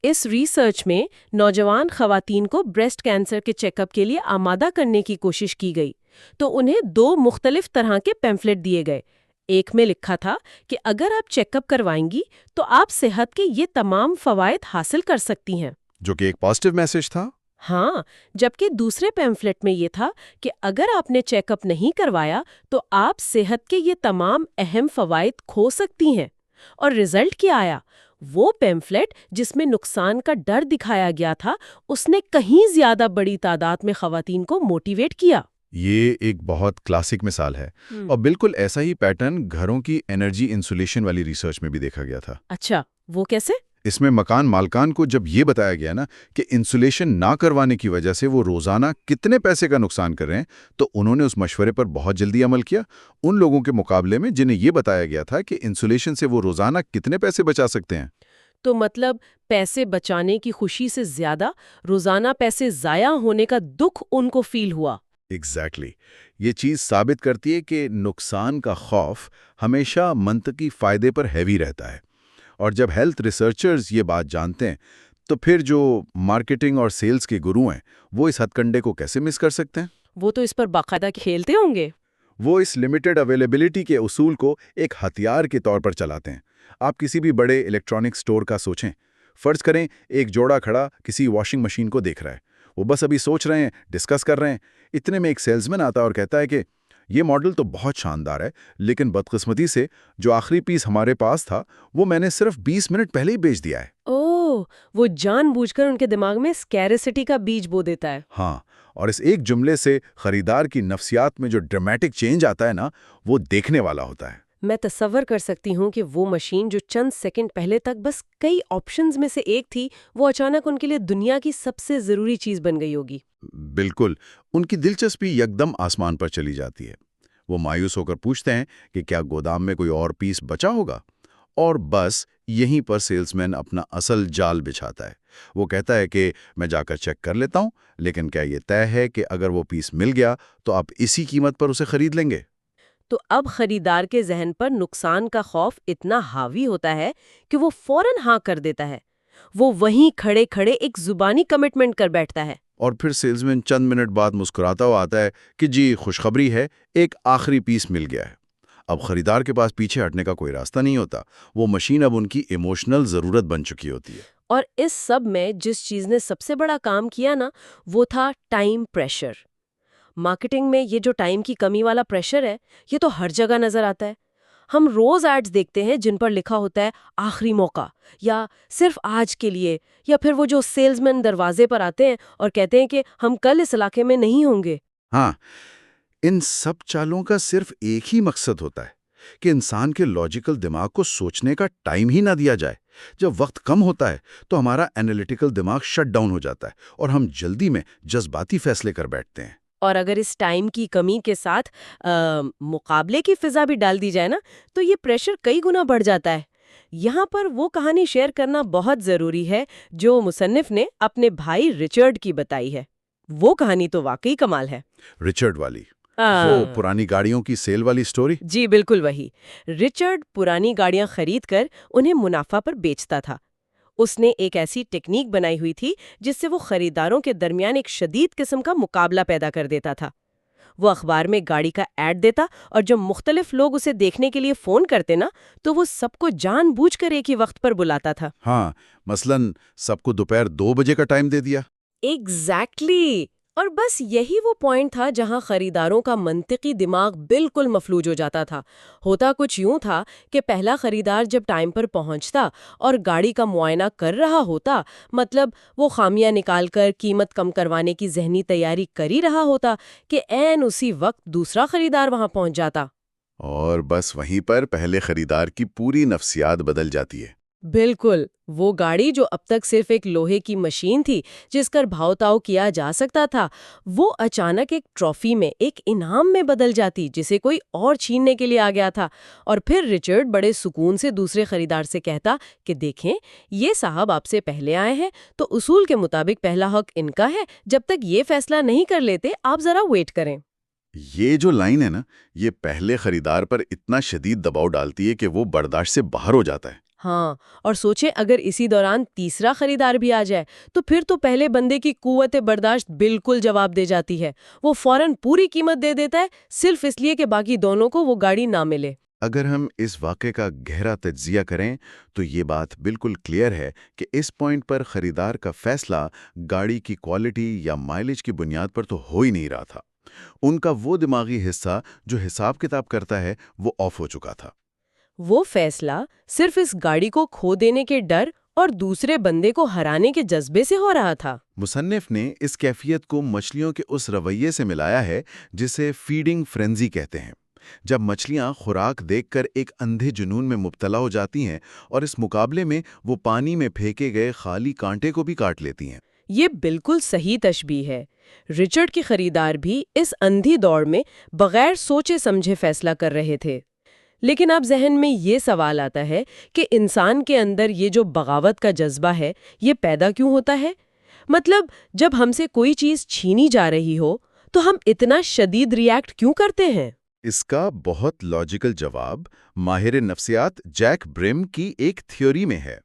اس ریسرچ میں نوجوان خواتین کو بریسٹ کینسر کے چیک اپ کے لیے آمادہ کرنے کی کوشش کی گئی، تو انہیں 2 مختلف طرح کے پیمفلٹ دیے گئے۔ ایک میں لکھا تھا کہ اگر آپ چیک اپ کروائیں گی تو آپ صحت کے یہ تمام فوائد حاصل کر سکتی ہیں، جو کہ ایک پازیٹیو میسج تھا۔ ہاں، جبکہ دوسرے پیمفلٹ میں یہ تھا کہ اگر آپ نے چیک اپ نہیں کروایا تو آپ صحت کے یہ تمام اہم فوائد کھو سکتی ہیں۔ اور رزلٹ کیا آیا؟ وہ پیمفلٹ جس میں نقصان کا ڈر دکھایا گیا تھا، اس نے کہیں زیادہ بڑی تعداد میں خواتین کو موٹیویٹ کیا۔ یہ ایک بہت کلاسک مثال ہے، اور بالکل ایسا ہی پیٹرن گھروں کی انرجی انسولیشن والی ریسرچ میں بھی دیکھا گیا تھا۔ اچھا، وہ کیسے؟ اس میں مکان مالکان کو جب یہ بتایا گیا نا کہ انسولیشن نہ کروانے کی وجہ سے وہ روزانہ کتنے پیسے کا نقصان کر رہے ہیں، تو انہوں نے اس مشورے پر بہت جلدی عمل کیا، ان لوگوں کے مقابلے میں جنہیں یہ بتایا گیا تھا کہ انسولیشن سے وہ روزانہ کتنے پیسے بچا سکتے ہیں۔ تو مطلب پیسے بچانے کی خوشی سے زیادہ روزانہ پیسے ضائع ہونے کا دکھ ان کو فیل ہوا۔ ایگزیکٹلی۔ یہ چیز ثابت کرتی ہے کہ نقصان کا خوف ہمیشہ منطقی فائدے پر ہیوی رہتا ہے، اور جب ہیلتھ ریسرچرز یہ بات جانتے ہیں تو پھر جو مارکیٹنگ اور سیلز کے گرو ہیں وہ اس ہتھ کنڈے کو کیسے مس کر سکتے ہیں؟ وہ تو اس پر باقاعدہ کھیلتے ہوں گے۔ وہ اس لمیٹڈ اویلیبلٹی کے اصول کو ایک ہتھیار کے طور پر چلاتے ہیں۔ آپ کسی بھی بڑے الیکٹرانک سٹور کا سوچیں۔ فرض کریں ایک جوڑا کھڑا کسی واشنگ مشین کو دیکھ رہا ہے، وہ بس ابھی سوچ رہے ہیں، ڈسکس کر رہے ہیں، اتنے میں ایک سیلزمین آتا ہے اور کہتا ہے کہ یہ ماڈل تو بہت شاندار ہے، لیکن بدقسمتی سے جو آخری پیس ہمارے پاس تھا وہ میں نے صرف 20 منٹ پہلے ہی بیچ دیا ہے۔ اوہ، وہ جان بوجھ کر ان کے دماغ میں اسکیرسٹی کا بیج بو دیتا ہے۔ ہاں، اور اس ایک جملے سے خریدار کی نفسیات میں جو ڈرامیٹک چینج آتا ہے نا، وہ دیکھنے والا ہوتا ہے۔ میں تصور کر سکتی ہوں کہ وہ مشین جو چند سیکنڈ پہلے تک بس کئی آپشنز میں سے ایک تھی، وہ اچانک ان کے لیے دنیا کی سب سے ضروری چیز بن گئی ہوگی۔ بالکل، ان کی دلچسپی یکدم آسمان پر چلی جاتی ہے۔ وہ مایوس ہو کر پوچھتے ہیں کہ کیا گودام میں کوئی اور پیس بچا ہوگا، اور بس یہیں پر سیلزمین اپنا اصل جال بچھاتا ہے۔ وہ کہتا ہے کہ میں جا کر چیک کر لیتا ہوں، لیکن کیا یہ طے ہے کہ اگر وہ پیس مل گیا تو آپ اسی قیمت پر اسے خرید لیں گے؟ تو اب خریدار کے ذہن پر نقصان کا خوف اتنا حاوی ہوتا ہے کہ وہ فوراً ہاں کر دیتا ہے۔ وہ وہیں کھڑے کھڑے ایک زبانی کمٹمنٹ کر بیٹھتا ہے۔ اور پھر سیلزمین چند منٹ بعد مسکراتا ہوا آتا ہے کہ جی خوشخبری ہے، ایک آخری پیس مل گیا ہے۔ اب خریدار کے پاس پیچھے ہٹنے کا کوئی راستہ نہیں ہوتا، وہ مشین اب ان کی ایموشنل ضرورت بن چکی ہوتی ہے۔ اور اس سب میں جس چیز نے سب سے بڑا کام کیا نا، وہ تھا ٹائم پریشر۔ مارکیٹنگ میں یہ جو ٹائم کی کمی والا پریشر ہے، یہ تو ہر جگہ نظر آتا ہے۔ ہم روز ایڈز دیکھتے ہیں جن پر لکھا ہوتا ہے آخری موقع، یا صرف آج کے لیے، یا پھر وہ جو سیلزمین دروازے پر آتے ہیں اور کہتے ہیں کہ ہم کل اس علاقے میں نہیں ہوں گے۔ ہاں، ان سب چالوں کا صرف ایک ہی مقصد ہوتا ہے کہ انسان کے لاجیکل دماغ کو سوچنے کا ٹائم ہی نہ دیا جائے۔ جب وقت کم ہوتا ہے تو ہمارا انالیٹیکل دماغ شٹ ڈاؤن ہو جاتا ہے اور ہم جلدی میں جذباتی فیصلے کر بیٹھتے ہیں۔ اور اگر اس ٹائم کی کمی کے ساتھ مقابلے کی فضا بھی ڈال دی جائے نا، تو یہ پریشر کئی گنا بڑھ جاتا ہے۔ یہاں پر وہ کہانی شیئر کرنا بہت ضروری ہے جو مصنف نے اپنے بھائی رچرڈ کی بتائی ہے۔ وہ کہانی تو واقعی کمال ہے۔ رچرڈ والی وہ پرانی گاڑیوں کی سیل والی سٹوری؟ جی بالکل وہی۔ رچرڈ پرانی گاڑیاں خرید کر انہیں منافع پر بیچتا تھا۔ اس نے ایک ایسی ٹیکنیک بنائی ہوئی تھی جس سے وہ خریداروں کے درمیان ایک شدید قسم کا مقابلہ پیدا کر دیتا تھا۔ وہ اخبار میں گاڑی کا ایڈ دیتا اور جب مختلف لوگ اسے دیکھنے کے لیے فون کرتے نا، تو وہ سب کو جان بوجھ کر ایک ہی وقت پر بلاتا تھا۔ ہاں، مثلاً سب کو دوپہر 2 بجے کا ٹائم دے دیا۔ ایگزیکٹلی۔ اور بس یہی وہ پوائنٹ تھا جہاں خریداروں کا منطقی دماغ بالکل مفلوج ہو جاتا تھا۔ ہوتا کچھ یوں تھا کہ پہلا خریدار جب ٹائم پر پہنچتا اور گاڑی کا معائنہ کر رہا ہوتا، مطلب وہ خامیاں نکال کر قیمت کم کروانے کی ذہنی تیاری کر ہی رہا ہوتا کہ عین اسی وقت دوسرا خریدار وہاں پہنچ جاتا۔ اور بس وہیں پر پہلے خریدار کی پوری نفسیات بدل جاتی ہے۔ بالکل، وہ گاڑی جو اب تک صرف ایک لوہے کی مشین تھی جس کا بھاؤ تاؤ کیا جا سکتا تھا، وہ اچانک ایک ٹرافی میں، ایک انعام میں بدل جاتی جسے کوئی اور چھیننے کے لیے آ گیا تھا۔ اور پھر رچرڈ بڑے سکون سے دوسرے خریدار سے کہتا کہ دیکھیں، یہ صاحب آپ سے پہلے آئے ہیں تو اصول کے مطابق پہلا حق ان کا ہے، جب تک یہ فیصلہ نہیں کر لیتے آپ ذرا ویٹ کریں۔ یہ جو لائن ہے نا، یہ پہلے خریدار پر اتنا شدید دباؤ ڈالتی ہے کہ وہ برداشت سے باہر ہو جاتا ہے۔ ہاں، اور سوچیں اگر اسی دوران تیسرا خریدار بھی آ جائے تو پھر تو پہلے بندے کی قوت برداشت بالکل جواب دے جاتی ہے۔ وہ فوراً پوری قیمت دے دیتا ہے صرف اس لیے کہ باقی دونوں کو وہ گاڑی نہ ملے۔ اگر ہم اس واقعے کا گہرا تجزیہ کریں تو یہ بات بالکل کلیئر ہے کہ اس پوائنٹ پر خریدار کا فیصلہ گاڑی کی کوالٹی یا مائلیج کی بنیاد پر تو ہو ہی نہیں رہا تھا۔ ان کا وہ دماغی حصہ جو حساب کتاب کرتا ہے وہ آف ہو چکا تھا۔ وہ فیصلہ صرف اس گاڑی کو کھو دینے کے ڈر اور دوسرے بندے کو ہرانے کے جذبے سے ہو رہا تھا۔ مصنف نے اس کیفیت کو مچھلیوں کے اس رویے سے ملایا ہے جسے فیڈنگ فرینزی کہتے ہیں، جب مچھلیاں خوراک دیکھ کر ایک اندھے جنون میں مبتلا ہو جاتی ہیں اور اس مقابلے میں وہ پانی میں پھینکے گئے خالی کانٹے کو بھی کاٹ لیتی ہیں۔ یہ بالکل صحیح تشبیہ ہے۔ رچرڈ کے خریدار بھی اس اندھی دوڑ میں بغیر سوچے سمجھے فیصلہ کر رہے تھے۔ لیکن اب ذہن میں یہ سوال آتا ہے کہ انسان کے اندر یہ جو بغاوت کا جذبہ ہے، یہ پیدا کیوں ہوتا ہے؟ مطلب جب ہم سے کوئی چیز چھینی جا رہی ہو تو ہم اتنا شدید ریاکٹ کیوں کرتے ہیں؟ اس کا بہت لاجیکل جواب ماہر نفسیات جیک بریم کی ایک تھیوری میں ہے۔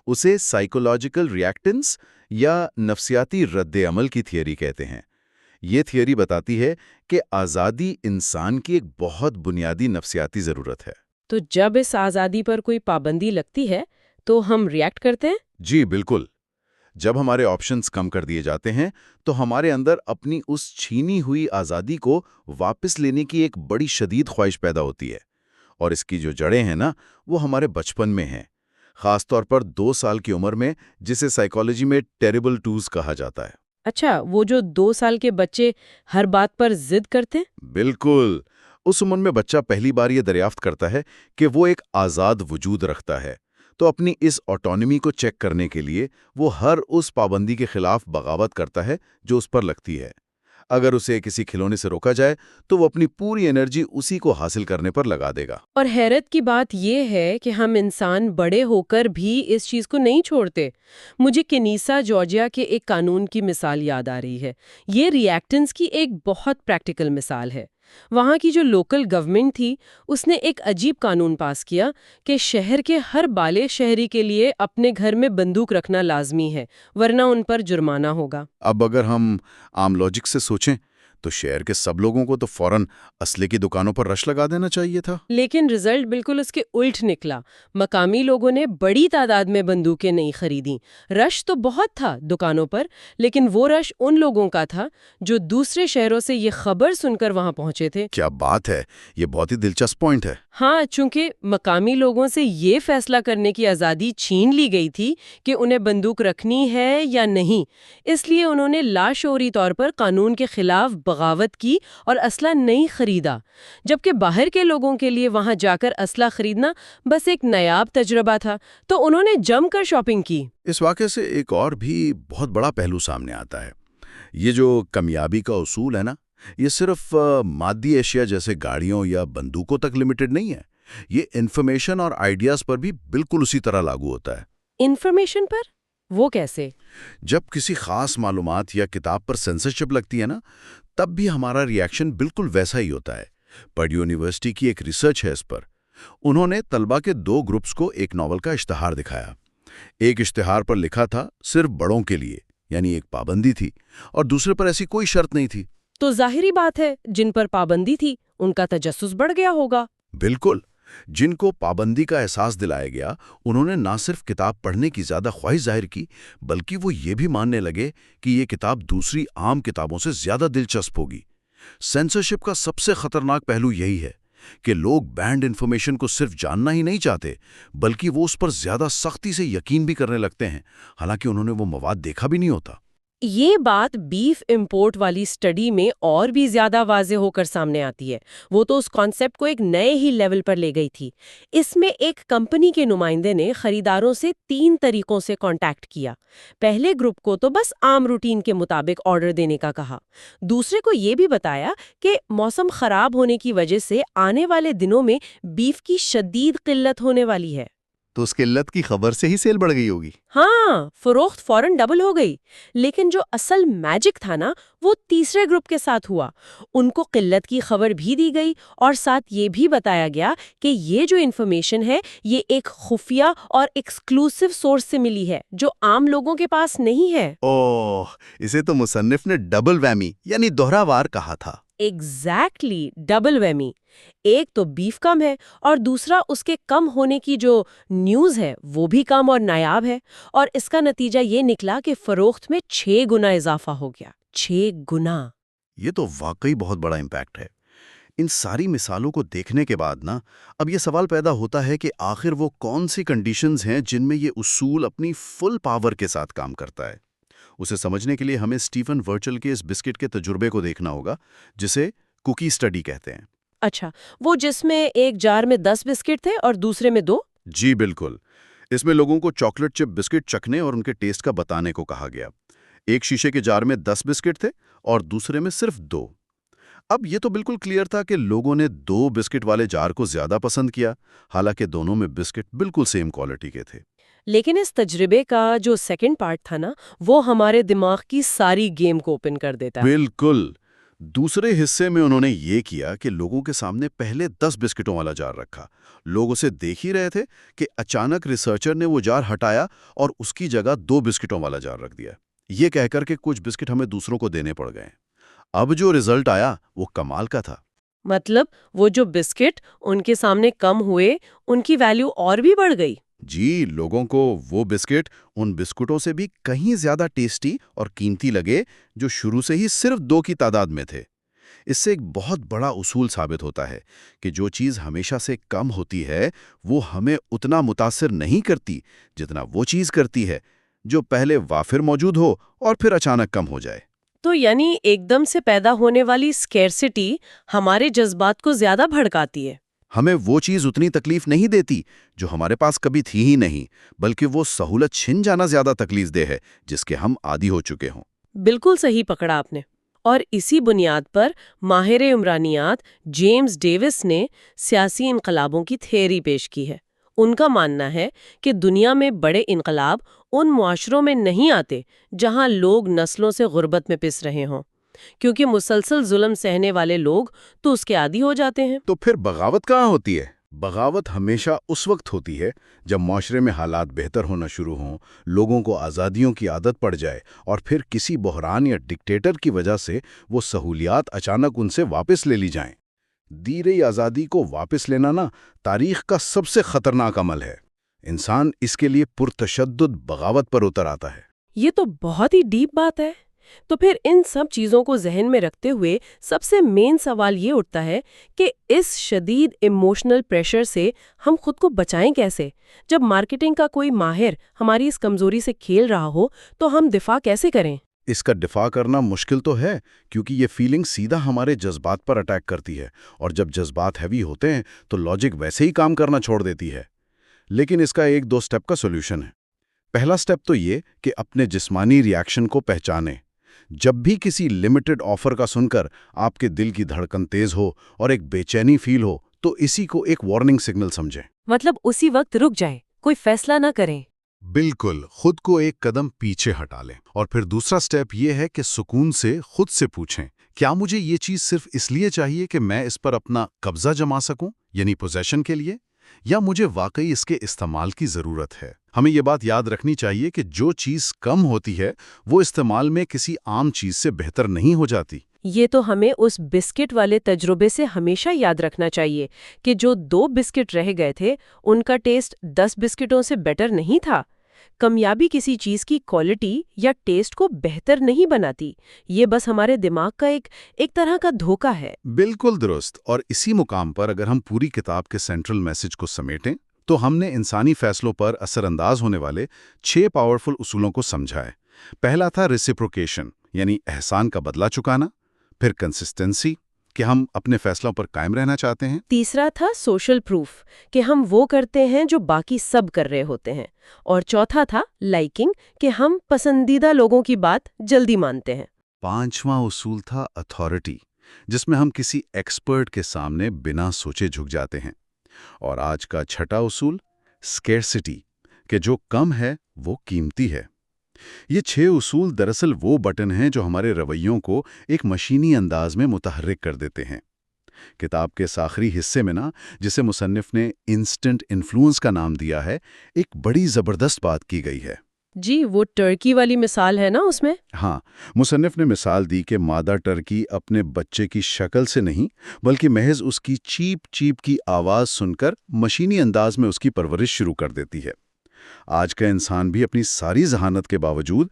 اسے سائیکولوجیکل ریاکٹنس یا نفسیاتی رد عمل کی تھیوری کہتے ہیں۔ یہ تھیوری بتاتی ہے کہ آزادی انسان کی ایک بہت بنیادی نفسیاتی ضرورت ہے۔ تو جب اس آزادی پر کوئی پابندی لگتی ہے تو ہم ریاکٹ کرتے ہیں؟ جی بالکل۔ جب ہمارے آپشنز کم کر دیے جاتے ہیں تو ہمارے اندر اپنی اس چھینی ہوئی آزادی کو واپس لینے کی ایک بڑی شدید خواہش پیدا ہوتی ہے، اور اس کی جو جڑیں ہیں نا، وہ ہمارے بچپن میں ہیں، خاص طور پر 2 سال کی عمر میں، جسے سائیکالوجی میں ٹیریبل ٹوز کہا جاتا ہے۔ اچھا، وہ جو 2 سال کے بچے ہر بات پر ضد کرتے ہیں؟ بالکل۔ اس عمر میں بچہ پہلی بار یہ دریافت کرتا ہے کہ وہ ایک آزاد وجود رکھتا ہے، تو اپنی اس آٹونومی کو چیک کرنے کے لیے وہ ہر اس پابندی کے خلاف بغاوت کرتا ہے جو اس پر لگتی ہے۔ اگر اسے کسی کھلونے سے روکا جائے تو وہ اپنی پوری انرجی اسی کو حاصل کرنے پر لگا دے گا۔ اور حیرت کی بات یہ ہے کہ ہم انسان بڑے ہو کر بھی اس چیز کو نہیں چھوڑتے۔ مجھے کنیسا جارجیا کے ایک قانون کی مثال یاد آ رہی ہے۔ یہ ریاکٹنس کی ایک بہت پریکٹیکل مثال ہے۔ وہاں کی جو لوکل گورنمنٹ تھی، اس نے ایک عجیب قانون پاس کیا کہ شہر کے ہر بالغ شہری کے لیے اپنے گھر میں بندوق رکھنا لازمی ہے، ورنہ ان پر جرمانہ ہوگا۔ اب اگر ہم عام لاجک سے سوچیں تو شہر کے سب لوگوں کو تو فوراً اسلحے کی دکانوں پر رش لگا دینا چاہیے تھا۔ لیکن رزلٹ بالکل اس کے الٹ نکلا۔ مقامی لوگوں نے بڑی تعداد میں بندوقیں نہیں خریدیں۔ رش تو بہت تھا دکانوں پر، لیکن وہ رش ان لوگوں کا تھا جو دوسرے شہروں سے یہ خبر سن کر وہاں پہنچے تھے۔ کیا بات ہے! یہ بہت ہی دلچسپ پوائنٹ ہے۔ ہاں، چونکہ مقامی لوگوں سے یہ فیصلہ کرنے کی آزادی چھین لی گئی تھی کہ انہیں بندوق رکھنی ہے یا نہیں، اس لیے انہوں نے لاشعوری طور پر قانون کے خلاف بغاوت کی اور اسلحہ نہیں خریدا، جبکہ باہر کے لوگوں کے لیے وہاں جا کر اسلحہ خریدنا بس ایک نایاب تجربہ تھا، تو انہوں نے جم کر شاپنگ کی۔ اس واقعے سے ایک اور بھی بہت بڑا پہلو سامنے آتا ہے۔ یہ جو کامیابی کا اصول ہے نا، یہ صرف مادی اشیاء جیسے گاڑیوں یا بندوقوں تک لمیٹڈ نہیں ہے، یہ انفارمیشن اور آئیڈیاز پر بھی بالکل اسی طرح لاگو ہوتا ہے۔ انفارمیشن پر؟ وہ کیسے؟ جب کسی خاص معلومات یا کتاب پر سینسرشپ لگتی ہے نا، تب بھی ہمارا ری ایکشن بالکل ویسا ہی ہوتا ہے۔ پرڈیو یونیورسٹی کی ایک ریسرچ ہے اس پر۔ انہوں نے طلبہ کے 2 گروپس کو ایک ناول کا اشتہار دکھایا۔ ایک اشتہار پر لکھا تھا صرف بڑوں کے لیے، یعنی ایک پابندی تھی، اور دوسرے پر ایسی کوئی شرط نہیں تھی۔ تو ظاہری بات ہے، جن پر پابندی تھی ان کا تجسس بڑھ گیا ہوگا۔ بالکل، جن کو پابندی کا احساس دلایا گیا، انہوں نے نہ صرف کتاب پڑھنے کی زیادہ خواہش ظاہر کی، بلکہ وہ یہ بھی ماننے لگے کہ یہ کتاب دوسری عام کتابوں سے زیادہ دلچسپ ہوگی۔ سینسرشپ کا سب سے خطرناک پہلو یہی ہے کہ لوگ بینڈ انفارمیشن کو صرف جاننا ہی نہیں چاہتے، بلکہ وہ اس پر زیادہ سختی سے یقین بھی کرنے لگتے ہیں، حالانکہ انہوں نے وہ مواد دیکھا بھی نہیں ہوتا۔ یہ بات بیف امپورٹ والی سٹڈی میں اور بھی زیادہ واضح ہو کر سامنے آتی ہے۔ وہ تو اس کانسیپٹ کو ایک نئے ہی لیول پر لے گئی تھی۔ اس میں ایک کمپنی کے نمائندے نے خریداروں سے 3 طریقوں سے کانٹیکٹ کیا۔ پہلے گروپ کو تو بس عام روٹین کے مطابق آرڈر دینے کا کہا۔ دوسرے کو یہ بھی بتایا کہ موسم خراب ہونے کی وجہ سے آنے والے دنوں میں بیف کی شدید قلت ہونے والی ہے۔ تو اس قلت کی خبر سے ہی سیل بڑھ گئی ہوگی۔ ہاں، فروخت فوراً ڈبل ہو گئی۔ لیکن جو اصل میجک تھا نا، وہ تیسرے گروپ کے ساتھ ہوا۔ ان کو قلت کی خبر بھی دی گئی اور ساتھ یہ بھی بتایا گیا کہ یہ جو انفارمیشن ہے یہ ایک خفیہ اور ایکسکلوسیو سورس سے ملی ہے جو عام لوگوں کے پاس نہیں ہے۔ اوہ، اسے تو مصنف نے ڈبل ویمی یعنی دوہرا وار کہا تھا۔ Exactly, double whammy. ایک تو بیف کم ہے اور دوسرا اس کے کم ہونے کی جو نیوز ہے وہ بھی کم اور نایاب ہے، اور اس کا نتیجہ یہ نکلا کہ فروخت میں 6 گنا اضافہ ہو گیا۔ 6 گنا! یہ تو واقعی بہت بڑا امپیکٹ ہے۔ ان ساری مثالوں کو دیکھنے کے بعد نا، اب یہ سوال پیدا ہوتا ہے کہ آخر وہ کون سی کنڈیشنز ہیں جن میں یہ اصول اپنی فل پاور کے ساتھ کام کرتا ہے۔ اسے سمجھنے کے لیے ہمیں اسٹیفن ورچل کے اس بسکٹ کے تجربے کو دیکھنا ہوگا جسے کوکی اسٹڈی کہتے ہیں۔ اچھا، وہ جس میں ایک جار میں 10 بسکٹ تھے اور دوسرے میں 2؟ جی بالکل، اس میں لوگوں کو چاکلیٹ چپ بسکٹ چکھنے اور ان کے ٹیسٹ کا بتانے کو کہا گیا۔ ایک شیشے کے جار میں 10 بسکٹ تھے اور دوسرے میں صرف 2۔ اب یہ تو بالکل کلیئر تھا کہ لوگوں نے 2 بسکٹ والے جار کو زیادہ پسند کیا، حالانکہ دونوں میں بسکٹ بالکل سیم کوالٹی کے تھے۔ لیکن اس تجربے کا جو سیکنڈ پارٹ تھا نا، وہ ہمارے دماغ کی ساری گیم کو اوپن کر دیتا ہے۔ بالکل، دوسرے حصے میں انہوں نے یہ کیا کہ لوگوں کے سامنے پہلے 10 بسکٹوں والا جار رکھا۔ لوگ اسے دیکھ ہی رہے تھے کہ اچانک ریسرچر نے وہ جار ہٹایا اور اس کی جگہ 2 بسکٹوں والا جار رکھ دیا، یہ کہہ کر کہ کچھ بسکٹ ہمیں دوسروں کو دینے پڑ گئے۔ اب جو رزلٹ آیا وہ کمال کا تھا۔ مطلب وہ جو بسکٹ ان کے سامنے کم ہوئے، ان کی ویلیو اور بھی بڑھ گئی۔ جی، لوگوں کو وہ بسکٹ ان بسکٹوں سے بھی کہیں زیادہ ٹیسٹی اور قیمتی لگے جو شروع سے ہی صرف 2 کی تعداد میں تھے۔ اس سے ایک بہت بڑا اصول ثابت ہوتا ہے کہ جو چیز ہمیشہ سے کم ہوتی ہے وہ ہمیں اتنا متاثر نہیں کرتی جتنا وہ چیز کرتی ہے جو پہلے وافر موجود ہو اور پھر اچانک کم ہو جائے۔ تو یعنی ایک دم سے پیدا ہونے والی سکیرسٹی ہمارے جذبات کو زیادہ بھڑکاتی ہے۔ ہمیں وہ چیز اتنی تکلیف نہیں دیتی جو ہمارے پاس کبھی تھی ہی نہیں، بلکہ وہ سہولت چھن جانا زیادہ تکلیف دہ ہے جس کے ہم عادی ہو چکے ہوں۔ بالکل صحیح پکڑا آپ نے۔ اور اسی بنیاد پر ماہر عمرانیات جیمز ڈیوس نے سیاسی انقلابوں کی تھیوری پیش کی ہے۔ ان کا ماننا ہے کہ دنیا میں بڑے انقلاب ان معاشروں میں نہیں آتے جہاں لوگ نسلوں سے غربت میں پس رہے ہوں، کیونکہ مسلسل ظلم سہنے والے لوگ تو اس کے عادی ہو جاتے ہیں۔ تو پھر بغاوت کہاں ہوتی ہے؟ بغاوت ہمیشہ اس وقت ہوتی ہے جب معاشرے میں حالات بہتر ہونا شروع ہوں، لوگوں کو آزادیوں کی عادت پڑ جائے اور پھر کسی بحران یا ڈکٹیٹر کی وجہ سے وہ سہولیات اچانک ان سے واپس لے لی جائیں۔ دی گئی آزادی کو واپس لینا نا تاریخ کا سب سے خطرناک عمل ہے۔ انسان اس کے لیے پرتشدد بغاوت پر اتر آتا ہے۔ یہ تو بہت ہی ڈیپ بات ہے۔ تو پھر ان سب چیزوں کو ذہن میں رکھتے ہوئے سب سے مین سوال یہ اٹھتا ہے کہ اس شدید ایموشنل پریشر سے ہم خود کو بچائیں کیسے؟ جب مارکیٹنگ کا کوئی ماہر ہماری اس کمزوری سے کھیل رہا ہو تو ہم دفاع کیسے کریں؟ اس کا دفاع کرنا مشکل تو ہے، کیونکہ یہ فیلنگ سیدھا ہمارے جذبات پر اٹیک کرتی ہے، اور جب جذبات ہیوی ہوتے ہیں تو لاجک ویسے ہی کام کرنا چھوڑ دیتی ہے۔ لیکن اس کا ایک 2 سٹیپ کا سولوشن ہے۔ پہلا سٹیپ تو یہ کہ اپنے جسمانی ری ایکشن کو پہچانیں۔ جب بھی کسی لمیٹڈ آفر کا سن کر آپ کے دل کی دھڑکن تیز ہو اور ایک بے چینی فیل ہو تو اسی کو ایک وارننگ سگنل سمجھیں۔ مطلب اسی وقت رک جائیں، کوئی فیصلہ نہ کریں۔ بالکل، خود کو ایک قدم پیچھے ہٹا لیں۔ اور پھر دوسرا سٹیپ یہ ہے کہ سکون سے خود سے پوچھیں، کیا مجھے یہ چیز صرف اس لیے چاہیے کہ میں اس پر اپنا قبضہ جما سکوں، یعنی پوزیشن کے لیے، یا مجھے واقعی اس کے استعمال کی ضرورت ہے؟ ہمیں یہ بات یاد رکھنی چاہیے کہ جو چیز کم ہوتی ہے وہ استعمال میں کسی عام چیز سے بہتر نہیں ہو جاتی۔ یہ تو ہمیں اس بسکٹ والے تجربے سے ہمیشہ یاد رکھنا چاہیے کہ جو 2 بسکٹ رہ گئے تھے ان کا ٹیسٹ 10 بسکٹوں سے بیٹر نہیں تھا۔ کامیابی کسی چیز کی کوالٹی یا ٹیسٹ کو بہتر نہیں بناتی، یہ بس ہمارے دماغ کا ایک طرح کا دھوکہ ہے۔ بالکل درست۔ اور اسی مقام پر اگر ہم پوری کتاب کے سینٹرل میسج کو سمیٹیں تو ہم نے انسانی فیصلوں پر اثر انداز ہونے والے 6 پاورفل اصولوں کو سمجھا ہے۔ پہلا تھا ریسیپروکیشن، یعنی احسان کا بدلہ چکانا۔ پھر کنسسٹنسی، کہ ہم اپنے فیصلوں پر قائم رہنا چاہتے ہیں۔ تیسرا تھا سوشل پروف، کہ ہم وہ کرتے ہیں جو باقی سب کر رہے ہوتے ہیں۔ اور چوتھا تھا لائکنگ، کہ ہم پسندیدہ لوگوں کی بات جلدی مانتے ہیں۔ 5واں اصول تھا اتھارٹی، جس میں ہم کسی ایکسپرٹ کے سامنے بنا سوچے جھک جاتے ہیں۔ اور آج کا 6واں اصول اسکیرسٹی، کہ جو کم ہے وہ قیمتی ہے۔ یہ 6 اصول دراصل وہ بٹن ہیں جو ہمارے رویوں کو ایک مشینی انداز میں متحرک کر دیتے ہیں۔ کتاب کے آخری حصے میں جسے مصنف نے انسٹنٹ انفلوئنس کا نام دیا ہے، ایک بڑی زبردست بات کی گئی ہے۔ جی، وہ ٹرکی والی مثال ہے نا اس میں؟ ہاں، مصنف نے مثال دی کہ مادہ ٹرکی اپنے بچے کی شکل سے نہیں بلکہ محض اس کی چیپ چیپ کی آواز سن کر مشینی انداز میں اس کی پرورش شروع کر دیتی ہے۔ آج کا انسان بھی اپنی ساری ذہانت کے باوجود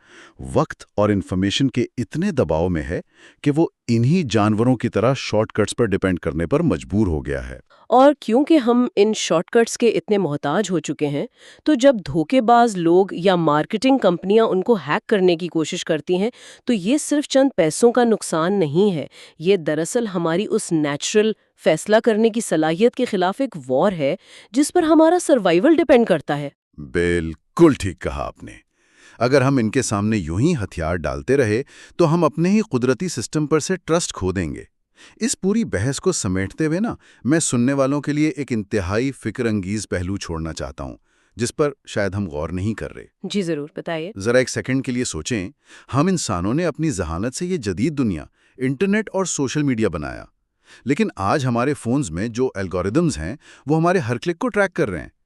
وقت اور انفارمیشن کے اتنے دباؤ میں ہے کہ وہ انہی جانوروں کی طرح شارٹ کٹس پر ڈیپینڈ کرنے پر مجبور ہو گیا ہے۔ اور کیونکہ ہم ان شارٹ کٹس کے اتنے محتاج ہو چکے ہیں تو جب دھوکے باز لوگ یا مارکیٹنگ کمپنیاں ان کو ہیک کرنے کی کوشش کرتی ہیں تو یہ صرف چند پیسوں کا نقصان نہیں ہے، یہ دراصل ہماری اس نیچرل فیصلہ کرنے کی صلاحیت کے خلاف ایک وار ہے جس پر ہمارا سروائیول ڈیپینڈ کرتا ہے۔ بالکل ٹھیک کہا آپ نے۔ اگر ہم ان کے سامنے یوں ہی ہتھیار ڈالتے رہے تو ہم اپنے ہی قدرتی سسٹم پر سے ٹرسٹ کھو دیں گے۔ اس پوری بحث کو سمیٹتے ہوئے میں سننے والوں کے لیے ایک انتہائی فکر انگیز پہلو چھوڑنا چاہتا ہوں جس پر شاید ہم غور نہیں کر رہے۔ جی ضرور، بتائیے۔ ذرا ایک سیکنڈ کے لیے سوچیں، ہم انسانوں نے اپنی ذہانت سے یہ جدید دنیا، انٹرنیٹ اور سوشل میڈیا بنایا، لیکن آج ہمارے فونز میں جو الگوریدمز ہیں وہ ہمارے ہر کلک کو ٹریک کر رہے ہیں۔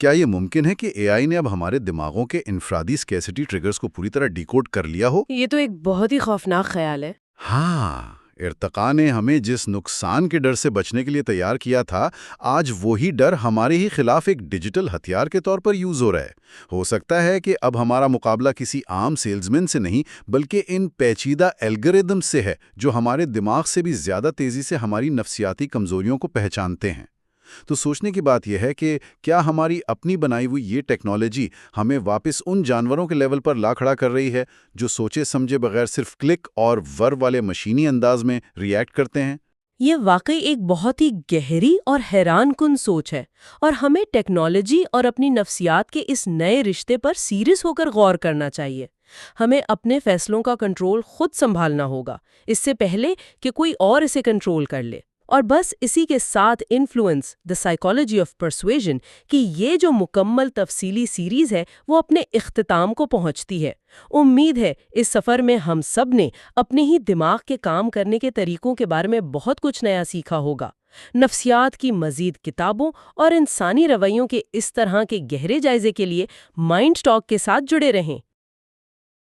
کیا یہ ممکن ہے کہ اے آئی نے اب ہمارے دماغوں کے انفرادی اسکیسٹی ٹریگرز کو پوری طرح ڈیکوڈ کر لیا ہو؟ یہ تو ایک بہت ہی خوفناک خیال ہے۔ ہاں، ارتقاء نے ہمیں جس نقصان کے ڈر سے بچنے کے لیے تیار کیا تھا، آج وہی ڈر ہمارے ہی خلاف ایک ڈیجیٹل ہتھیار کے طور پر یوز ہو رہا ہے۔ ہو سکتا ہے کہ اب ہمارا مقابلہ کسی عام سیلزمین سے نہیں بلکہ ان پیچیدہ الگوریدم سے ہے جو ہمارے دماغ سے بھی زیادہ تیزی سے ہماری نفسیاتی کمزوریوں کو پہچانتے ہیں۔ تو سوچنے کی بات یہ ہے کہ کیا ہماری اپنی بنائی ہوئی یہ ٹیکنالوجی ہمیں واپس ان جانوروں کے لیول پر لا کھڑا کر رہی ہے جو سوچے سمجھے بغیر صرف کلک اور ور والے مشینی انداز میں ری ایکٹ کرتے ہیں؟ یہ واقعی ایک بہت ہی گہری اور حیران کن سوچ ہے، اور ہمیں ٹیکنالوجی اور اپنی نفسیات کے اس نئے رشتے پر سیریس ہو کر غور کرنا چاہیے۔ ہمیں اپنے فیصلوں کا کنٹرول خود سنبھالنا ہوگا، اس سے پہلے کہ کوئی اور اسے کنٹرول کر لے۔ اور بس اسی کے ساتھ انفلوئنس، دی سائیکالوجی آف پرسویژن کی یہ جو مکمل تفصیلی سیریز ہے وہ اپنے اختتام کو پہنچتی ہے۔ امید ہے اس سفر میں ہم سب نے اپنے ہی دماغ کے کام کرنے کے طریقوں کے بارے میں بہت کچھ نیا سیکھا ہوگا۔ نفسیات کی مزید کتابوں اور انسانی رویوں کے اس طرح کے گہرے جائزے کے لیے مائنڈ ٹاک کے ساتھ جڑے رہیں۔